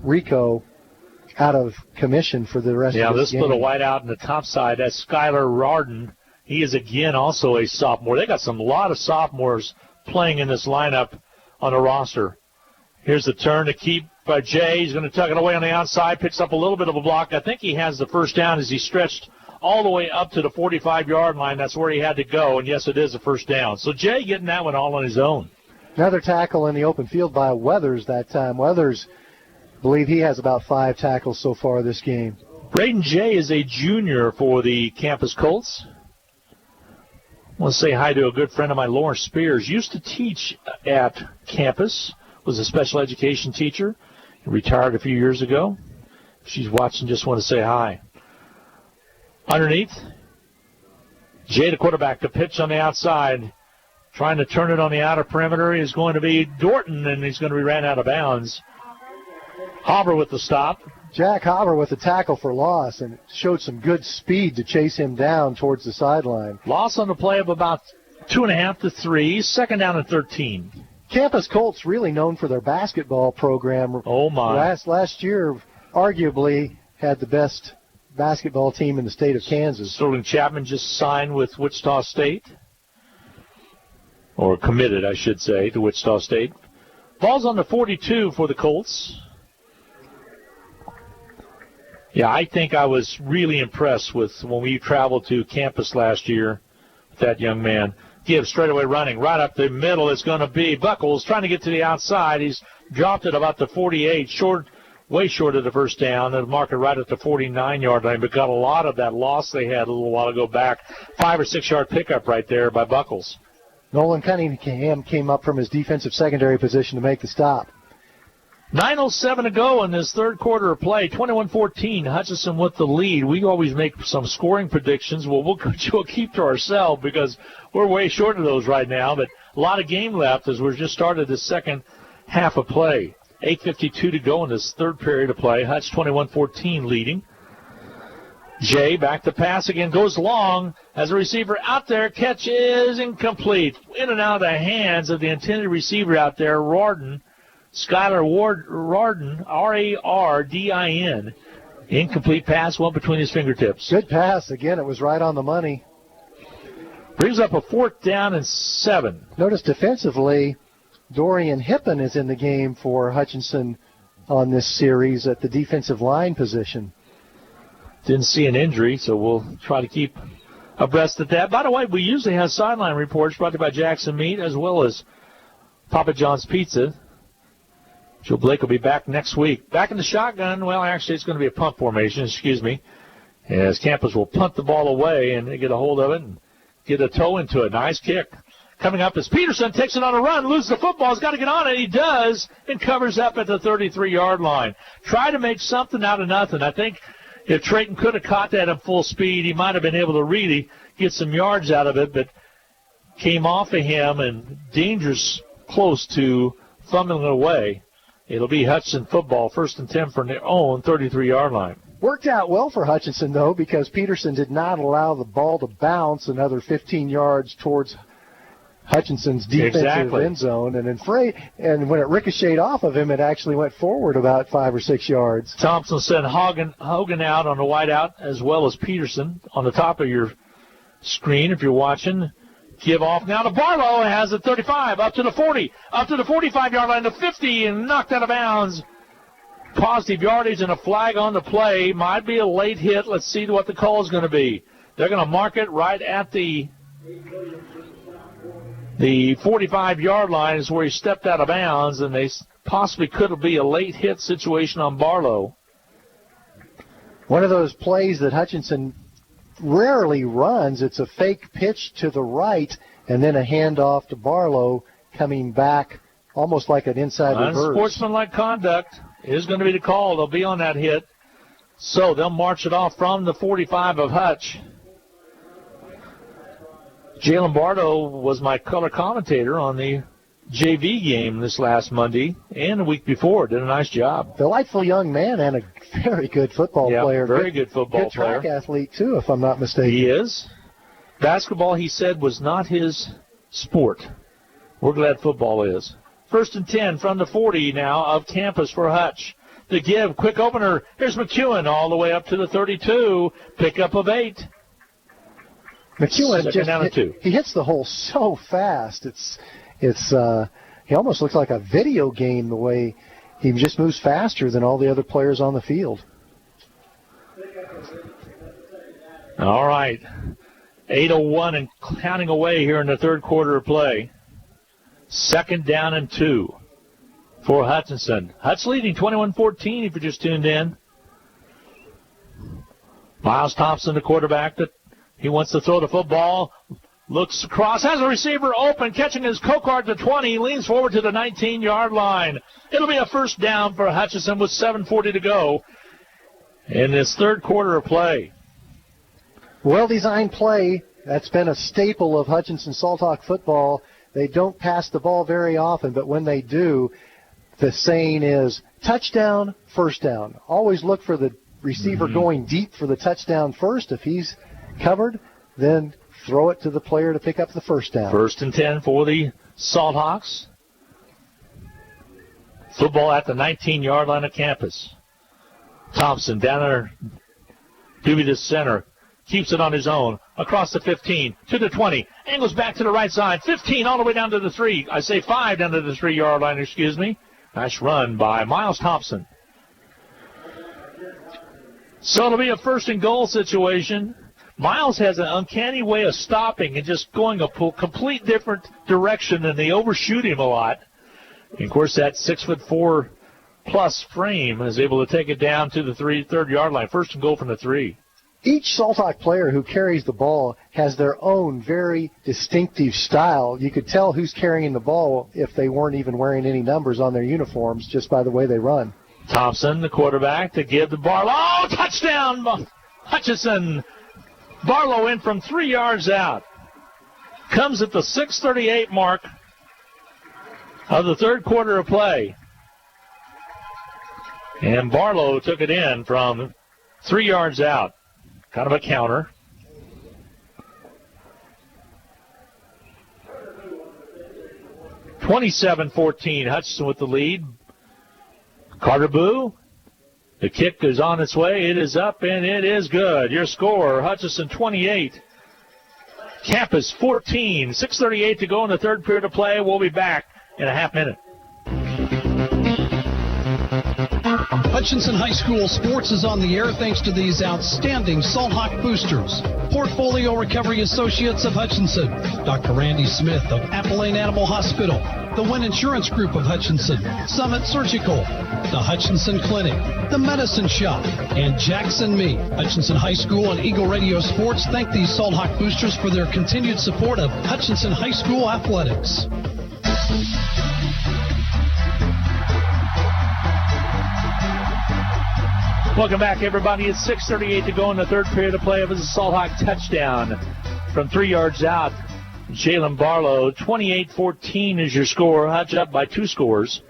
[SPEAKER 7] Rico out of commission for the rest of this game.
[SPEAKER 1] Yeah, this split a wide out in the top side. That's Skylar Rarden. He is, again, also a sophomore. They got a lot of sophomores playing in this lineup on the roster. Here's the turn to keep by Jay. He's going to tuck it away on the outside, picks up a little bit of a block. I think he has the 1st down as he stretched all the way up to the 45-yard line. That's where he had to go, and yes, it is a 1st down. So Jay getting that one all on his own.
[SPEAKER 7] Another tackle in the open field by Weathers that time. Weathers, I believe he has about 5 tackles so far this game.
[SPEAKER 1] Braden Jay is a junior for the Campus Colts. I want to say hi to a good friend of mine, Lawrence Spears. Used to teach at Campus, was a special education teacher. He retired a few years ago. If she's watching, just want to say hi. Underneath, Jay, the quarterback, to pitch on the outside. Trying to turn it on the outer perimeter is going to be Dorton, and he's going to be ran out of bounds. Hauber with the stop.
[SPEAKER 7] Jack Hauber with a tackle for loss, and showed some good speed to chase him down towards the sideline.
[SPEAKER 1] Loss on the play of about 2.5 to 3. 2nd down and 13.
[SPEAKER 7] Campus Colts really known for their basketball program.
[SPEAKER 1] Oh, my.
[SPEAKER 7] Last year, arguably, had the best basketball team in the state of Kansas.
[SPEAKER 1] Sterling Chapman just signed with Wichita State. Or committed, I should say, to Wichita State. Ball's on the 42 for the Colts. Yeah, I think I was really impressed with when we traveled to Campus last year with that young man. Gibbs straight away running. Right up the middle is going to be Buckles trying to get to the outside. He's dropped it about the 48, way short of the 1st down. They'll mark it right at the 49-yard line, but got a lot of that loss they had a little while ago back. 5 or 6 yard pickup right there by Buckles.
[SPEAKER 7] Nolan Cunningham came up from his defensive secondary position to make the stop.
[SPEAKER 1] 9:07 to go in this third quarter of play. 21-14, Hutchinson with the lead. We always make some scoring predictions. Well, we'll keep to ourselves because we're way short of those right now, but a lot of game left as we've just started the second half of play. 8:52 to go in this third period of play. Hutch 21-14 leading. Jay back to pass again, goes long as a receiver out there. Catch is incomplete. In and out of the hands of the intended receiver out there, Rardin. Skylar Rardin, R-A-R-D-I-N. Incomplete pass, one between his fingertips.
[SPEAKER 7] Good pass. Again, it was right on the money.
[SPEAKER 1] Brings up a 4th down and 7.
[SPEAKER 7] Notice defensively, Dorian Hippen is in the game for Hutchinson on this series at the defensive line position.
[SPEAKER 1] Didn't see an injury, so we'll try to keep abreast of that. By the way, we usually have sideline reports brought to you by Jackson Meat as well as Papa John's Pizza. Joe Blake will be back next week. Back in the shotgun. Well, actually, it's going to be a punt formation, as Campus will punt the ball away and they get a hold of it and get a toe into it. Nice kick. Coming up is Peterson, takes it on a run, loses the football. He's got to get on it. He does, and covers up at the 33-yard line. Try to make something out of nothing. I think if Trayton could have caught that at full speed, he might have been able to really get some yards out of it, but came off of him and dangerous close to fumbling it away. It'll be Hutchinson football, 1st and 10 from their own 33-yard line.
[SPEAKER 7] Worked out well for Hutchinson, though, because Peterson did not allow the ball to bounce another 15 yards towards Hutchinson's defensive end zone. And when it ricocheted off of him, it actually went forward about 5 or 6 yards.
[SPEAKER 1] Thompson sent Hogan out on the wideout as well as Peterson on the top of your screen if you're watching. Give off now to Barlow. Has it 35, up to the 40, up to the 45-yard line, to 50, and knocked out of bounds. Positive yardage and a flag on the play. Might be a late hit. Let's see what the call is going to be. They're going to mark it right at the 45-yard line is where he stepped out of bounds, and they possibly could be a late hit situation on Barlow.
[SPEAKER 7] One of those plays that Hutchinson rarely runs. It's a fake pitch to the right and then a handoff to Barlow coming back almost like an inside reverse.
[SPEAKER 1] Unsportsmanlike conduct is going to be the call. They'll be on that hit. So they'll march it off from the 45 of Hutch. Jalen Bardo was my color commentator on the JV game this last Monday and the week before. Did a nice job.
[SPEAKER 7] Delightful young man and a very good football player.
[SPEAKER 1] Very good football player.
[SPEAKER 7] Good track athlete, too, if I'm not mistaken.
[SPEAKER 1] He is. Basketball, he said, was not his sport. We're glad football is. 1st and 10 from the 40 now of Campus for Hutch. The give, quick opener. Here's McEwen all the way up to the 32. Pickup of 8.
[SPEAKER 7] McEwen he hits the hole so fast. He almost looks like a video game the way he just moves faster than all the other players on the field.
[SPEAKER 1] All right. 8:01 and counting away here in the third quarter of play. 2nd down and 2 for Hutchinson. Hutch leading 21-14 if you just tuned in. Miles Thompson, the quarterback, that he wants to throw the football. Looks across, has a receiver open, catching his Cocard to 20, leans forward to the 19-yard line. It'll be a 1st down for Hutchinson with 7:40 to go in this third quarter of play.
[SPEAKER 7] Well-designed play. That's been a staple of Hutchinson Salthawk football. They don't pass the ball very often, but when they do, the saying is touchdown, 1st down. Always look for the receiver going deep for the touchdown first. If he's covered, then throw it to the player to pick up the 1st down.
[SPEAKER 1] 1st and 10 for the Salthawks. Football at the 19-yard line of Campus. Thompson down there, Doobie to center. Keeps it on his own. Across the 15, to the 20. Angles back to the right side. 15 all the way down to the 3. I say 5 down to the 3-yard line, excuse me. Nice run by Miles Thompson. So it'll be a 1st and goal situation. Miles has an uncanny way of stopping and just going a complete different direction, and they overshoot him a lot. And of course, that 6'4" plus frame is able to take it down to the 3rd-yard line. 1st and goal from the 3.
[SPEAKER 7] Each Salthawk player who carries the ball has their own very distinctive style. You could tell who's carrying the ball if they weren't even wearing any numbers on their uniforms just by the way they run.
[SPEAKER 1] Thompson, the quarterback, to give the Barlow. Touchdown, Hutchinson. Barlow in from 3 yards out. Comes at the 6:38 mark of the third quarter of play. And Barlow took it in from 3 yards out. Kind of a counter. (27-14). Hutchinson with the lead. Carter Boo. The kick is on its way. It is up, and it is good. Your score, Hutchinson 28. Campus 14. 6:38 to go in the third period of play. We'll be back in a half minute.
[SPEAKER 11] Hutchinson High School sports is on the air thanks to these outstanding Salt Hawk boosters. Portfolio Recovery Associates of Hutchinson, Dr. Randy Smith of Appalachian Animal Hospital, the Wynn Insurance Group of Hutchinson, Summit Surgical, the Hutchinson Clinic, the Medicine Shop, and Jackson Meat. Hutchinson High School and Eagle Radio Sports thank these Salt Hawk boosters for their continued support of Hutchinson High School athletics.
[SPEAKER 1] Welcome back, everybody. It's 6:38 to go in the third period of play. It was a Salt Hawk touchdown from 3 yards out. Jalen Barlow, 28-14 is your score. Hutch up by 2 scores.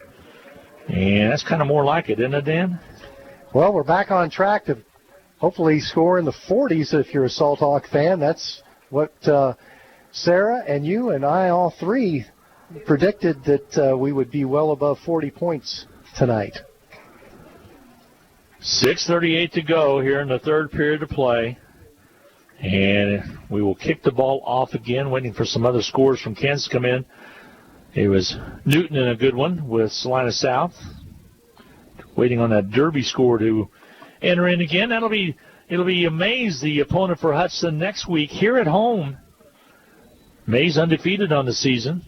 [SPEAKER 1] And that's kind of more like it, isn't it, Dan?
[SPEAKER 7] Well, we're back on track to hopefully score in the 40s if you're a Salt Hawk fan. That's what Sarah and you and I, all three, predicted that we would be well above 40 points tonight.
[SPEAKER 1] 6:38 to go here in the third period of play. And we will kick the ball off again, waiting for some other scores from Kansas to come in. It was Newton in a good one with Salina South. Waiting on that Derby score to enter in again. It'll be Mays, the opponent for Hutchinson next week here at home. Mays undefeated on the season.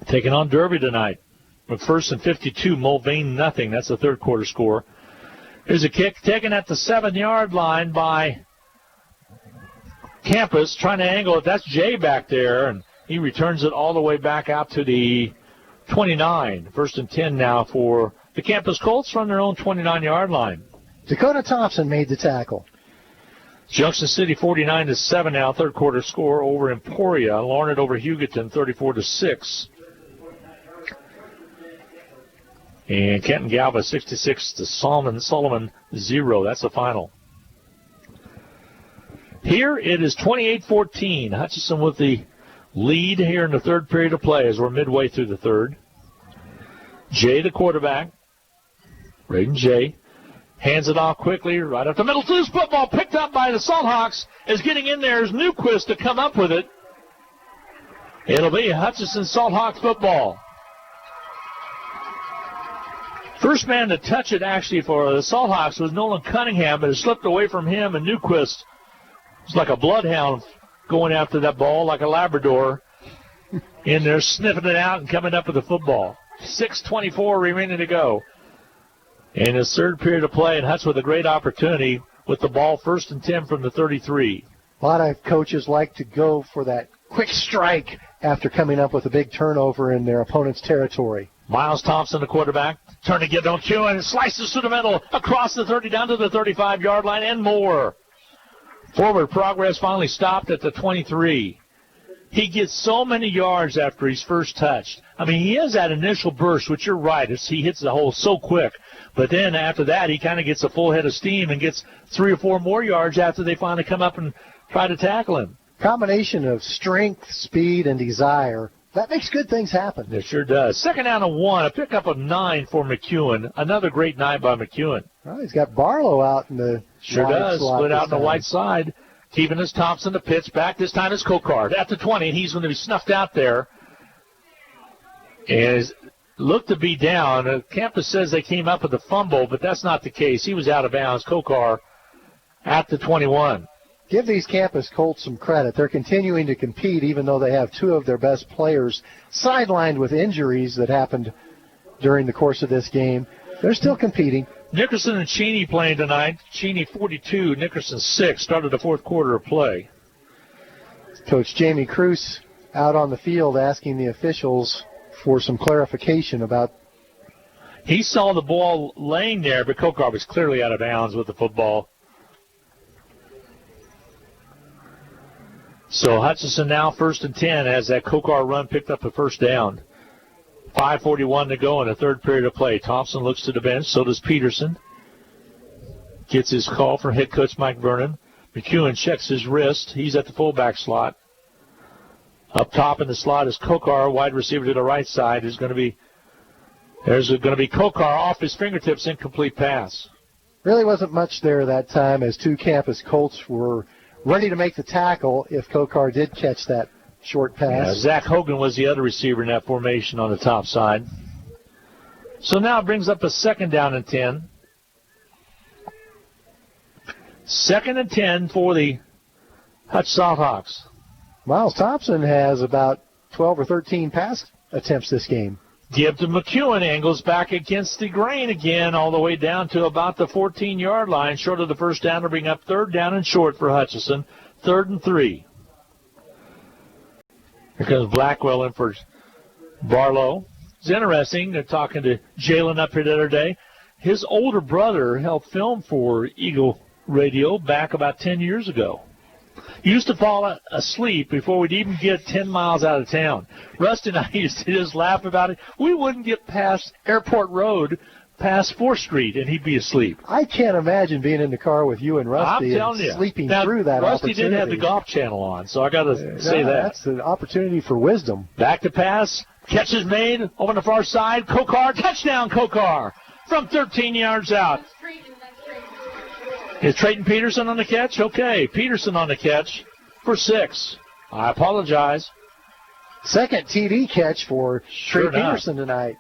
[SPEAKER 1] Taking on Derby tonight. McPherson 52, Mulvane nothing. That's the third quarter score. Here's a kick taken at the 7-yard line by Campus, trying to angle it. That's Jay back there, and he returns it all the way back out to the 29. 1st and 10 now for the Campus Colts from their own 29-yard line.
[SPEAKER 7] Dakota Thompson made the tackle.
[SPEAKER 1] Junction City 49-7 now, third quarter score over Emporia. Larned over Hugoton 34-6. And Kenton Galva 66 to Solomon 0. That's the final. Here it is 28-14. Hutchinson with the lead here in the third period of play as we're midway through the third. Jay, the quarterback. Braden Jay hands it off quickly right up the middle. Loose football picked up by the Salt Hawks is getting in there as Newquist to come up with it. It'll be Hutchinson Salt Hawk football. First man to touch it, actually, for the Salt Hawks was Nolan Cunningham, but it slipped away from him, and Newquist was like a bloodhound going after that ball, like a Labrador, in there sniffing it out and coming up with the football. 6:24 remaining to go. In his third period of play, and Hutch with a great opportunity with the ball 1st and 10 from the 33.
[SPEAKER 7] A lot of coaches like to go for that quick strike after coming up with a big turnover in their opponent's territory.
[SPEAKER 1] Miles Thompson, the quarterback, turn to get on cue, and it slices through the middle, across the 30, down to the 35-yard line, and more. Forward progress finally stopped at the 23. He gets so many yards after he's first touched. I mean, he has that initial burst, which you're right, he hits the hole so quick. But then after that, he kind of gets a full head of steam and gets 3 or 4 more yards after they finally come up and try to tackle him.
[SPEAKER 7] Combination of strength, speed, and desire. That makes good things happen.
[SPEAKER 1] It sure does. 2nd down and 1, a pickup of 9 for McEwen. Another great night by McEwen.
[SPEAKER 7] Well, he's got Barlow out in the
[SPEAKER 1] sure does. Split out on the white side. Keeping his Thompson to pitch back. This time it's Kokard at the 20, and he's going to be snuffed out there. And looked to be down. Campus says they came up with a fumble, but that's not the case. He was out of bounds. Kokar at the 21.
[SPEAKER 7] Give these Campus Colts some credit. They're continuing to compete even though they have 2 of their best players sidelined with injuries that happened during the course of this game. They're still competing.
[SPEAKER 1] Nickerson and Cheney playing tonight. Cheney 42, Nickerson 6. Started the fourth quarter of play.
[SPEAKER 7] Coach Jamie Cruz out on the field asking the officials for some clarification about.
[SPEAKER 1] He saw the ball laying there, but Kokar was clearly out of bounds with the football. So Hutchinson now 1st and 10 as that Kokar run picked up the first down. 5:41 to go in the third period of play. Thompson looks to the bench. So does Peterson. Gets his call from head coach Mike Vernon. McEwen checks his wrist. He's at the fullback slot. Up top in the slot is Kokar, wide receiver to the right side. There's going to be Kokar off his fingertips, incomplete pass.
[SPEAKER 7] Really wasn't much there that time as 2 Campus Colts were ready to make the tackle if Kokar did catch that short pass.
[SPEAKER 1] Yeah, Zach Hogan was the other receiver in that formation on the top side. So now it brings up a 2nd down and 10. 2nd and 10 for the Hutch Salthawks.
[SPEAKER 7] Miles Thompson has about 12 or 13 pass attempts this game.
[SPEAKER 1] Give to McEwen, angles back against the grain again, all the way down to about the 14-yard line, short of the first down to bring up 3rd down and short for Hutchinson, 3rd and 3. Here comes Blackwell in for Barlow. It's interesting. They're talking to Jalen up here the other day. His older brother helped film for Eagle Radio back about 10 years ago. He used to fall asleep before we'd even get 10 miles out of town. Rusty and I used to just laugh about it. We wouldn't get past Airport Road, past 4th Street, and he'd be asleep.
[SPEAKER 7] I can't imagine being in the car with you and Rusty
[SPEAKER 1] I'm telling
[SPEAKER 7] and
[SPEAKER 1] you.
[SPEAKER 7] sleeping
[SPEAKER 1] Now,
[SPEAKER 7] through that
[SPEAKER 1] Rusty
[SPEAKER 7] opportunity.
[SPEAKER 1] did have the Golf Channel on, so I got to say that.
[SPEAKER 7] That's an opportunity for wisdom.
[SPEAKER 1] Back to pass. Catch is made over the far side. Kokar, touchdown, Kokar, from 13 yards out. Is Trayton Peterson on the catch? Okay, Peterson on the catch for 6. I apologize.
[SPEAKER 7] 2nd TD catch for Trey Peterson tonight.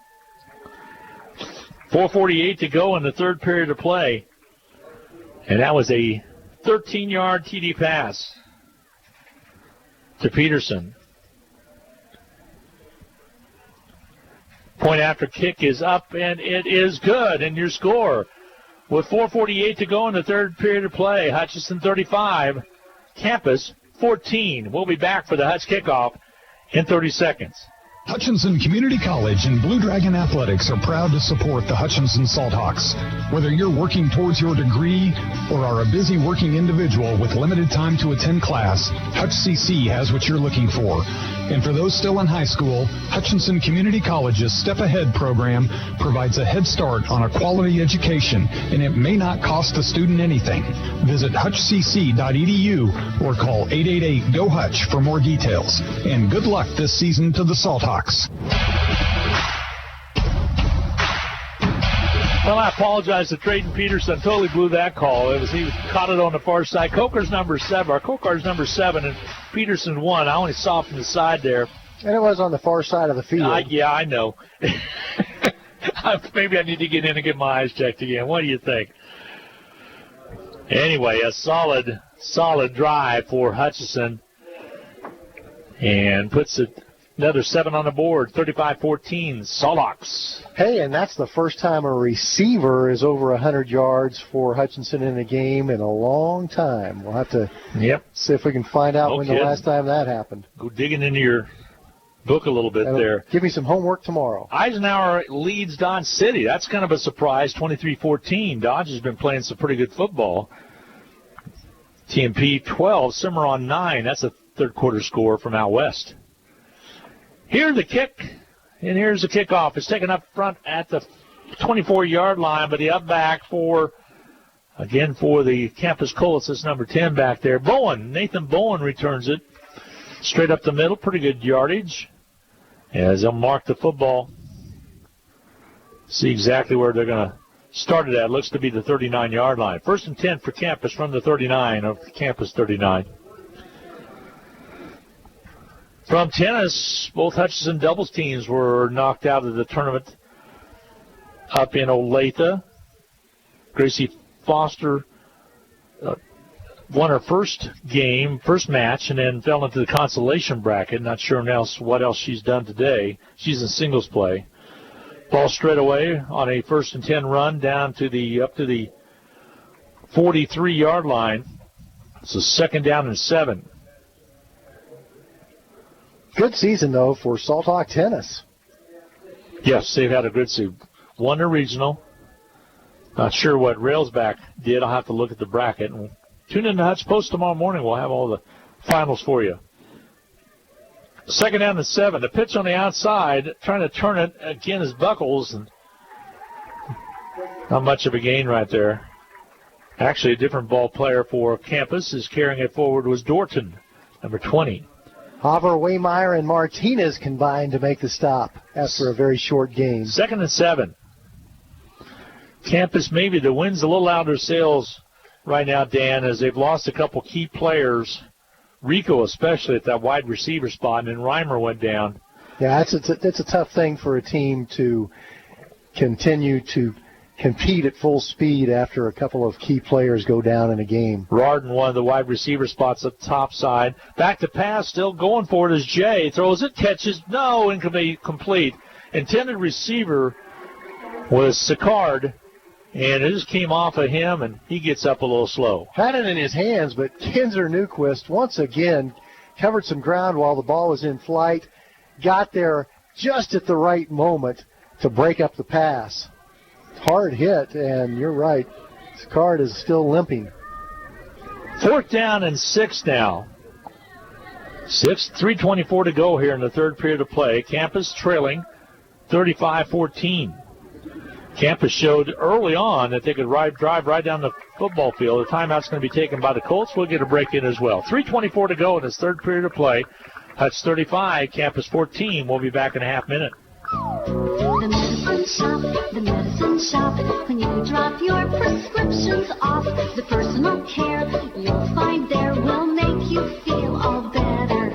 [SPEAKER 1] 4:48 to go in the 3rd period of play. And that was a 13-yard TD pass to Peterson. Point after kick is up, and it is good. And your score, with 4:48 to go in the 3rd period of play, Hutchinson 35, Campus 14. We'll be back for the Hutch kickoff in 30 seconds.
[SPEAKER 12] Hutchinson Community College and Blue Dragon Athletics are proud to support the Hutchinson Salthawks. Whether you're working towards your degree or are a busy working individual with limited time to attend class, Hutch CC has what you're looking for. And for those still in high school, Hutchinson Community College's Step Ahead program provides a head start on a quality education, and it may not cost the student anything. Visit hutchcc.edu or call 888-GO-HUTCH for more details. And good luck this season to the Salthawks.
[SPEAKER 1] Well, I apologize to Trayton Peterson. Totally blew that call. He caught it on the far side. Coker's number 7. Our Coker's number 7, and Peterson 1. I only saw from the side there.
[SPEAKER 7] And it was on the far side of the field.
[SPEAKER 1] Yeah, I know. Maybe I need to get in and get my eyes checked again. What do you think? Anyway, a solid drive for Hutchinson. And puts it another 7 on the board, 35-14, Salthawks.
[SPEAKER 7] Hey, and that's the first time a receiver is over 100 yards for Hutchinson in a game in a long time. We'll have to see if we can find out when the last time that happened.
[SPEAKER 1] Go digging into your book a little bit there.
[SPEAKER 7] Give me some homework tomorrow.
[SPEAKER 1] Eisenhower leads Dodge City. That's kind of a surprise, 23-14. Dodge has been playing some pretty good football. TMP 12, Cimarron 9. That's a third quarter score from out west. Here's the kick, and here's the kickoff. It's taken up front at the 24-yard line, but the up back for the Campus Colts, it's number 10 back there. Nathan Bowen returns it straight up the middle. Pretty good yardage. As they'll mark the football. See exactly where they're going to start it at. Looks to be the 39-yard line. 1st and 10 for Campus from the 39 of Campus 39. From tennis, both Hutchinson doubles teams were knocked out of the tournament up in Olathe. Gracie Foster won her first match, and then fell into the consolation bracket. Not sure what else she's done today. She's in singles play. Ball straight away on a 1st and 10 run down to up to the 43-yard line. It's a 2nd down and 7.
[SPEAKER 7] Good season, though, for Salthawk tennis.
[SPEAKER 1] Yes, they've had a good season. Won the regional. Not sure what Railsback did. I'll have to look at the bracket. And tune in to Hutch Post tomorrow morning. We'll have all the finals for you. 2nd down and 7. The pitch on the outside, trying to turn it again is Buckles. And not much of a gain right there. Actually, a different ball player for Campus is carrying it forward was Dorton, number 20.
[SPEAKER 7] Haver, Waymeyer, and Martinez combined to make the stop after a very short game.
[SPEAKER 1] 2nd and 7. Campus maybe the wind's a little out of their sails right now, Dan, as they've lost a couple key players. Rico especially at that wide receiver spot, and then Reimer went down.
[SPEAKER 7] Yeah, it's a tough thing for a team to continue to compete at full speed after a couple of key players go down in a game.
[SPEAKER 1] Rardon, one of the wide receiver spots up top side. Back to pass, still going for it is Jay. Throws it, catches, no, incomplete. Intended receiver was Sicard, and it just came off of him, and he gets up a little slow.
[SPEAKER 7] Had it in his hands, but Kinzer Newquist once again covered some ground while the ball was in flight, got there just at the right moment to break up the pass. Hard hit, and you're right, Sicard is still limping.
[SPEAKER 1] 4th down and 6 now. 3:24 to go here in the third period of play. Campus trailing 35-14. Campus showed early on that they could drive right down the football field. The timeout's going to be taken by the Colts. We'll get a break in as well. 3:24 to go in this third period of play. Hutch 35, Campus 14. We'll be back in a half minute.
[SPEAKER 16] The medicine shop. When you drop your prescriptions off, the personal care you'll find there will make you feel all better.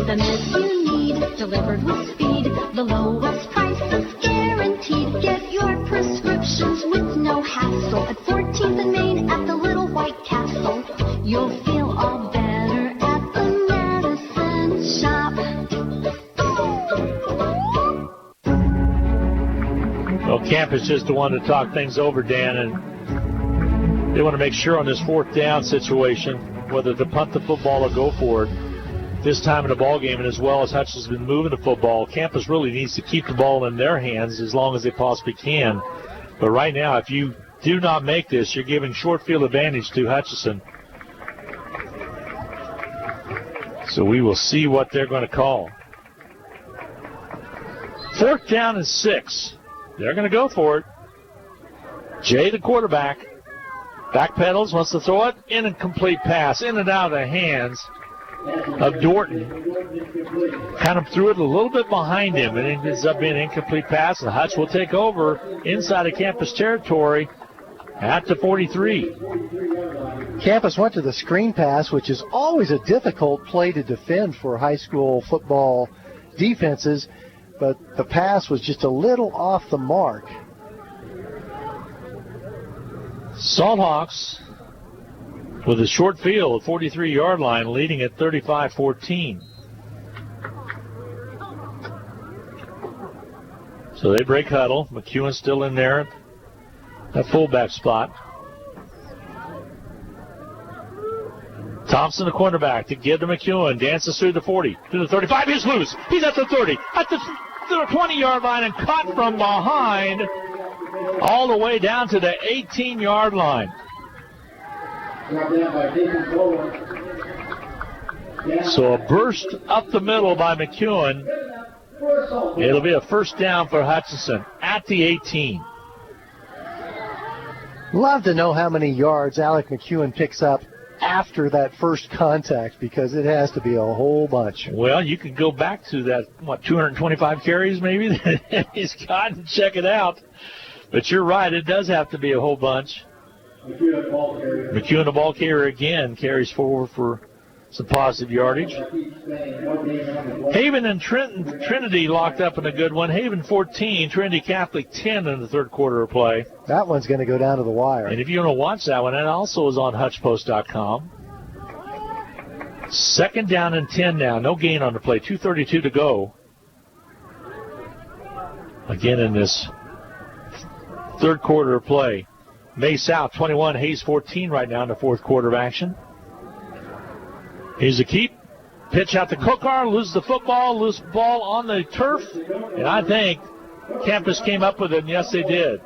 [SPEAKER 16] The meds you need, delivered with speed, the lowest price that's guaranteed. Get your prescriptions with no hassle at 14th and Main at the Little White Castle. You'll feel all better at the medicine shop.
[SPEAKER 1] Well, Campus just the one to talk things over, Dan, and they want to make sure on this 4th down situation whether to punt the football or go for it this time in the ball game. And as well as Hutch has been moving the football, Campus really needs to keep the ball in their hands as long as they possibly can. But right now, if you do not make this, you're giving short field advantage to Hutchinson. So we will see what they're going to call. 4th down and 6. They're going to go for it. Jay, the quarterback, backpedals, wants to throw it. Incomplete pass, in and out of the hands of Dorton. Kind of threw it a little bit behind him, and it ends up being an incomplete pass. The Hutch will take over inside of Campus territory at the 43.
[SPEAKER 7] Campus went to the screen pass, which is always a difficult play to defend for high school football defenses, but the pass was just a little off the mark.
[SPEAKER 1] Salthawks with a short field, 43-yard line, leading at 35-14. So they break huddle. McEwen still in there at fullback spot. Thompson, the cornerback, to give to McEwen. Dances through the 40, to the 35. He's loose. He's at the 30, at the 20-yard line, and caught from behind all the way down to the 18-yard line. So a burst up the middle by McEwen. It'll be a first down for Hutchinson at the 18.
[SPEAKER 7] Love to know how many yards Alec McEwen picks up after that first contact, because it has to be a whole bunch.
[SPEAKER 1] Well, you could go back to that, 225 carries maybe that he's got, and check it out. But you're right, it does have to be a whole bunch. McEwen, the ball carrier again, carries forward for some positive yardage. Haven and Trinity locked up in a good one. Haven 14, Trinity Catholic 10 in the third quarter of play.
[SPEAKER 7] That one's going to go down to the wire.
[SPEAKER 1] And if you want to watch that one, it also is on HutchPost.com. 2nd down and 10 now. No gain on the play. 2:32 to go. Again in this third quarter of play. May South 21, Hayes 14 right now in the fourth quarter of action. Here's a keep. Pitch out to Kokar, loses the football, loose ball on the turf. And I think Campus came up with it, and yes, they did.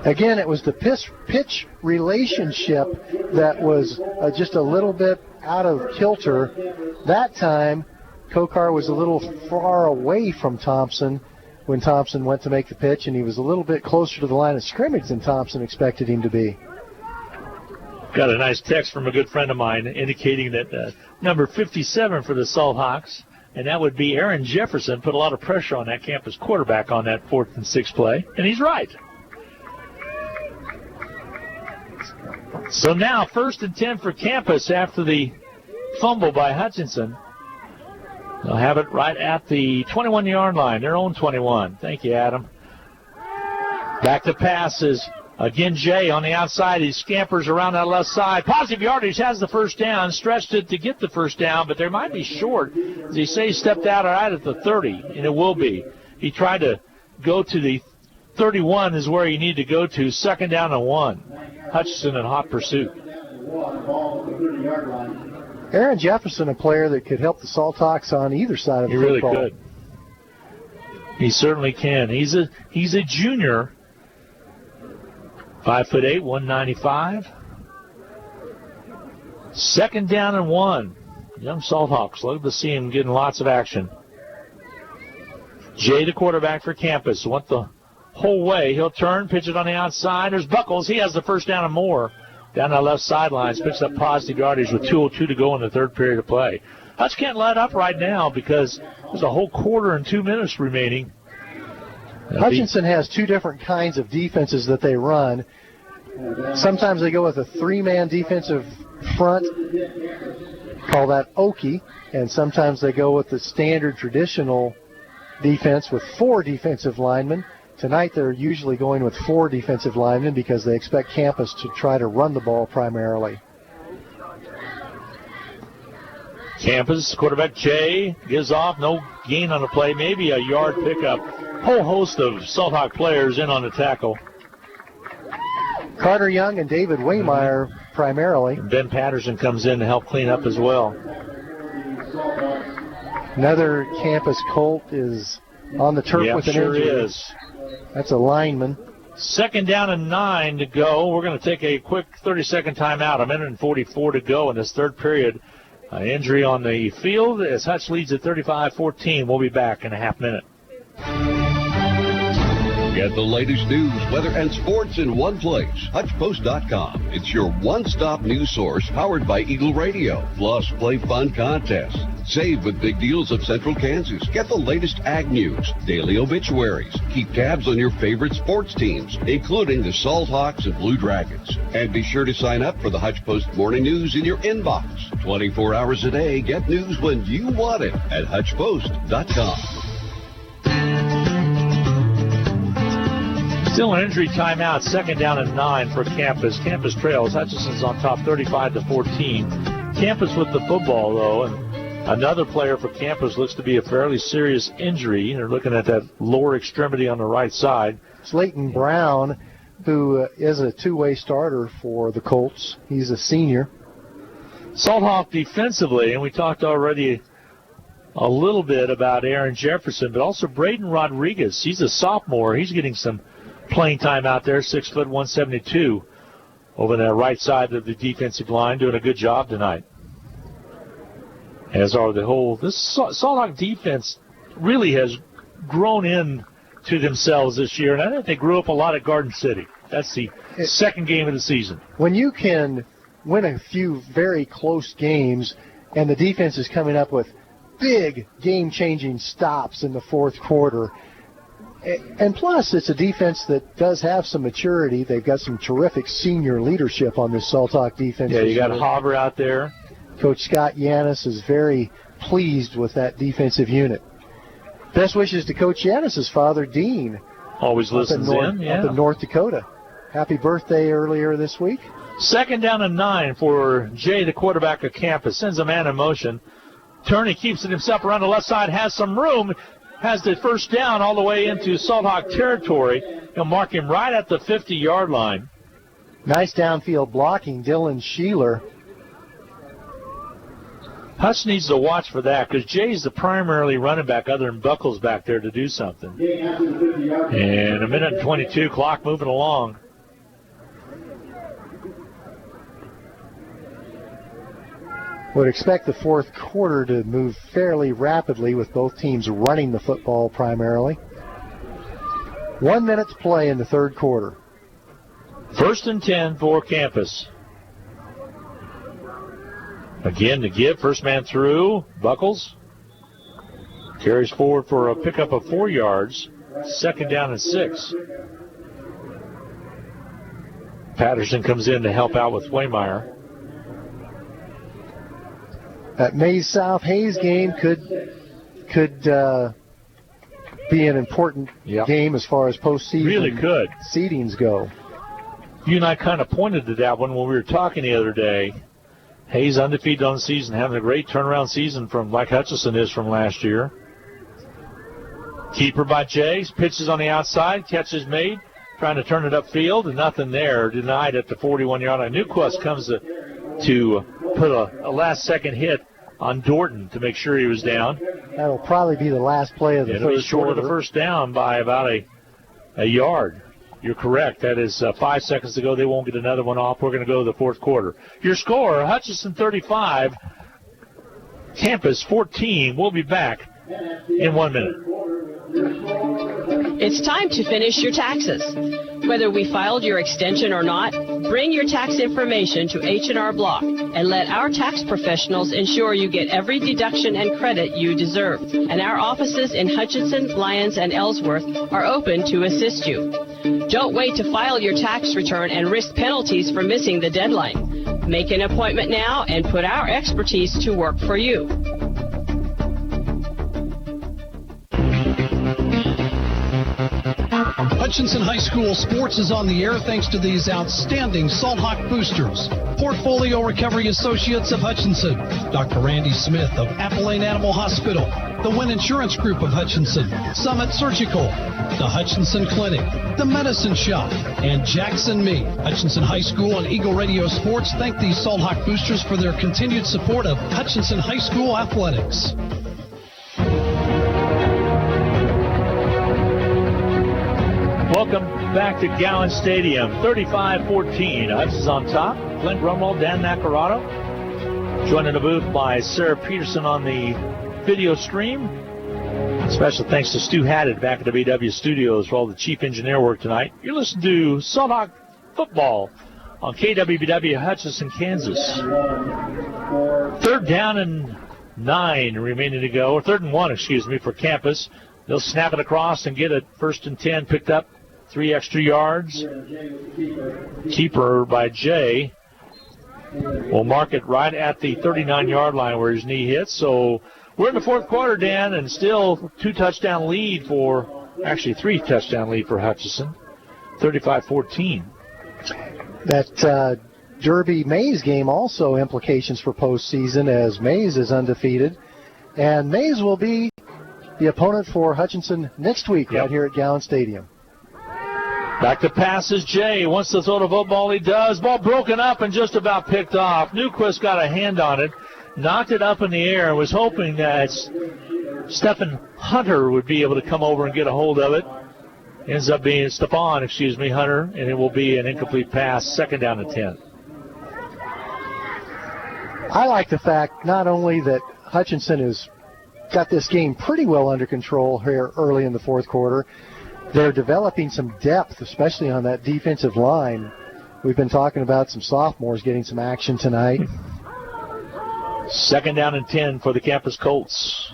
[SPEAKER 7] Again, it was the pitch relationship that was just a little bit out of kilter. That time, Kokar was a little far away from Thompson when Thompson went to make the pitch, and he was a little bit closer to the line of scrimmage than Thompson expected him to be.
[SPEAKER 1] Got a nice text from a good friend of mine indicating that number 57 for the Salthawks, and that would be Aaron Jefferson, put a lot of pressure on that Campus quarterback on that 4th and 6 play, and he's right. So now 1st and 10 for Campus after the fumble by Hutchinson. They'll have it right at the 21-yard line, their own 21. Thank you, Adam. Back to passes. Again, Jay on the outside. He scampers around that left side. Positive yardage, has the first down. Stretched it to get the first down, but there might be short. As they say, he stepped out right at the 30, and it will be. He tried to go to the 31 is where you need to go to. Second down and 1. Hutchinson in hot pursuit.
[SPEAKER 7] Aaron Jefferson, a player that could help the Salthawks on either side of the football.
[SPEAKER 1] He really could. He certainly can. He's a junior. 5'8", 195. Second down and 1. Young Salthawks. Love to see him getting lots of action. Jay, the quarterback for Campus, went the whole way. He'll turn, pitch it on the outside. There's Buckles. He has the first down and more. Down the left sideline, picks up positive yardage with 2:02 to go in the third period of play. Hutch can't let up right now because there's a whole quarter and 2 minutes remaining.
[SPEAKER 7] Hutchinson has two different kinds of defenses that they run. Sometimes they go with a 3-man defensive front, call that Okie, and sometimes they go with the standard traditional defense with 4 defensive linemen. Tonight they're usually going with 4 defensive linemen because they expect Campus to try to run the ball primarily.
[SPEAKER 1] Campus, quarterback Jay, gives off, no gain on the play, maybe a yard pickup. Whole host of Salthawk players in on the tackle.
[SPEAKER 7] Carter Young and David Waymeyer primarily.
[SPEAKER 1] And Ben Patterson comes in to help clean up as well.
[SPEAKER 7] Another Campus Colt is on the turf with an injury.
[SPEAKER 1] Sure is.
[SPEAKER 7] That's a lineman.
[SPEAKER 1] Second down and 9 to go. We're going to take a quick 30-second timeout. 1:44 to go in this third period. Injury on the field as Hutch leads at 35-14. We'll be back in a half minute.
[SPEAKER 6] Get the latest news, weather, and sports in one place. HutchPost.com. It's your one-stop news source powered by Eagle Radio. Plus, play fun contests. Save with big deals of Central Kansas. Get the latest ag news, daily obituaries. Keep tabs on your favorite sports teams, including the Salthawks and Blue Dragons. And be sure to sign up for the Hutch Post Morning News in your inbox. 24 hours a day, get news when you want it at HutchPost.com.
[SPEAKER 1] Still an injury timeout, second down and 9 for Campus. Campus trails. Hutchinson's on top 35-14. Campus with the football, though, and another player for Campus looks to be a fairly serious injury. They're looking at that lower extremity on the right side.
[SPEAKER 7] Slayton Brown, who is a two-way starter for the Colts. He's a senior.
[SPEAKER 1] Salthawk defensively, and we talked already a little bit about Aaron Jefferson, but also Braden Rodriguez. He's a sophomore. He's getting some playing time out there, 6', 172, over that right side of the defensive line, doing a good job tonight. As are the whole, this Salthawk defense really has grown in to themselves this year, and I think they grew up a lot at Garden City. That's the second game of the season.
[SPEAKER 7] When you can win a few very close games and the defense is coming up with big game-changing stops in the fourth quarter, and plus, it's a defense that does have some maturity. They've got some terrific senior leadership on this Salthawk defense.
[SPEAKER 1] Yeah, you got Hauber out there.
[SPEAKER 7] Coach Scott Yanis is very pleased with that defensive unit. Best wishes to Coach Yanis' father, Dean.
[SPEAKER 1] Always listens
[SPEAKER 7] up in North Dakota. Happy birthday earlier this week.
[SPEAKER 1] Second down and 9 for Jay, the quarterback of Campus. Sends a man in motion. Turney keeps it himself around the left side, has some room. Has the first down all the way into Salthawk territory. He'll mark him right at the 50-yard line.
[SPEAKER 7] Nice downfield blocking, Dylan Sheeler.
[SPEAKER 1] Hutch needs to watch for that because Jay's the primarily running back other than Buckles back there to do something. And 1:22, clock moving along.
[SPEAKER 7] Would expect the fourth quarter to move fairly rapidly with both teams running the football primarily. 1 minute to play in the third quarter.
[SPEAKER 1] 1st and 10 for Campus. Again to give, first man through, Buckles. Carries forward for a pickup of 4 yards. Second down and 6. Patterson comes in to help out with Waymeyer.
[SPEAKER 7] That Mays South Hayes game could be an important game as far as postseason
[SPEAKER 1] really could.
[SPEAKER 7] seedings go.
[SPEAKER 1] You and I kind of pointed to that one when we were talking the other day. Hayes undefeated on the season, having a great turnaround season from like Hutchinson is from last year. Keeper by Jay, pitches on the outside, catch is made, trying to turn it upfield, and nothing there, denied at the 41-yard line. Newquist comes to put a last-second hit on Dorton to make sure he was down.
[SPEAKER 7] That'll probably be the last play of the
[SPEAKER 1] It'll be
[SPEAKER 7] first
[SPEAKER 1] short
[SPEAKER 7] quarter.
[SPEAKER 1] of the first down by about a yard. You're correct. That is 5 seconds to go. They won't get another one off. We're going to go to the fourth quarter. Your score, Hutchinson 35, Campus 14. We'll be back in 1 minute.
[SPEAKER 9] It's time to finish your taxes. Whether we filed your extension or not, bring your tax information to H&R Block and let our tax professionals ensure you get every deduction and credit you deserve. And our offices in Hutchinson, Lyons, and Ellsworth are open to assist you. Don't wait to file your tax return and risk penalties for missing the deadline. Make an appointment now and put our expertise to work for you.
[SPEAKER 11] Hutchinson High School sports is on the air thanks to these outstanding Salt Hawk boosters. Portfolio Recovery Associates of Hutchinson, Dr. Randy Smith of Appalachian Animal Hospital, the Wynn Insurance Group of Hutchinson, Summit Surgical, the Hutchinson Clinic, the Medicine Shop, and Jackson Meat. Hutchinson High School and Eagle Radio Sports thank these Salt Hawk boosters for their continued support of Hutchinson High School athletics.
[SPEAKER 1] Welcome back to Gowan Stadium. 35-14. Hutch is on top. Glenn Grumwald, Dan Nacarado. Joined in the booth by Sarah Peterson on the video stream. Special thanks to Stu Haddad back at the BW Studios for all the chief engineer work tonight. You're listening to Salt Hawk Football on KWBW Hutchinson, Kansas. Third down and 9 remaining to go. Or 3rd and 1, for Campus. They'll snap it across and get it 1st and 10 picked up. 3 extra yards. Keeper by Jay will mark it right at the 39-yard line where his knee hits. So we're in the fourth quarter, Dan, and still 3 touchdown lead for Hutchinson. 35-14.
[SPEAKER 7] That Derby-Mays game also implications for postseason as Mays is undefeated. And Mays will be the opponent for Hutchinson next week right here at Gowan Stadium.
[SPEAKER 1] Back to passes, Jay wants to throw the football. He does. Ball broken up and just about picked off. Newquist got a hand on it, knocked it up in the air, and was hoping that Stephen Hunter would be able to come over and get a hold of it. Ends up being Hunter, and it will be an incomplete pass, 2nd down and 10.
[SPEAKER 7] I like the fact not only that Hutchinson has got this game pretty well under control here early in the fourth quarter, they're developing some depth, especially on that defensive line. We've been talking about some sophomores getting some action tonight.
[SPEAKER 1] 2nd down and 10 for the Campus Colts.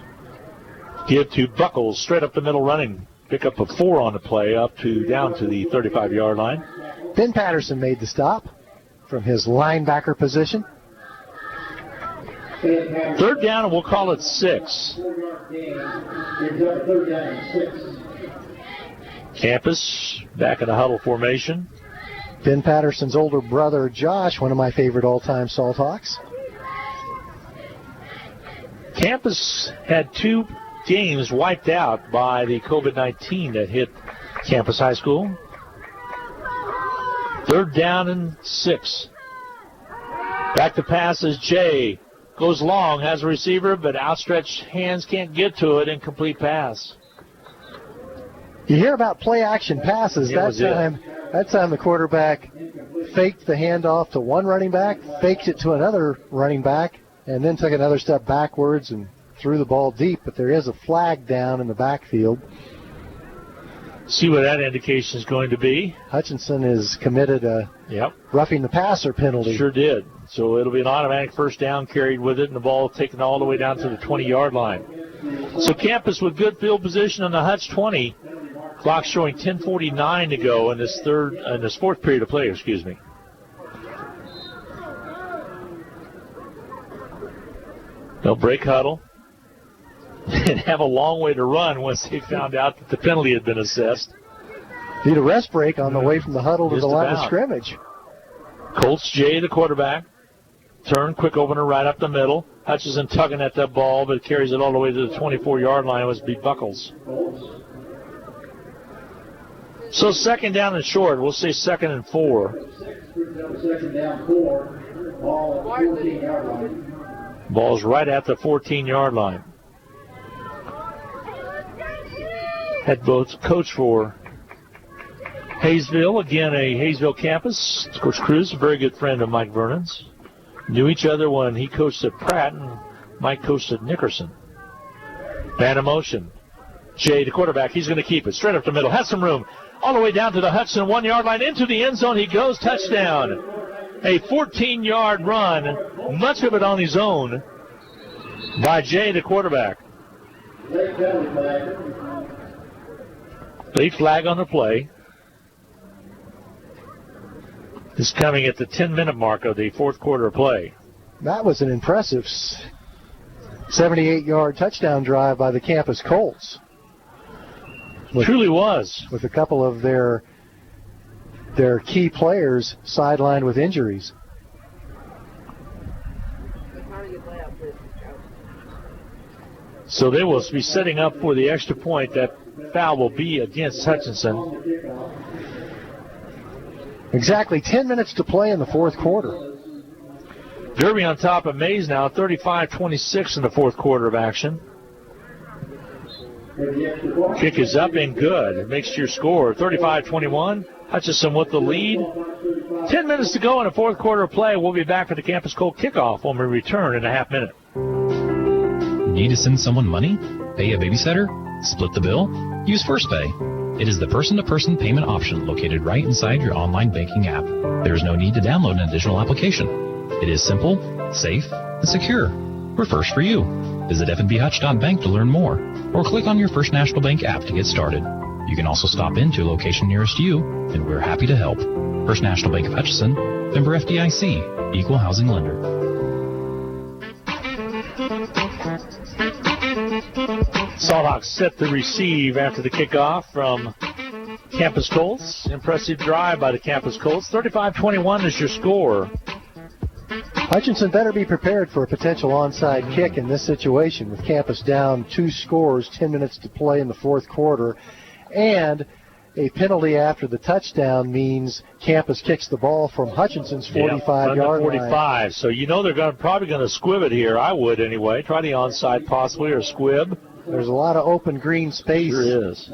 [SPEAKER 1] Give to Buckles, straight up the middle running. Pick up a 4 on the play, down to the 35-yard line.
[SPEAKER 7] Ben Patterson made the stop from his linebacker position.
[SPEAKER 1] 3rd down, and we'll call it 6. Campus back in the huddle formation.
[SPEAKER 7] Ben Patterson's older brother, Josh, one of my favorite all-time Salt Hawks.
[SPEAKER 1] Campus had 2 games wiped out by the COVID-19 that hit Campus High School. 3rd down and 6. Back to passes, Jay goes long, has a receiver, but outstretched hands can't get to it. Incomplete pass.
[SPEAKER 7] You hear about play-action passes. That time the quarterback faked the handoff to one running back, faked it to another running back, and then took another step backwards and threw the ball deep. But there is a flag down in the backfield.
[SPEAKER 1] See what that indication is going to be.
[SPEAKER 7] Hutchinson is committed a roughing the passer penalty.
[SPEAKER 1] Sure did. So it'll be an automatic 1st down carried with it, and the ball taken all the way down to the 20-yard line. So Campus with good field position on the Hutch 20. Clock showing 10:49 to go in this 4th period of play. They'll break huddle. They'd have a long way to run once they found out that the penalty had been assessed.
[SPEAKER 7] Need a rest break on the way from the huddle to the line of scrimmage.
[SPEAKER 1] Colts Jay, the quarterback. Turn, quick opener right up the middle. Hutchinson tugging at that ball, but carries it all the way to the 24-yard line. It was B. Buckles. So second down and short. We'll say 2nd and 4.
[SPEAKER 10] Second down 4. Ball 14-yard line.
[SPEAKER 1] Ball's right at the 14-yard line. Head coach for Hayesville, again a Hayesville campus. Coach Cruz, a very good friend of Mike Vernon's. Knew each other when he coached at Pratt and Mike coached at Nickerson. Man of motion. Jay, the quarterback, he's going to keep it straight up the middle. Has some room. All the way down to the Hutchinson 1-yard line. Into the end zone he goes. Touchdown. A 14-yard run. Much of it on his own by Jay, the quarterback. Late flag on the play. Is coming at the 10-minute mark of the fourth quarter play.
[SPEAKER 7] That was an impressive 78-yard touchdown drive by the campus Colts.
[SPEAKER 1] Truly was.
[SPEAKER 7] With a couple of their key players sidelined with injuries.
[SPEAKER 1] So they will be setting up for the extra point. That foul will be against Hutchinson.
[SPEAKER 7] Exactly 10 minutes to play in the fourth quarter.
[SPEAKER 1] Derby on top of Mays now, 35-26 in the fourth quarter of action. Kick is up and good. It makes your score 35-21. Hutchinson with the lead. 10 minutes to go in the fourth quarter of play. We'll be back for the Campus Colt kickoff when we return in a half minute.
[SPEAKER 14] Need to send someone money? Pay a babysitter? Split the bill? Use First Pay. It is the person-to-person payment option located right inside your online banking app. There is no need to download an additional application. It is simple, safe, and secure. We're first for you. Visit fnbhutch.bank to learn more, or click on your First National Bank app to get started. You can also stop into a location nearest you, and we're happy to help. First National Bank of Hutchinson, member FDIC, equal housing lender.
[SPEAKER 1] Salthawks set to receive after the kickoff from Campus Colts. Impressive drive by the Campus Colts. 35-21 is your score.
[SPEAKER 7] Hutchinson better be prepared for a potential onside kick in this situation with Campus down 2 scores, 10 minutes to play in the fourth quarter, and a penalty after the touchdown means Campus kicks the ball from Hutchinson's 45-yard line.
[SPEAKER 1] 45. So you know they're probably going to squib it here. I would anyway. Try the onside possibly or squib.
[SPEAKER 7] There's a lot of open green space.
[SPEAKER 1] Sure is.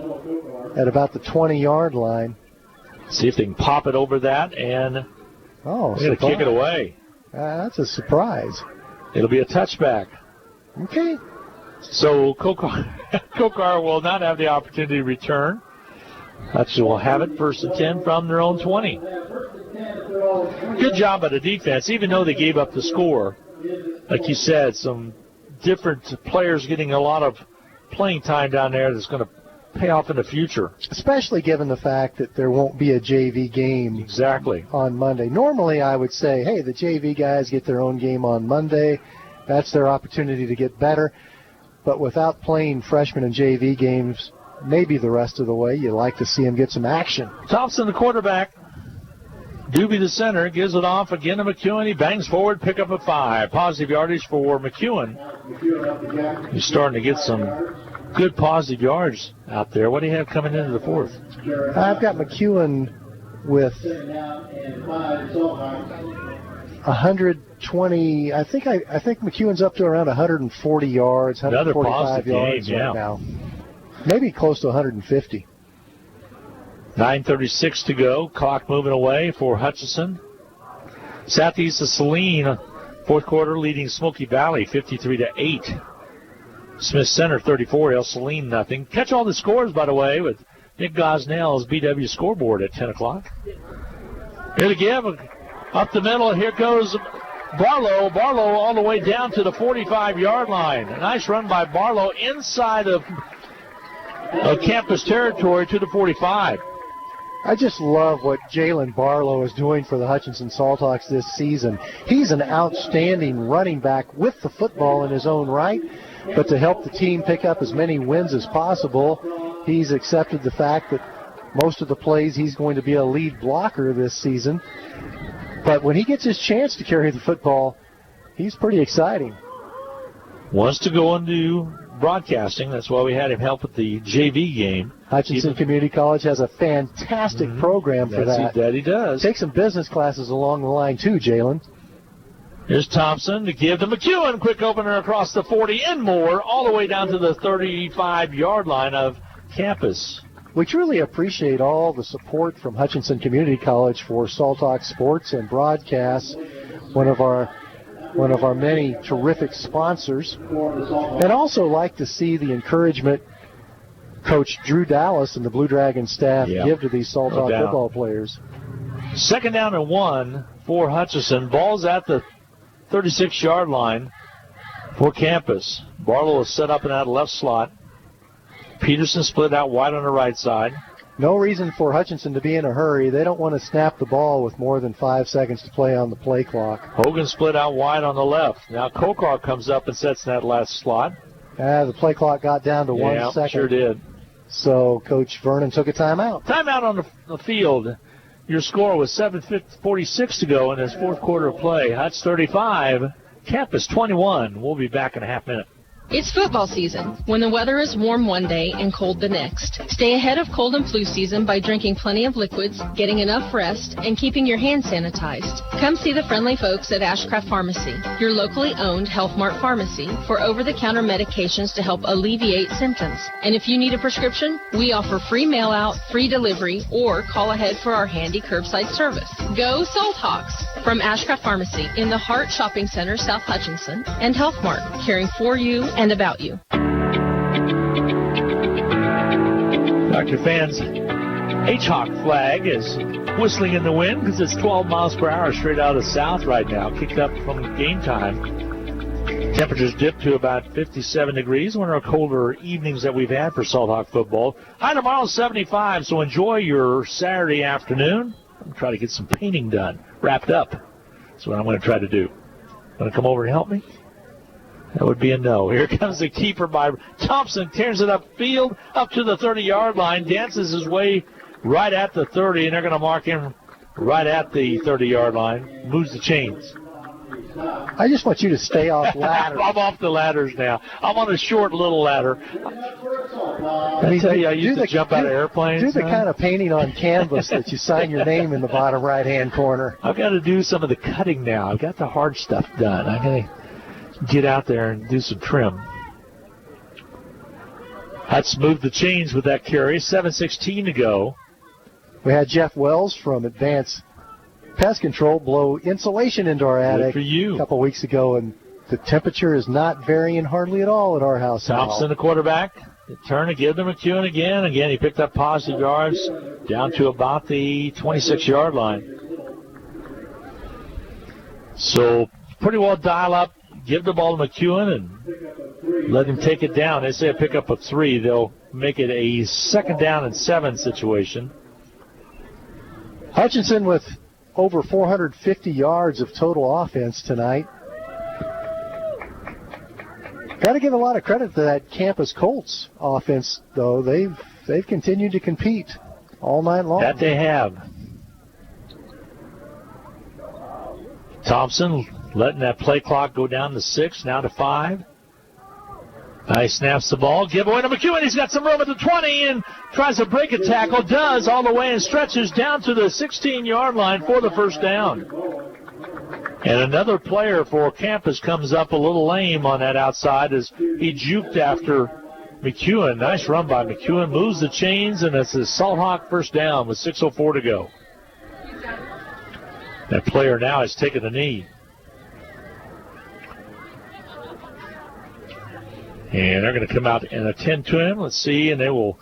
[SPEAKER 7] At about the 20-yard line.
[SPEAKER 1] See if they can pop it over that and they're going to kick it away.
[SPEAKER 7] That's a surprise.
[SPEAKER 1] It'll be a touchback.
[SPEAKER 7] Okay.
[SPEAKER 1] So Kokar will not have the opportunity to return. Hutch will have it 1st and 10 from their own 20. Good job by the defense, even though they gave up the score. Like you said, some different players getting a lot of playing time down there that's going to pay off in the future.
[SPEAKER 7] Especially given the fact that there won't be a JV game on Monday. Normally I would say, hey, the JV guys get their own game on Monday. That's their opportunity to get better. But without playing freshman and JV games, maybe the rest of the way, you like to see them get some action.
[SPEAKER 1] Thompson, the quarterback. Doobie, the center, gives it off again to McEwen. He bangs forward, pick up a 5. Positive yardage for McEwen. He's starting to get some good positive yards out there. What do you have coming into the fourth?
[SPEAKER 7] I've got McEwen with 120. I think McEwen's up to around 140 yards, 145 yards right now. Maybe close to 150.
[SPEAKER 1] 9:36 to go. Clock moving away for Hutchinson. Southeast of Saline, fourth quarter leading Smoky Valley 53-8. Smith Center 34, El Saline nothing. Catch all the scores, by the way, with Nick Gosnell's BW scoreboard at 10 o'clock. Here to give up the middle. Here goes Barlow. Barlow all the way down to the 45-yard line. A nice run by Barlow inside of campus territory to the 45.
[SPEAKER 7] I just love what Jalen Barlow is doing for the Hutchinson Salthawks this season. He's an outstanding running back with the football in his own right, but to help the team pick up as many wins as possible, he's accepted the fact that most of the plays he's going to be a lead blocker this season. But when he gets his chance to carry the football, he's pretty exciting.
[SPEAKER 1] Wants to go into broadcasting. That's why we had him help with the JV game.
[SPEAKER 7] Hutchinson Community College has a fantastic program for that.
[SPEAKER 1] That he does.
[SPEAKER 7] Take some business classes along the line, too, Jalen.
[SPEAKER 1] Here's Thompson to give to McEwen. Quick opener across the 40 and more, all the way down to the 35-yard line of campus.
[SPEAKER 7] We truly appreciate all the support from Hutchinson Community College for Salthawk Sports and Broadcasts, one of our many terrific sponsors, and also like to see the encouragement Coach Drew Dallas and the Blue Dragon staff give to these Salthawk football players.
[SPEAKER 1] 2nd down and 1 for Hutchinson. Ball's at the 36-yard line for campus. Barlow is set up in that left slot. Peterson split out wide on the right side.
[SPEAKER 7] No reason for Hutchinson to be in a hurry. They don't want to snap the ball with more than 5 seconds to play on the play clock.
[SPEAKER 1] Hogan split out wide on the left. Now Kokar comes up and sets in that last slot.
[SPEAKER 7] The play clock got down to 1 second.
[SPEAKER 1] Sure did.
[SPEAKER 7] So Coach Vernon took a timeout.
[SPEAKER 1] Timeout on the field. Your score was 7:46 to go in this fourth quarter of play. Hutch 35, campus 21. We'll be back in a half minute.
[SPEAKER 9] It's football season, when the weather is warm one day and cold the next. Stay ahead of cold and flu season by drinking plenty of liquids, getting enough rest, and keeping your hands sanitized. Come see the friendly folks at Ashcraft Pharmacy, your locally owned Health Mart pharmacy, for over-the-counter medications to help alleviate symptoms. And if you need a prescription, we offer free mail-out, free delivery, or call ahead for our handy curbside service. Go Salthawks! From Ashcraft Pharmacy in the Hart Shopping Center, South Hutchinson, and Health Mart, caring for you and about you.
[SPEAKER 1] Dr. Fan's H-Hawk flag is whistling in the wind because it's 12 miles per hour straight out of the south right now, kicked up from game time. Temperatures dipped to about 57 degrees, one of our colder evenings that we've had for Salthawk football. High tomorrow, 75, so enjoy your Saturday afternoon. I'm going to try to get some painting done, wrapped up. That's what I'm going to try to do. Want to come over and help me? That would be a no. Here comes the keeper by Thompson, tears it upfield, up to the 30-yard line, dances his way right at the 30, and they're going to mark him right at the 30-yard line, moves the chains.
[SPEAKER 7] I just want you to stay off ladders.
[SPEAKER 1] I'm off the ladders now. I'm on a short little ladder. I tell you, I used to jump out of airplanes.
[SPEAKER 7] Do the kind of painting on canvas that you sign your name in the bottom right-hand corner.
[SPEAKER 1] I've got to do some of the cutting now. I've got the hard stuff done. I got to get out there and do some trim. Hutch moved the chains with that carry. 7:16 to go.
[SPEAKER 7] We had Jeff Wells from Advanced Pest Control blow insulation into our attic a couple weeks ago, and the temperature is not varying hardly at all at our house.
[SPEAKER 1] Thompson, the quarterback. Turn to give to McEwen again. Again, he picked up positive yards down to about the 26-yard line. So pretty well dial up. Give the ball to McEwen and let him take it down. They say a pick up of 3. They'll make it a 2nd down and 7 situation.
[SPEAKER 7] Hutchinson with over 450 yards of total offense tonight. Got to give a lot of credit to that Campus Colts offense, though. They've continued to compete all night long.
[SPEAKER 1] That they have. Thompson letting that play clock go down to 6, now to 5. He snaps the ball. Give away to McEwen. He's got some room at the 20 and tries to break a tackle. Does all the way and stretches down to the 16-yard line for the 1st down. And another player for Campus comes up a little lame on that outside as he juked after McEwen. Nice run by McEwen. Moves the chains, and it's a Salthawk 1st down with 6:04 to go. That player now has taken a knee. And they're going to come out and attend to him. Let's see, and they will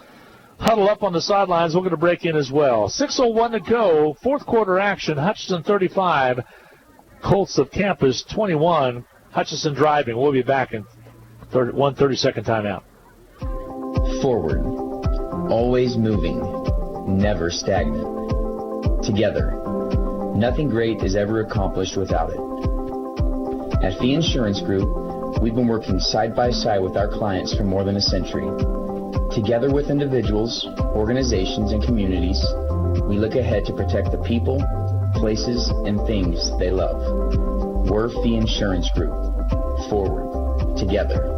[SPEAKER 1] huddle up on the sidelines. We're going to break in as well. 6:01 to go. 4th quarter action. Hutchinson 35. Colts of Campus 21. Hutchinson driving. We'll be back in 30-second timeout.
[SPEAKER 8] Forward. Always moving. never stagnant. Together, nothing great is ever accomplished without it. At Fee Insurance Group, we've been working side by side with our clients for more than a century. Together with individuals, organizations, and communities, we look ahead to protect the people, places, and things they love. We're Fee Insurance Group. Forward. Together.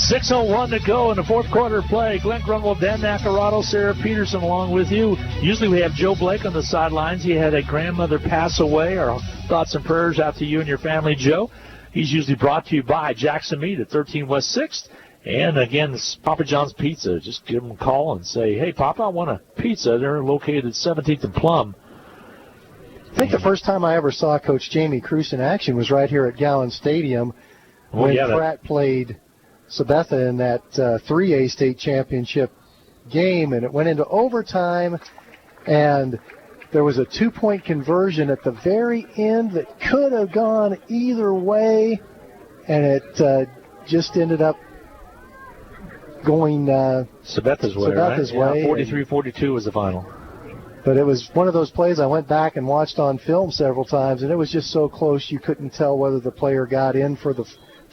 [SPEAKER 1] 6:01 to go in the fourth quarter play. Glenn Grunwald, Dan Nacarado, Sarah Peterson along with you. Usually we have Joe Blake on the sidelines. He had a grandmother pass away. Our thoughts and prayers out to you and your family, Joe. He's usually brought to you by Jackson Meat at 13 West 6th. And again, it's Papa John's Pizza. Just give them a call and say, hey, Papa, I want a pizza. They're located at 17th and Plum.
[SPEAKER 7] I think the first time I ever saw Coach Jamie Cruz in action was right here at Gowan Stadium when Pratt played Sabetha in that 3A state championship game, and it went into overtime, and there was a 2-point conversion at the very end that could have gone either way, and it just ended up going
[SPEAKER 1] Sabetha's way.
[SPEAKER 7] Sabetha's way.
[SPEAKER 1] 43-42 was the final.
[SPEAKER 7] But it was one of those plays I went back and watched on film several times, and it was just so close you couldn't tell whether the player got in for the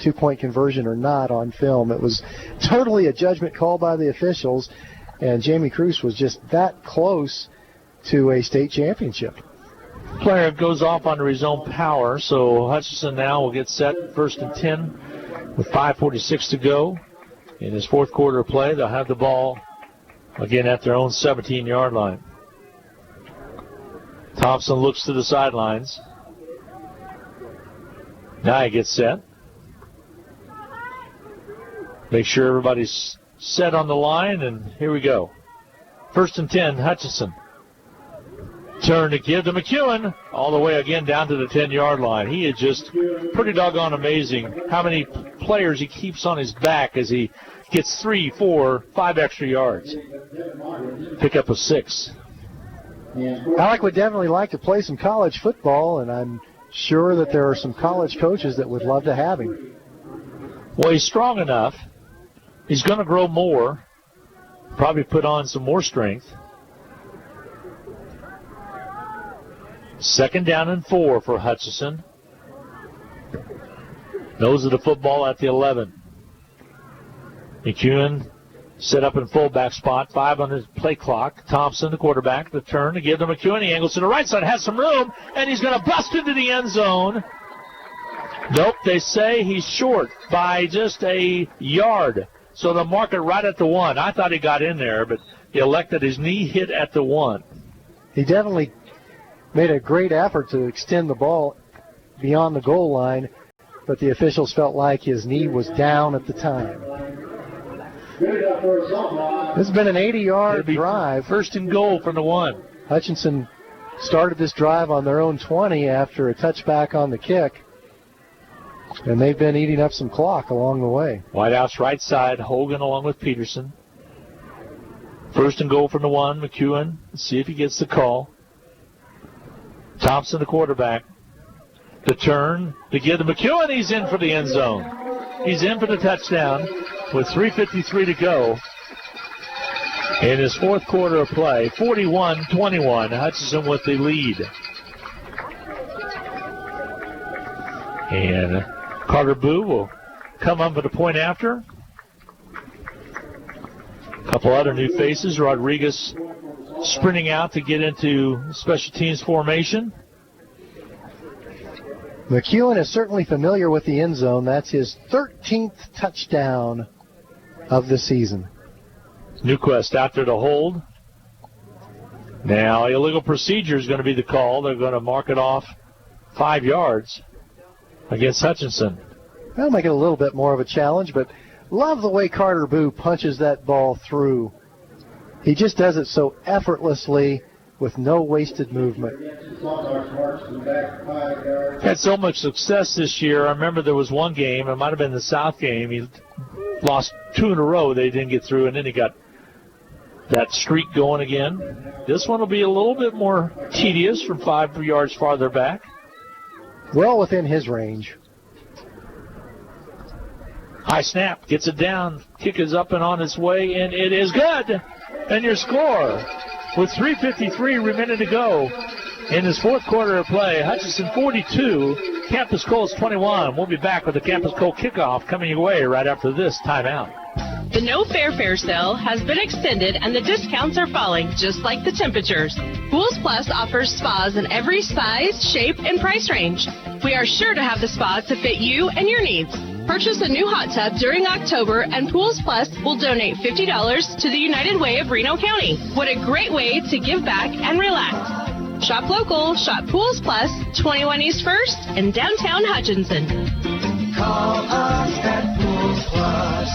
[SPEAKER 7] 2-point conversion or not on film. It was totally a judgment call by the officials, and Jamie Cruz was just that close to a state championship.
[SPEAKER 1] Player goes off under his own power, so Hutchinson now will get set first and 10 with 5:46 to go in his fourth quarter of play. They'll have the ball again at their own 17-yard line. Thompson looks to the sidelines. Now he gets set. Make sure everybody's set on the line, and here we go. First and 10, Hutchinson. Turn to give to McEwen, all the way again down to the 10-yard line. He is just pretty doggone amazing how many players he keeps on his back as he gets 3, 4, 5 extra yards. Pick up a 6.
[SPEAKER 7] Alec would definitely like to play some college football, and I'm sure that there are some college coaches that would love to have him.
[SPEAKER 1] Well, he's strong enough. He's going to grow more, probably put on some more strength. Second down and 4 for Hutchinson. Nose of the football at the 11. McEwen set up in fullback spot, 5 on his play clock. Thompson, the quarterback, the turn to give to McEwen. He angles to the right side, has some room, and he's going to bust into the end zone. Nope, they say he's short by just a yard. So they'll mark it right at the 1. I thought he got in there, but he elected his knee hit at the 1.
[SPEAKER 7] He definitely made a great effort to extend the ball beyond the goal line, but the officials felt like his knee was down at the time. This has been an 80-yard drive.
[SPEAKER 1] First and goal from the 1.
[SPEAKER 7] Hutchinson started this drive on their own 20 after a touchback on the kick, and they've been eating up some clock along the way.
[SPEAKER 1] Whitehouse right side, Hogan along with Peterson. First and goal from the 1, McEwen. Let's see if he gets the call. Thompson, the quarterback. The turn to give to McEwen. He's in for the end zone. He's in for the touchdown with 3:53 to go in his fourth quarter of play. 41-21. Hutchinson with the lead. And Carter Boo will come up with a point after. A couple other new faces. Rodriguez sprinting out to get into special teams formation.
[SPEAKER 7] McEwen is certainly familiar with the end zone. That's his 13th touchdown of the season.
[SPEAKER 1] Newquist out there to hold. Now, illegal procedure is going to be the call. They're going to mark it off 5 yards against Hutchinson.
[SPEAKER 7] That'll make it a little bit more of a challenge, but love the way Carter Boo punches that ball through. He just does it so effortlessly with no wasted movement.
[SPEAKER 1] Had so much success this year. I remember there was one game, it might have been the South game, he lost 2 in a row. They didn't get through, and then he got that streak going again. This one will be a little bit more tedious from 5 yards farther back.
[SPEAKER 7] Well within his range.
[SPEAKER 1] High snap, gets it down, kick is up and on its way, and it is good. And your score, with 3:53 remaining to go in this fourth quarter of play, Hutchinson 42, Campus Colts 21. We'll be back with the Campus Colt kickoff coming your way right after this timeout.
[SPEAKER 9] The no fair sale has been extended and the discounts are falling just like the temperatures. Pools Plus offers spas in every size, shape, and price range. We are sure to have the spa to fit you and your needs. Purchase a new hot tub during October and Pools Plus will donate $50 to the United Way of Reno County. What a great way to give back and relax. Shop local, shop Pools Plus, 21 East 1st in downtown Hutchinson.
[SPEAKER 17] Call us at Pools Plus.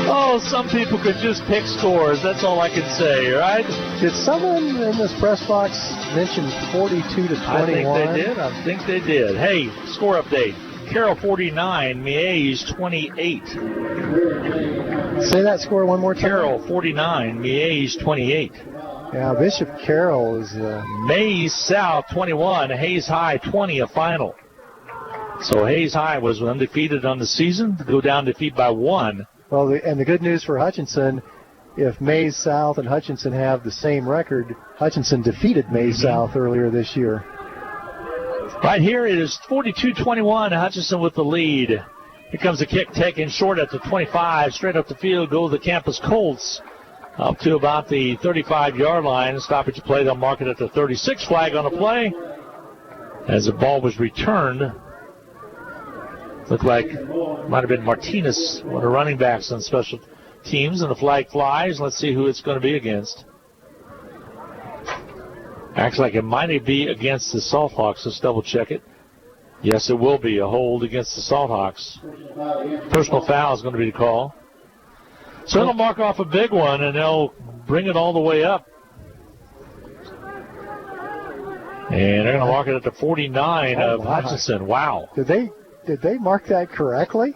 [SPEAKER 1] Oh, some people could just pick scores. That's all I can say, right?
[SPEAKER 7] Did someone in this press box mention 42 to 21?
[SPEAKER 1] I think they did. Hey, score update. Carroll 49, Miege 28.
[SPEAKER 7] Say that score one more time.
[SPEAKER 1] Carroll 49, Miege 28.
[SPEAKER 7] Yeah, Bishop Carroll is...
[SPEAKER 1] Mays South 21, Hayes High 20, a final. So Hayes High was undefeated on the season, go down defeat by 1.
[SPEAKER 7] Well, and the good news for Hutchinson, if Mays South and Hutchinson have the same record, Hutchinson defeated Mays South earlier this year.
[SPEAKER 1] Right here it is 42-21, Hutchinson with the lead. Here comes the kick taken short at the 25, straight up the field, go the Campus Colts up to about the 35-yard line. Stoppage play, they'll mark it at the 36 flag on the play. As the ball was returned, looked like might have been Martinez, one of the running backs on special teams, and the flag flies. Let's see who it's going to be against. Acts like it might be against the Salthawks. Let's double check it. Yes, it will be a hold against the Salthawks. Personal foul is going to be the call. So they'll mark off a big one, and they'll bring it all the way up. And they're going to mark it at the 49 of Hutchinson. Wow.
[SPEAKER 7] Did they mark that correctly?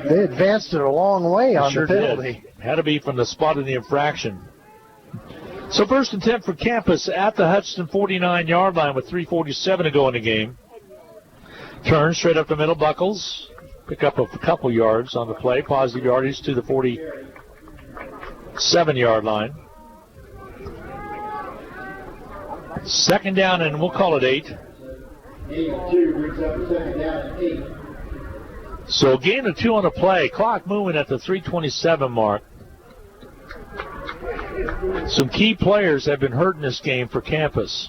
[SPEAKER 7] They advanced it a long way on the penalty.
[SPEAKER 1] Did. Had to be from the spot of the infraction. So first and 10 for Campus at the Hutchinson 49-yard line with 3:47 to go in the game. Turn straight up the middle, Buckles. Pick up a couple yards on the play. Positive yardage to the 47-yard line. Second down, and we'll call it 8.
[SPEAKER 10] 8-2 brings up a second down at 8.
[SPEAKER 1] So gain of 2 on the play. Clock moving at the 3:27 mark. Some key players have been hurt in this game for Campus.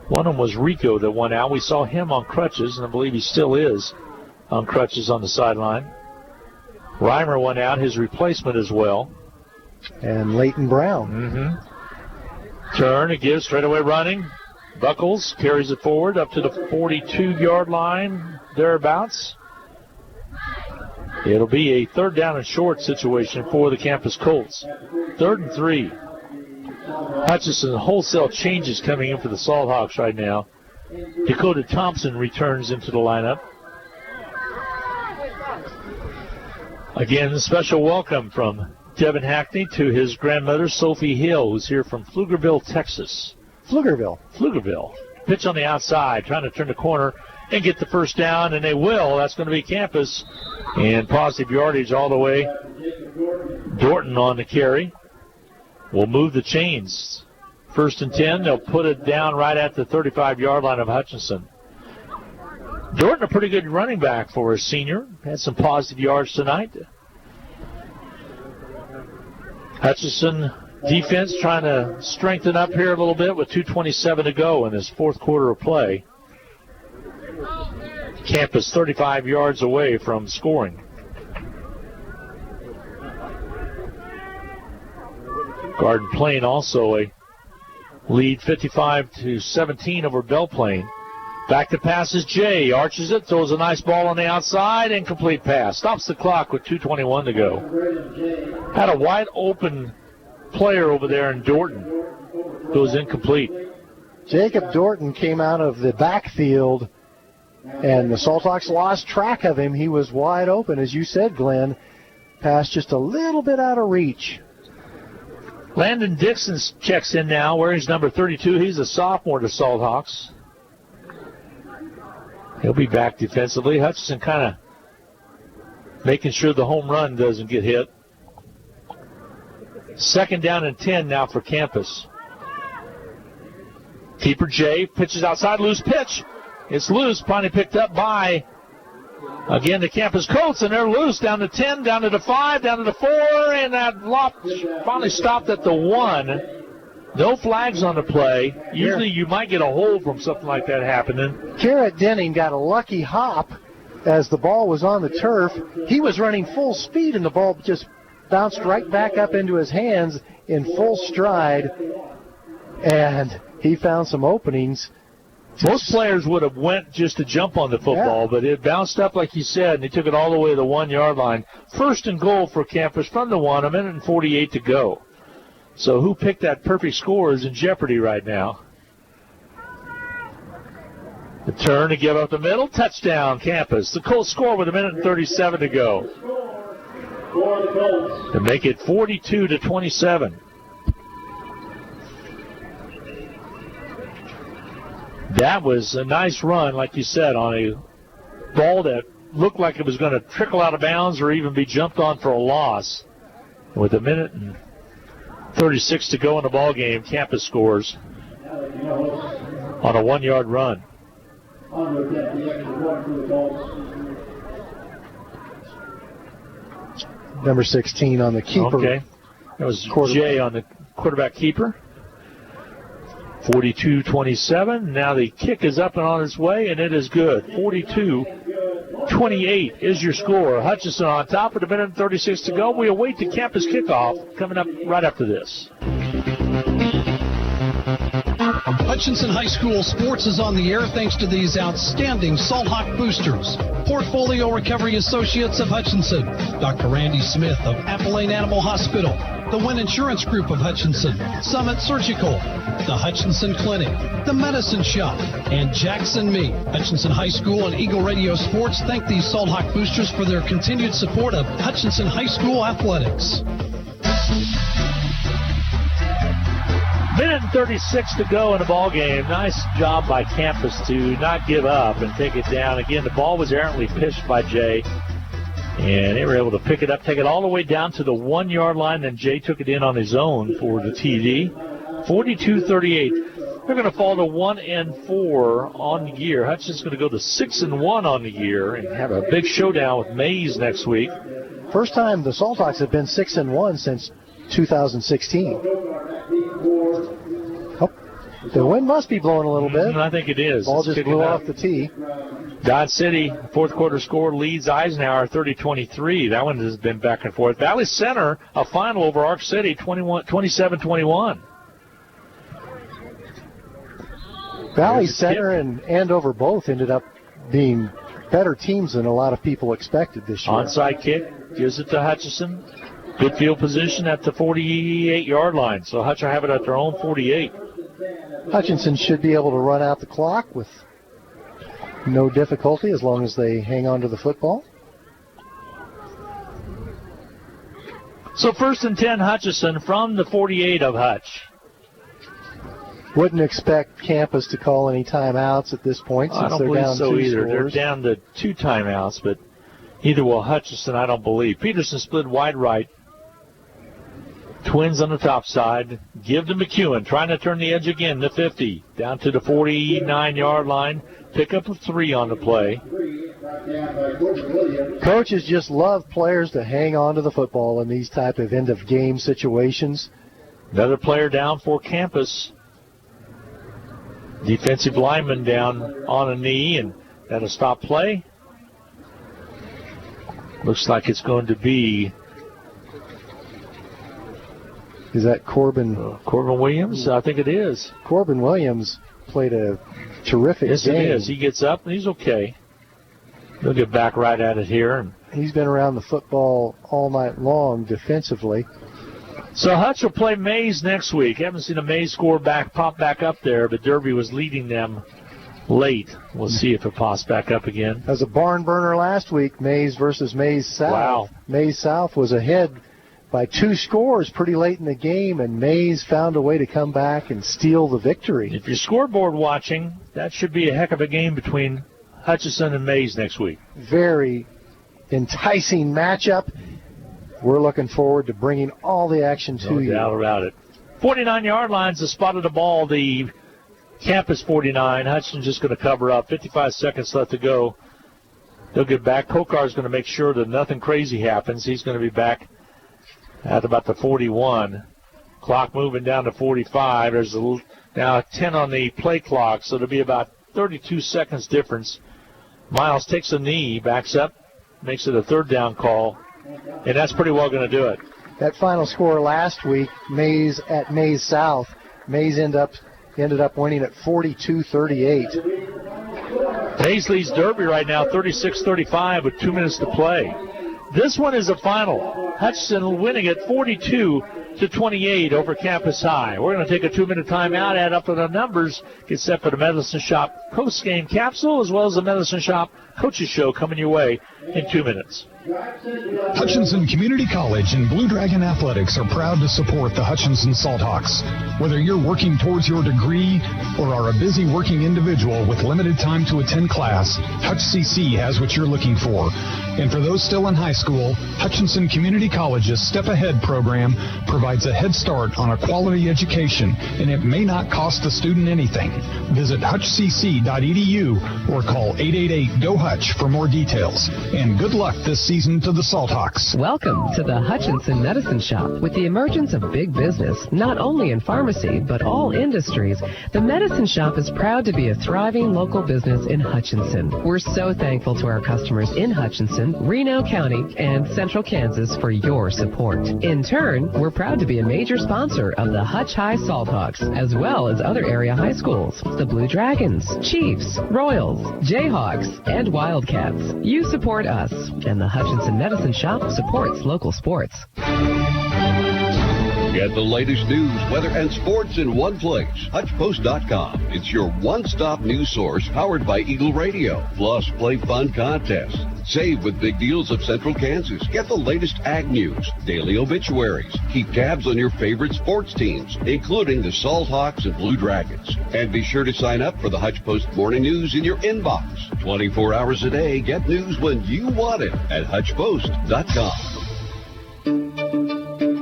[SPEAKER 1] One of them was Rico that went out. We saw him on crutches, and I believe he still is on crutches on the sideline. Reimer went out, his replacement as well.
[SPEAKER 7] And Leighton Brown.
[SPEAKER 1] Mm-hmm. Turn, it gives, straight away running. Buckles carries it forward up to the 42-yard line, thereabouts. It'll be a third down and short situation for the Campus Colts. 3rd and 3. Hutchinson wholesale changes coming in for the Salthawks right now. Dakota Thompson returns into the lineup. Again, a special welcome from Devin Hackney to his grandmother, Sophie Hill, who's here from Pflugerville, Texas.
[SPEAKER 7] Pflugerville.
[SPEAKER 1] Pitch on the outside, trying to turn the corner and get the first down, and they will. That's going to be Campus. And positive yardage all the way. Dorton on the carry. Will move the chains. 1st and 10. They'll put it down right at the 35-yard line of Hutchinson. Dorton, a pretty good running back for a senior. Had some positive yards tonight. Hutchinson defense trying to strengthen up here a little bit with 2:27 to go in this fourth quarter of play. Campus 35 yards away from scoring. Garden Plain also a lead 55-17 over Belle Plaine. Back to passes Jay, arches it, throws a nice ball on the outside, incomplete pass. Stops the clock with 2:21 to go. Had a wide open player over there in Dorton. Goes incomplete.
[SPEAKER 7] Jacob Dorton came out of the backfield, and the Salthawks lost track of him. He was wide open, as you said, Glenn. Pass just a little bit out of reach.
[SPEAKER 1] Landon Dixon checks in now, wearing his number 32. He's a sophomore to Salt Hawks. He'll be back defensively. Hutchinson kind of making sure the home run doesn't get hit. 2nd down and 10 now for Campus. Keeper Jay pitches outside, loose pitch. It's loose, finally picked up by, again, the Campus Colts, and they're loose down to 10, down to the 5, down to the 4, and that loft finally stopped at the 1. No flags on the play. Usually you might get a hold from something like that happening.
[SPEAKER 7] Garrett Denning got a lucky hop as the ball was on the turf. He was running full speed, and the ball just bounced right back up into his hands in full stride, and he found some openings.
[SPEAKER 1] Most players would have went just to jump on the football, but it bounced up like you said, and he took it all the way to the 1 yard line. 1st and goal for Campus from the 1, 1:48 to go. So who picked that perfect score is in jeopardy right now. The turn to give up the middle, touchdown Campus. The Colts score with 1:37 to go. To make it 42-27. That was a nice run, like you said, on a ball that looked like it was going to trickle out of bounds or even be jumped on for a loss. With 1:36 to go in the ball game, Campus scores on a 1 yard run.
[SPEAKER 7] Number 16 on the keeper.
[SPEAKER 1] Okay. That was Jay on the quarterback keeper. 42-27. Now the kick is up and on its way, and it is good. 42-28 is your score. Hutchinson on top with 1:36 to go. We await the Campus kickoff coming up right after this.
[SPEAKER 11] Hutchinson High School sports is on the air thanks to these outstanding Salt Hawk boosters. Portfolio Recovery Associates of Hutchinson, Dr. Randy Smith of Appalachian Animal Hospital, the Wynn Insurance Group of Hutchinson, Summit Surgical, the Hutchinson Clinic, the Medicine Shop, and Jackson Meat. Hutchinson High School and Eagle Radio Sports thank these Salt Hawk boosters for their continued support of Hutchinson High School athletics.
[SPEAKER 1] 1:36 to go in the ball game. Nice job by Campus to not give up and take it down. Again, the ball was errantly pitched by Jay, and they were able to pick it up, take it all the way down to the 1 yard line, and Jay took it in on his own for the TD. 42-38. They're going to fall to 1-4 on the year. Hutchinson's going to go to 6-1 on the year and have a big showdown with Mays next week.
[SPEAKER 7] First time the Salt Hawks have been 6-1 since 2016. Oh, the wind must be blowing a little bit.
[SPEAKER 1] I think it is.
[SPEAKER 7] Ball just blew off the tee.
[SPEAKER 1] Dodge City, fourth quarter score, leads Eisenhower 30-23. That one has been back and forth. Valley Center, a final over Ark City, 27-21.
[SPEAKER 7] Valley Center and Andover both ended up being better teams than a lot of people expected this year.
[SPEAKER 1] Onside kick gives it to Hutchinson. Good field position at the 48-yard line. So Hutch will have it at their own 48.
[SPEAKER 7] Hutchinson should be able to run out the clock with no difficulty as long as they hang on to the football.
[SPEAKER 1] So 1st and 10 Hutchinson from the 48 of Hutch.
[SPEAKER 7] Wouldn't expect Campus to call any timeouts at this point since
[SPEAKER 1] I don't
[SPEAKER 7] they're down
[SPEAKER 1] believe so either.
[SPEAKER 7] scores.
[SPEAKER 1] They're down to 2 timeouts, but either will Hutchinson, I don't believe. Peterson split wide right. Twins on the top side. Give to McEwen. Trying to turn the edge again. The 50. Down to the 49-yard line. Pick up a 3 on the play.
[SPEAKER 7] Coaches just love players to hang on to the football in these type of end-of-game situations.
[SPEAKER 1] Another player down for Campus. Defensive lineman down on a knee, and that'll stop play. Looks like it's going to be...
[SPEAKER 7] Is that Corbin?
[SPEAKER 1] Corbin Williams? I think it is.
[SPEAKER 7] Corbin Williams played a terrific
[SPEAKER 1] game. Yes, it is. He gets up, and he's okay. He'll get back right at it here.
[SPEAKER 7] He's been around the football all night long defensively.
[SPEAKER 1] So Hutch will play Mays next week. Haven't seen a Mays score pop back up there, but Derby was leading them late. We'll see if it pops back up again.
[SPEAKER 7] As a barn burner last week, Mays versus Mays South.
[SPEAKER 1] Wow.
[SPEAKER 7] Mays South was ahead by 2 scores pretty late in the game, and Mays found a way to come back and steal the victory.
[SPEAKER 1] If you're scoreboard watching, that should be a heck of a game between Hutchinson and Mays next week.
[SPEAKER 7] Very enticing matchup. We're looking forward to bringing all the action to you.
[SPEAKER 1] No doubt about it. 49-yard lines have spotted the ball, the campus 49. Hutchinson's just going to cover up. 55 seconds left to go. They'll get back. Kokar's going to make sure that nothing crazy happens. He's going to be back at about the 41. Clock moving down to 45. There's now 10 on the play clock, so it'll be about 32 seconds difference. Miles takes a knee, backs up, makes it a 3rd down call, and that's pretty well going to do it.
[SPEAKER 7] That final score last week, Mays at Mays South, Mays ended up winning at 42-38.
[SPEAKER 1] Mays leads Derby right now 36-35 with 2 minutes to play. This one is a final. Hutchinson winning at 42-28 over Campus High. We're going to take a 2-minute timeout, add up to the numbers, get set for the Medicine Shop post-game capsule, as well as the Medicine Shop Coaches Show coming your way in 2 minutes.
[SPEAKER 12] Hutchinson Community College and Blue Dragon Athletics are proud to support the Hutchinson Salthawks. Whether you're working towards your degree or are a busy working individual with limited time to attend class, Hutch CC has what you're looking for. And for those still in high school, Hutchinson Community College's Step Ahead program provides a head start on a quality education, and it may not cost the student anything. Visit hutchcc.edu or call 888-GO-HUTCH for more details. And good luck this season to the Salthawks.
[SPEAKER 13] Welcome to the Hutchinson Medicine Shop. With the emergence of big business, not only in pharmacy, but all industries, the Medicine Shop is proud to be a thriving local business in Hutchinson. We're so thankful to our customers in Hutchinson, Reno County, and Central Kansas for your support. In turn, we're proud to be a major sponsor of the Hutch High Salthawks, as well as other area high schools, the Blue Dragons, Chiefs, Royals, Jayhawks, and Wildcats. You support us, and the Hutchinson Medicine Shop supports local sports.
[SPEAKER 6] Get the latest news, weather, and sports in one place. HutchPost.com. It's your one-stop news source powered by Eagle Radio. Plus, play fun contests. Save with big deals of Central Kansas. Get the latest ag news, daily obituaries. Keep tabs on your favorite sports teams, including the Salthawks and Blue Dragons. And be sure to sign up for the Hutch Post Morning News in your inbox. 24 hours a day, get news when you want it at HutchPost.com.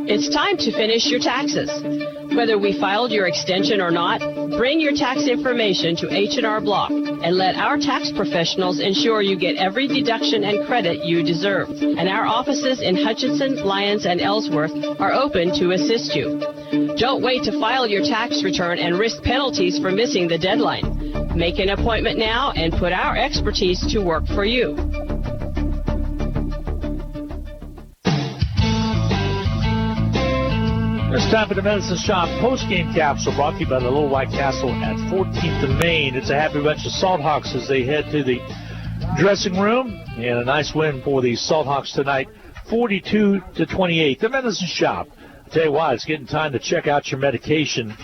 [SPEAKER 9] It's time to finish your taxes. Whether we filed your extension or not, bring your tax information to H&R Block and let our tax professionals ensure you get every deduction and credit you deserve. And our offices in Hutchinson, Lyons, and Ellsworth are open to assist you. Don't wait to file your tax return and risk penalties for missing the deadline. Make an appointment now and put our expertise to work for you.
[SPEAKER 1] It's time for the Medicine Shop post-game capsule brought to you by the Little White Castle at 14th and Main. It's a happy bunch of Salthawks as they head to the dressing room. And a nice win for the Salthawks tonight, 42-28. The Medicine Shop. I'll tell you what, it's getting time to check out your medication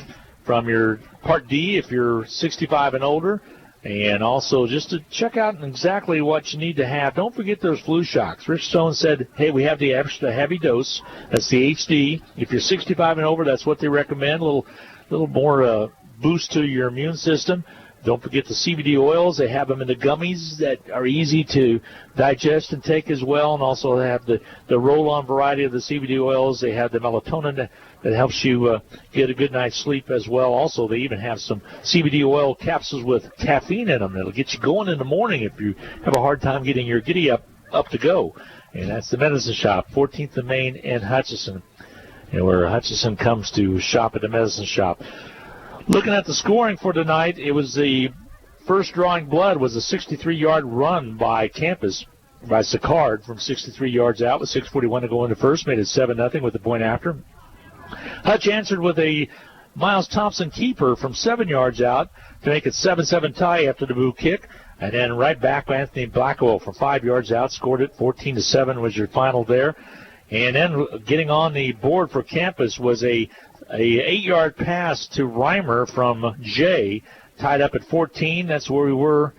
[SPEAKER 1] from your Part D if you're 65 and older. And also just to check out exactly what you need to have. Don't forget those flu shots. Rich Stone said, hey, we have the extra heavy dose. That's the HD. If you're 65 and over, that's what they recommend. A little more boost to your immune system. Don't forget the CBD oils. They have them in the gummies that are easy to digest and take as well. And also they have the roll-on variety of the CBD oils. They have the melatonin that helps you get a good night's sleep as well. Also, they even have some CBD oil capsules with caffeine in them that'll get you going in the morning if you have a hard time getting your giddy up to go. And that's the Medicine Shop, 14th and Main in Hutchinson, and where Hutchinson comes to shop at the Medicine Shop. Looking at the scoring for tonight, it was the first drawing blood was a 63-yard run by Campus, by Sicard from 63 yards out with 6:41 to go into first, made it 7-0 with the point after. Hutch answered with a Miles Thompson keeper from 7 yards out to make it 7-7 tie after the boo kick. And then right back, Anthony Blackwell from 5 yards out scored it. 14-7 was your final there. And then getting on the board for Campus was a 8-yard pass to Reimer from Jay, tied up at 14. That's where we were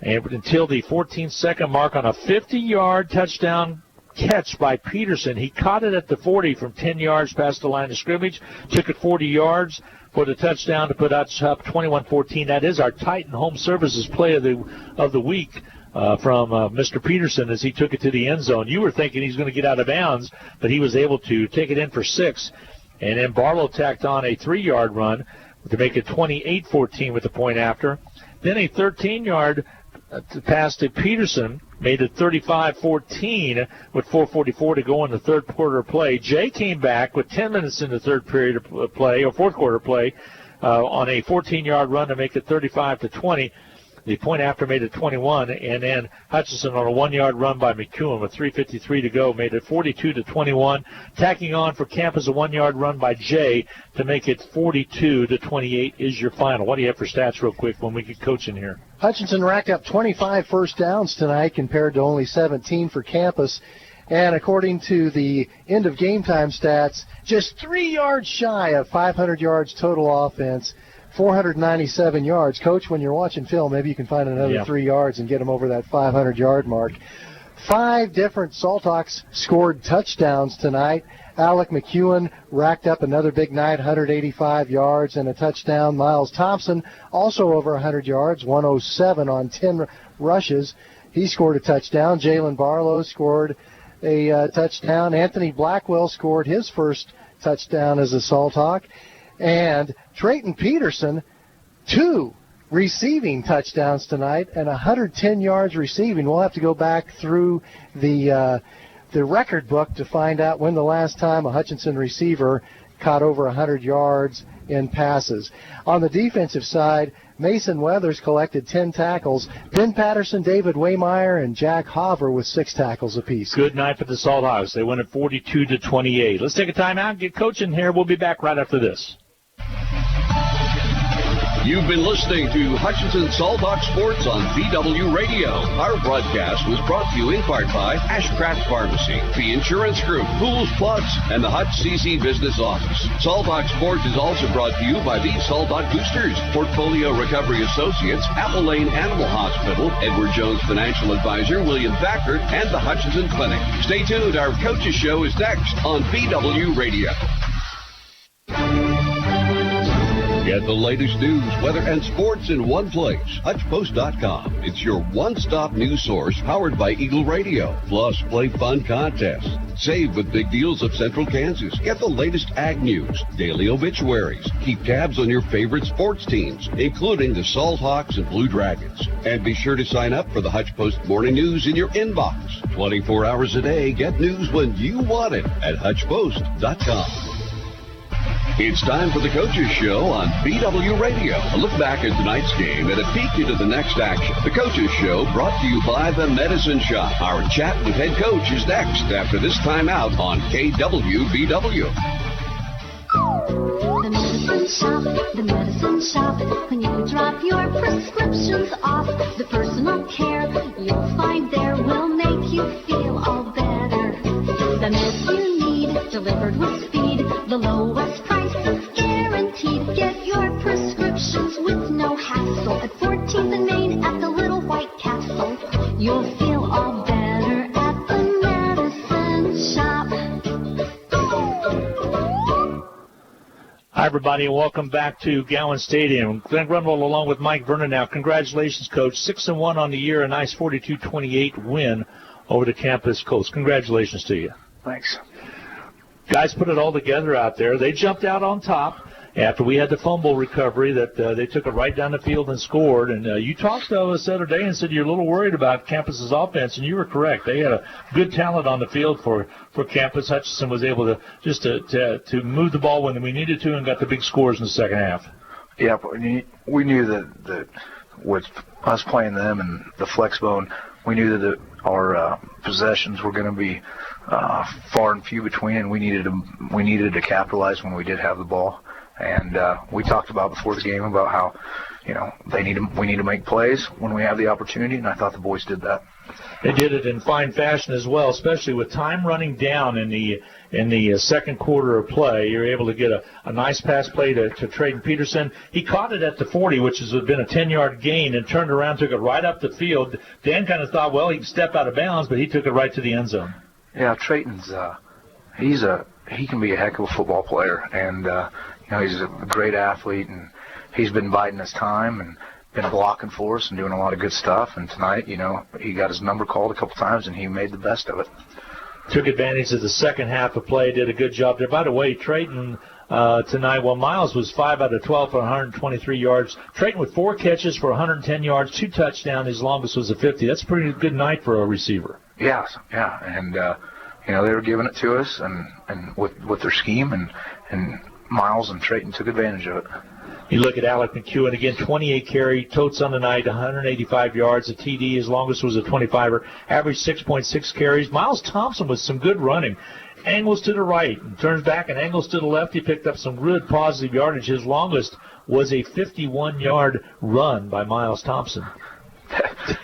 [SPEAKER 1] until the 14-second mark on a 50-yard touchdown catch by Peterson. He caught it at the 40 from 10 yards past the line of scrimmage, took it 40 yards for the touchdown to put Hutch up 21-14. That is our Titan Home Services play of the week from Mr. Peterson as he took it to the end zone. You were thinking he's going to get out of bounds, but he was able to take it in for 6. And then Barlow tacked on a 3-yard run to make it 28-14 with the point after. Then a 13-yard pass to Peterson made it 35-14 with 4:44 to go in the third quarter play. Jay came back with 10 minutes in the third period of play, or fourth quarter play, on a 14-yard run to make it 35-20. The point after made it 21, and then Hutchinson on a 1-yard run by McEwen with 3:53 to go made it 42-21. Tacking on for Campus a 1-yard run by Jay to make it 42-28 is your final. What do you have for stats real quick when we get Coach in here?
[SPEAKER 7] Hutchinson racked up 25 first downs tonight compared to only 17 for Campus. And according to the end of game time stats, just 3 yards shy of 500 yards total offense. 497 yards. Coach, when you're watching film, maybe you can find another 3 yards and get them over that 500-yard mark. 5 different Salthawks scored touchdowns tonight. Alec McEwen racked up another big night, 185 yards and a touchdown. Miles Thompson also over 100 yards, 107 on 10 rushes. He scored a touchdown. Jalen Barlow scored a touchdown. Anthony Blackwell scored his first touchdown as a Salthawk. And Trayton Peterson, 2 receiving touchdowns tonight and 110 yards receiving. We'll have to go back through the record book to find out when the last time a Hutchinson receiver caught over 100 yards in passes. On the defensive side, Mason Weathers collected 10 tackles. Ben Patterson, David Waymeyer, and Jack Hoffer with 6 tackles apiece.
[SPEAKER 1] Good night for the Salthawks. They win at 42-28. Let's take a timeout and get Coach in here. We'll be back right after this.
[SPEAKER 6] You've been listening to Hutchinson Salthawk Sports on VW Radio. Our broadcast was brought to you in part by Ashcraft Pharmacy, the Insurance Group, Pools Plus, and the Hutch CC Business Office. Salthawk Sports is also brought to you by the Salthawk Boosters, Portfolio Recovery Associates, Apple Lane Animal Hospital, Edward Jones Financial Advisor, William Thacker, and the Hutchinson Clinic. Stay tuned. Our Coaches Show is next on VW Radio. Get the latest news, weather, and sports in one place. HutchPost.com. It's your one-stop news source powered by Eagle Radio. Plus, play fun contests. Save with big deals of Central Kansas. Get the latest ag news, daily obituaries. Keep tabs on your favorite sports teams, including the Salthawks and Blue Dragons. And be sure to sign up for the Hutch Post Morning News in your inbox. 24 hours a day, get news when you want it at HutchPost.com. It's time for the Coaches Show on VW Radio. A look back at tonight's game and a peek into the next action. The Coaches Show brought to you by the Medicine Shop. Our chat with head coach is next after this timeout on KWVW.
[SPEAKER 16] The Medicine Shop, the Medicine Shop. When you drop your prescriptions off, the personal care you'll find there will make you feel all better. The meds you need, delivered with speed, the lowest prices guaranteed. Get your prescriptions with no hassle at 14th and Main at the Little White Castle. You'll feel all better at the Medicine Shop.
[SPEAKER 1] Hi, everybody, and welcome back to Gowan Stadium. Glenn Grunwald along with Mike Vernon now. Congratulations, Coach. 6-1 on the year, a nice 42-28 win over the Campus Colts. Congratulations to you.
[SPEAKER 18] Thanks.
[SPEAKER 1] Guys put it all together out there. They jumped out on top after we had the fumble recovery that they took it right down the field and scored. And you talked to us the other day and said you're a little worried about Campus's offense, and you were correct. They had a good talent on the field for Campus. Hutchinson was able to just to move the ball when we needed to and got the big scores in the second half.
[SPEAKER 18] Yeah, we knew that with us playing them and the flex bone, we knew that our possessions were going to be far and few between, and we needed to capitalize when we did have the ball. And we talked about before the game about how, we need to make plays when we have the opportunity, and I thought the boys did that.
[SPEAKER 1] They did it in fine fashion as well, especially with time running down in the second quarter of play. You're able to get a nice pass play to Trayton Peterson. He caught it at the 40, which has been a 10-yard gain, and turned around, took it right up the field. Dan kind of thought, well, he can step out of bounds, but he took it right to the end zone.
[SPEAKER 18] Yeah, Trayton's he can be a heck of a football player, and he's a great athlete, and he's been biding his time and been blocking for us and doing a lot of good stuff. And tonight, he got his number called a couple times, and he made the best of it.
[SPEAKER 1] Took advantage of the second half of play, did a good job there. By the way, Trayton tonight, Miles was 5 out of 12 for 123 yards. Trayton with 4 catches for 110 yards, 2 touchdowns. His longest was a 50. That's a pretty good night for a receiver.
[SPEAKER 18] Yeah, and they were giving it to us, and with their scheme, and Miles and Trayton took advantage of it.
[SPEAKER 1] You look at Alec McEwen again, 28 carry, totes on the night, 185 yards, a TD. His longest was a 25er, average 6.6 carries. Miles Thompson with some good running. Angles to the right, and turns back and angles to the left. He picked up some good positive yardage. His longest was a 51-yard run by Miles Thompson.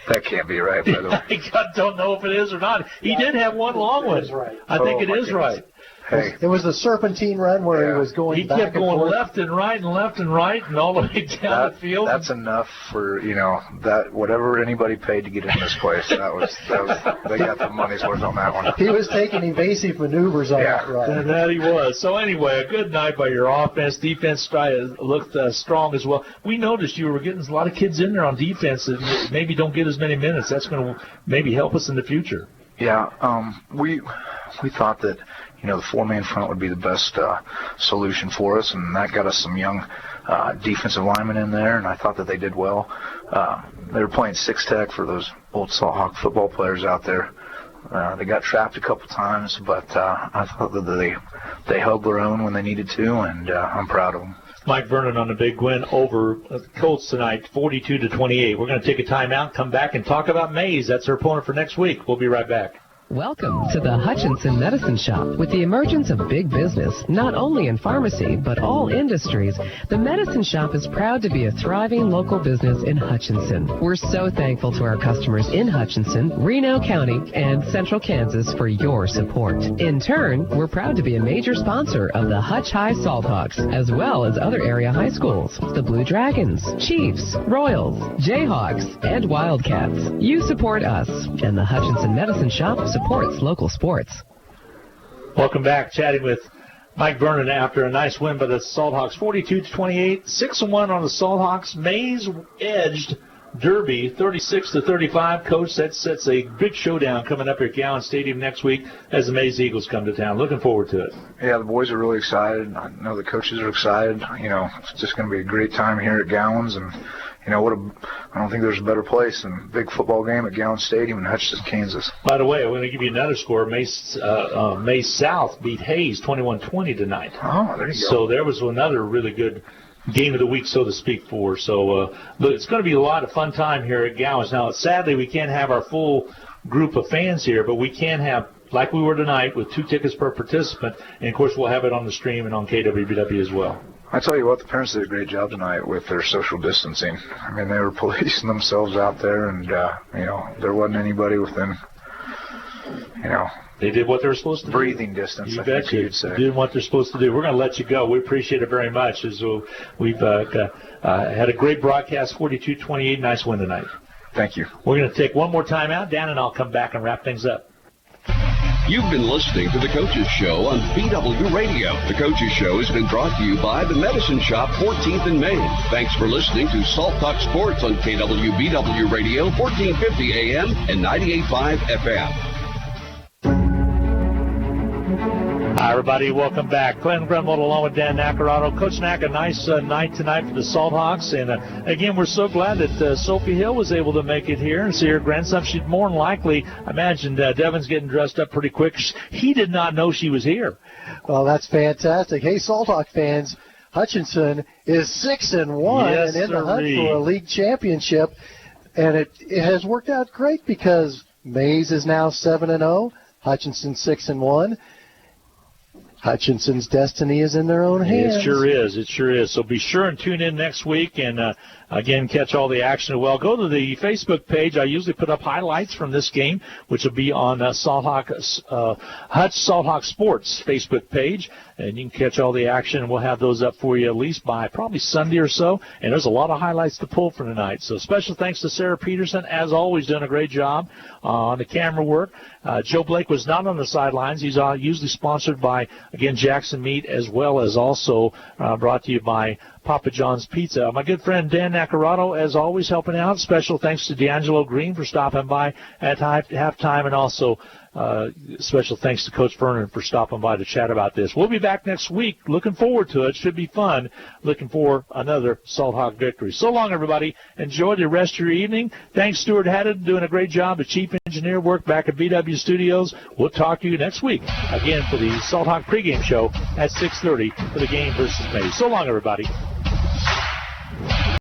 [SPEAKER 18] That can't be right, by the way.
[SPEAKER 1] I don't know if it is or not. He did have one long one.
[SPEAKER 7] Right.
[SPEAKER 1] I think it is right.
[SPEAKER 18] Hey.
[SPEAKER 7] It was the serpentine run where he was going
[SPEAKER 1] He
[SPEAKER 7] back
[SPEAKER 1] kept
[SPEAKER 7] and
[SPEAKER 1] going
[SPEAKER 7] forth.
[SPEAKER 1] left and right and all the way down the field.
[SPEAKER 18] That's enough for that whatever anybody paid to get in this place. They got the money's worth on that one.
[SPEAKER 7] He was taking evasive maneuvers on that run.
[SPEAKER 1] That he was. So anyway, a good night by your offense. Defense looked strong as well. We noticed you were getting a lot of kids in there on defense that maybe don't get as many minutes. That's going to maybe help us in the future.
[SPEAKER 18] Yeah, we thought that the 4-man front would be the best solution for us, and that got us some young defensive linemen in there, and I thought that they did well. They were playing 6-tech for those old Salt Hawk football players out there. They got trapped a couple times, but I thought that they held their own when they needed to, and I'm proud of them.
[SPEAKER 1] Mike Vernon on a big win over the Colts tonight, 42-28. We're going to take a timeout, come back, and talk about Mays. That's our opponent for next week. We'll be right back.
[SPEAKER 13] Welcome to the Hutchinson Medicine Shop. With the emergence of big business, not only in pharmacy, but all industries, the Medicine Shop is proud to be a thriving local business in Hutchinson. We're so thankful to our customers in Hutchinson, Reno County, and Central Kansas for your support. In turn, we're proud to be a major sponsor of the Hutch High Salthawks, as well as other area high schools, the Blue Dragons, Chiefs, Royals, Jayhawks, and Wildcats. You support us, and the Hutchinson Medicine Shop supports local sports.
[SPEAKER 1] Welcome back, chatting with Mike Vernon after a nice win by the Salthawks, 42-28, 6-1 on the Salthawks. Mays edged Derby 36-35. Coach, that sets a big showdown coming up here at Gowan Stadium next week as the Mays Eagles come to town. Looking forward to it.
[SPEAKER 18] Yeah, the boys are really excited. I know the coaches are excited. It's just going to be a great time here at Gowan's, and I don't think there's a better place than a big football game at Gowan Stadium in Hutchinson, Kansas.
[SPEAKER 1] By the way, I'm going to give you another score. Mays South beat Hayes 21-20 tonight.
[SPEAKER 18] Oh, there you go.
[SPEAKER 1] So there was another really good game of the week, so to speak, for. So it's going to be a lot of fun time here at Gowan's. Now, sadly, we can't have our full group of fans here, but we can have, like we were tonight, with 2 tickets per participant. And, of course, we'll have it on the stream and on KWBW as well.
[SPEAKER 18] I tell you what, the parents did a great job tonight with their social distancing. I mean, they were policing themselves out there, and, there wasn't anybody within,
[SPEAKER 1] They did what they were supposed to do.
[SPEAKER 18] Breathing distance,
[SPEAKER 1] You
[SPEAKER 18] I think
[SPEAKER 1] betcha.
[SPEAKER 18] you'd say.
[SPEAKER 1] Doing what they're supposed to do. We're going to let you go. We appreciate it very much. As we've had a great broadcast, 42-28. Nice win tonight.
[SPEAKER 18] Thank you.
[SPEAKER 1] We're going to take one more time out, Dan, and I'll come back and wrap things up.
[SPEAKER 6] You've been listening to The Coaches Show on BW Radio. The Coaches Show has been brought to you by the Medicine Shop, 14th and Main. Thanks for listening to Salt Talk Sports on KWBW Radio, 1450 AM and 98.5 FM.
[SPEAKER 1] Hi, everybody. Welcome back. Glenn Grunwald along with Dan Nacarado. Coach Nack, a nice night tonight for the Salthawks. And, again, we're so glad that Sophie Hill was able to make it here and see her grandson. She'd more than likely, I imagine, Devin's getting dressed up pretty quick. He did not know she was here.
[SPEAKER 7] Well, that's fantastic. Hey, Salthawk fans, Hutchinson is 6-1
[SPEAKER 1] Yes,
[SPEAKER 7] and in the hunt
[SPEAKER 1] sirree.
[SPEAKER 7] for a league championship. And it has worked out great because Mays is now 7-0, Hutchinson 6-1. Hutchinson's destiny is in their own hands.
[SPEAKER 1] It sure is. It sure is. So be sure and tune in next week and, again, catch all the action. Well, go to the Facebook page. I usually put up highlights from this game, which will be on Hutch Salt Hawk Sports Facebook page. And you can catch all the action, and we'll have those up for you at least by probably Sunday or so. And there's a lot of highlights to pull for tonight. So special thanks to Sarah Peterson, as always, doing a great job on the camera work. Joe Blake was not on the sidelines. He's usually sponsored by, again, Jackson Meat, as well as also brought to you by Papa John's Pizza. My good friend Dan Nacarado, as always, helping out. Special thanks to D'Angelo Green for stopping by at halftime, and also special thanks to Coach Vernon for stopping by to chat about this. We'll be back next week. Looking forward to it. Should be fun. Looking for another Salt Hawk victory. So long, everybody. Enjoy the rest of your evening. Thanks, Stuart Haddon, doing a great job. The chief engineer work back at BW Studios. We'll talk to you next week, again, for the Salt Hawk pregame show at 6:30 for the game versus May. So long, everybody.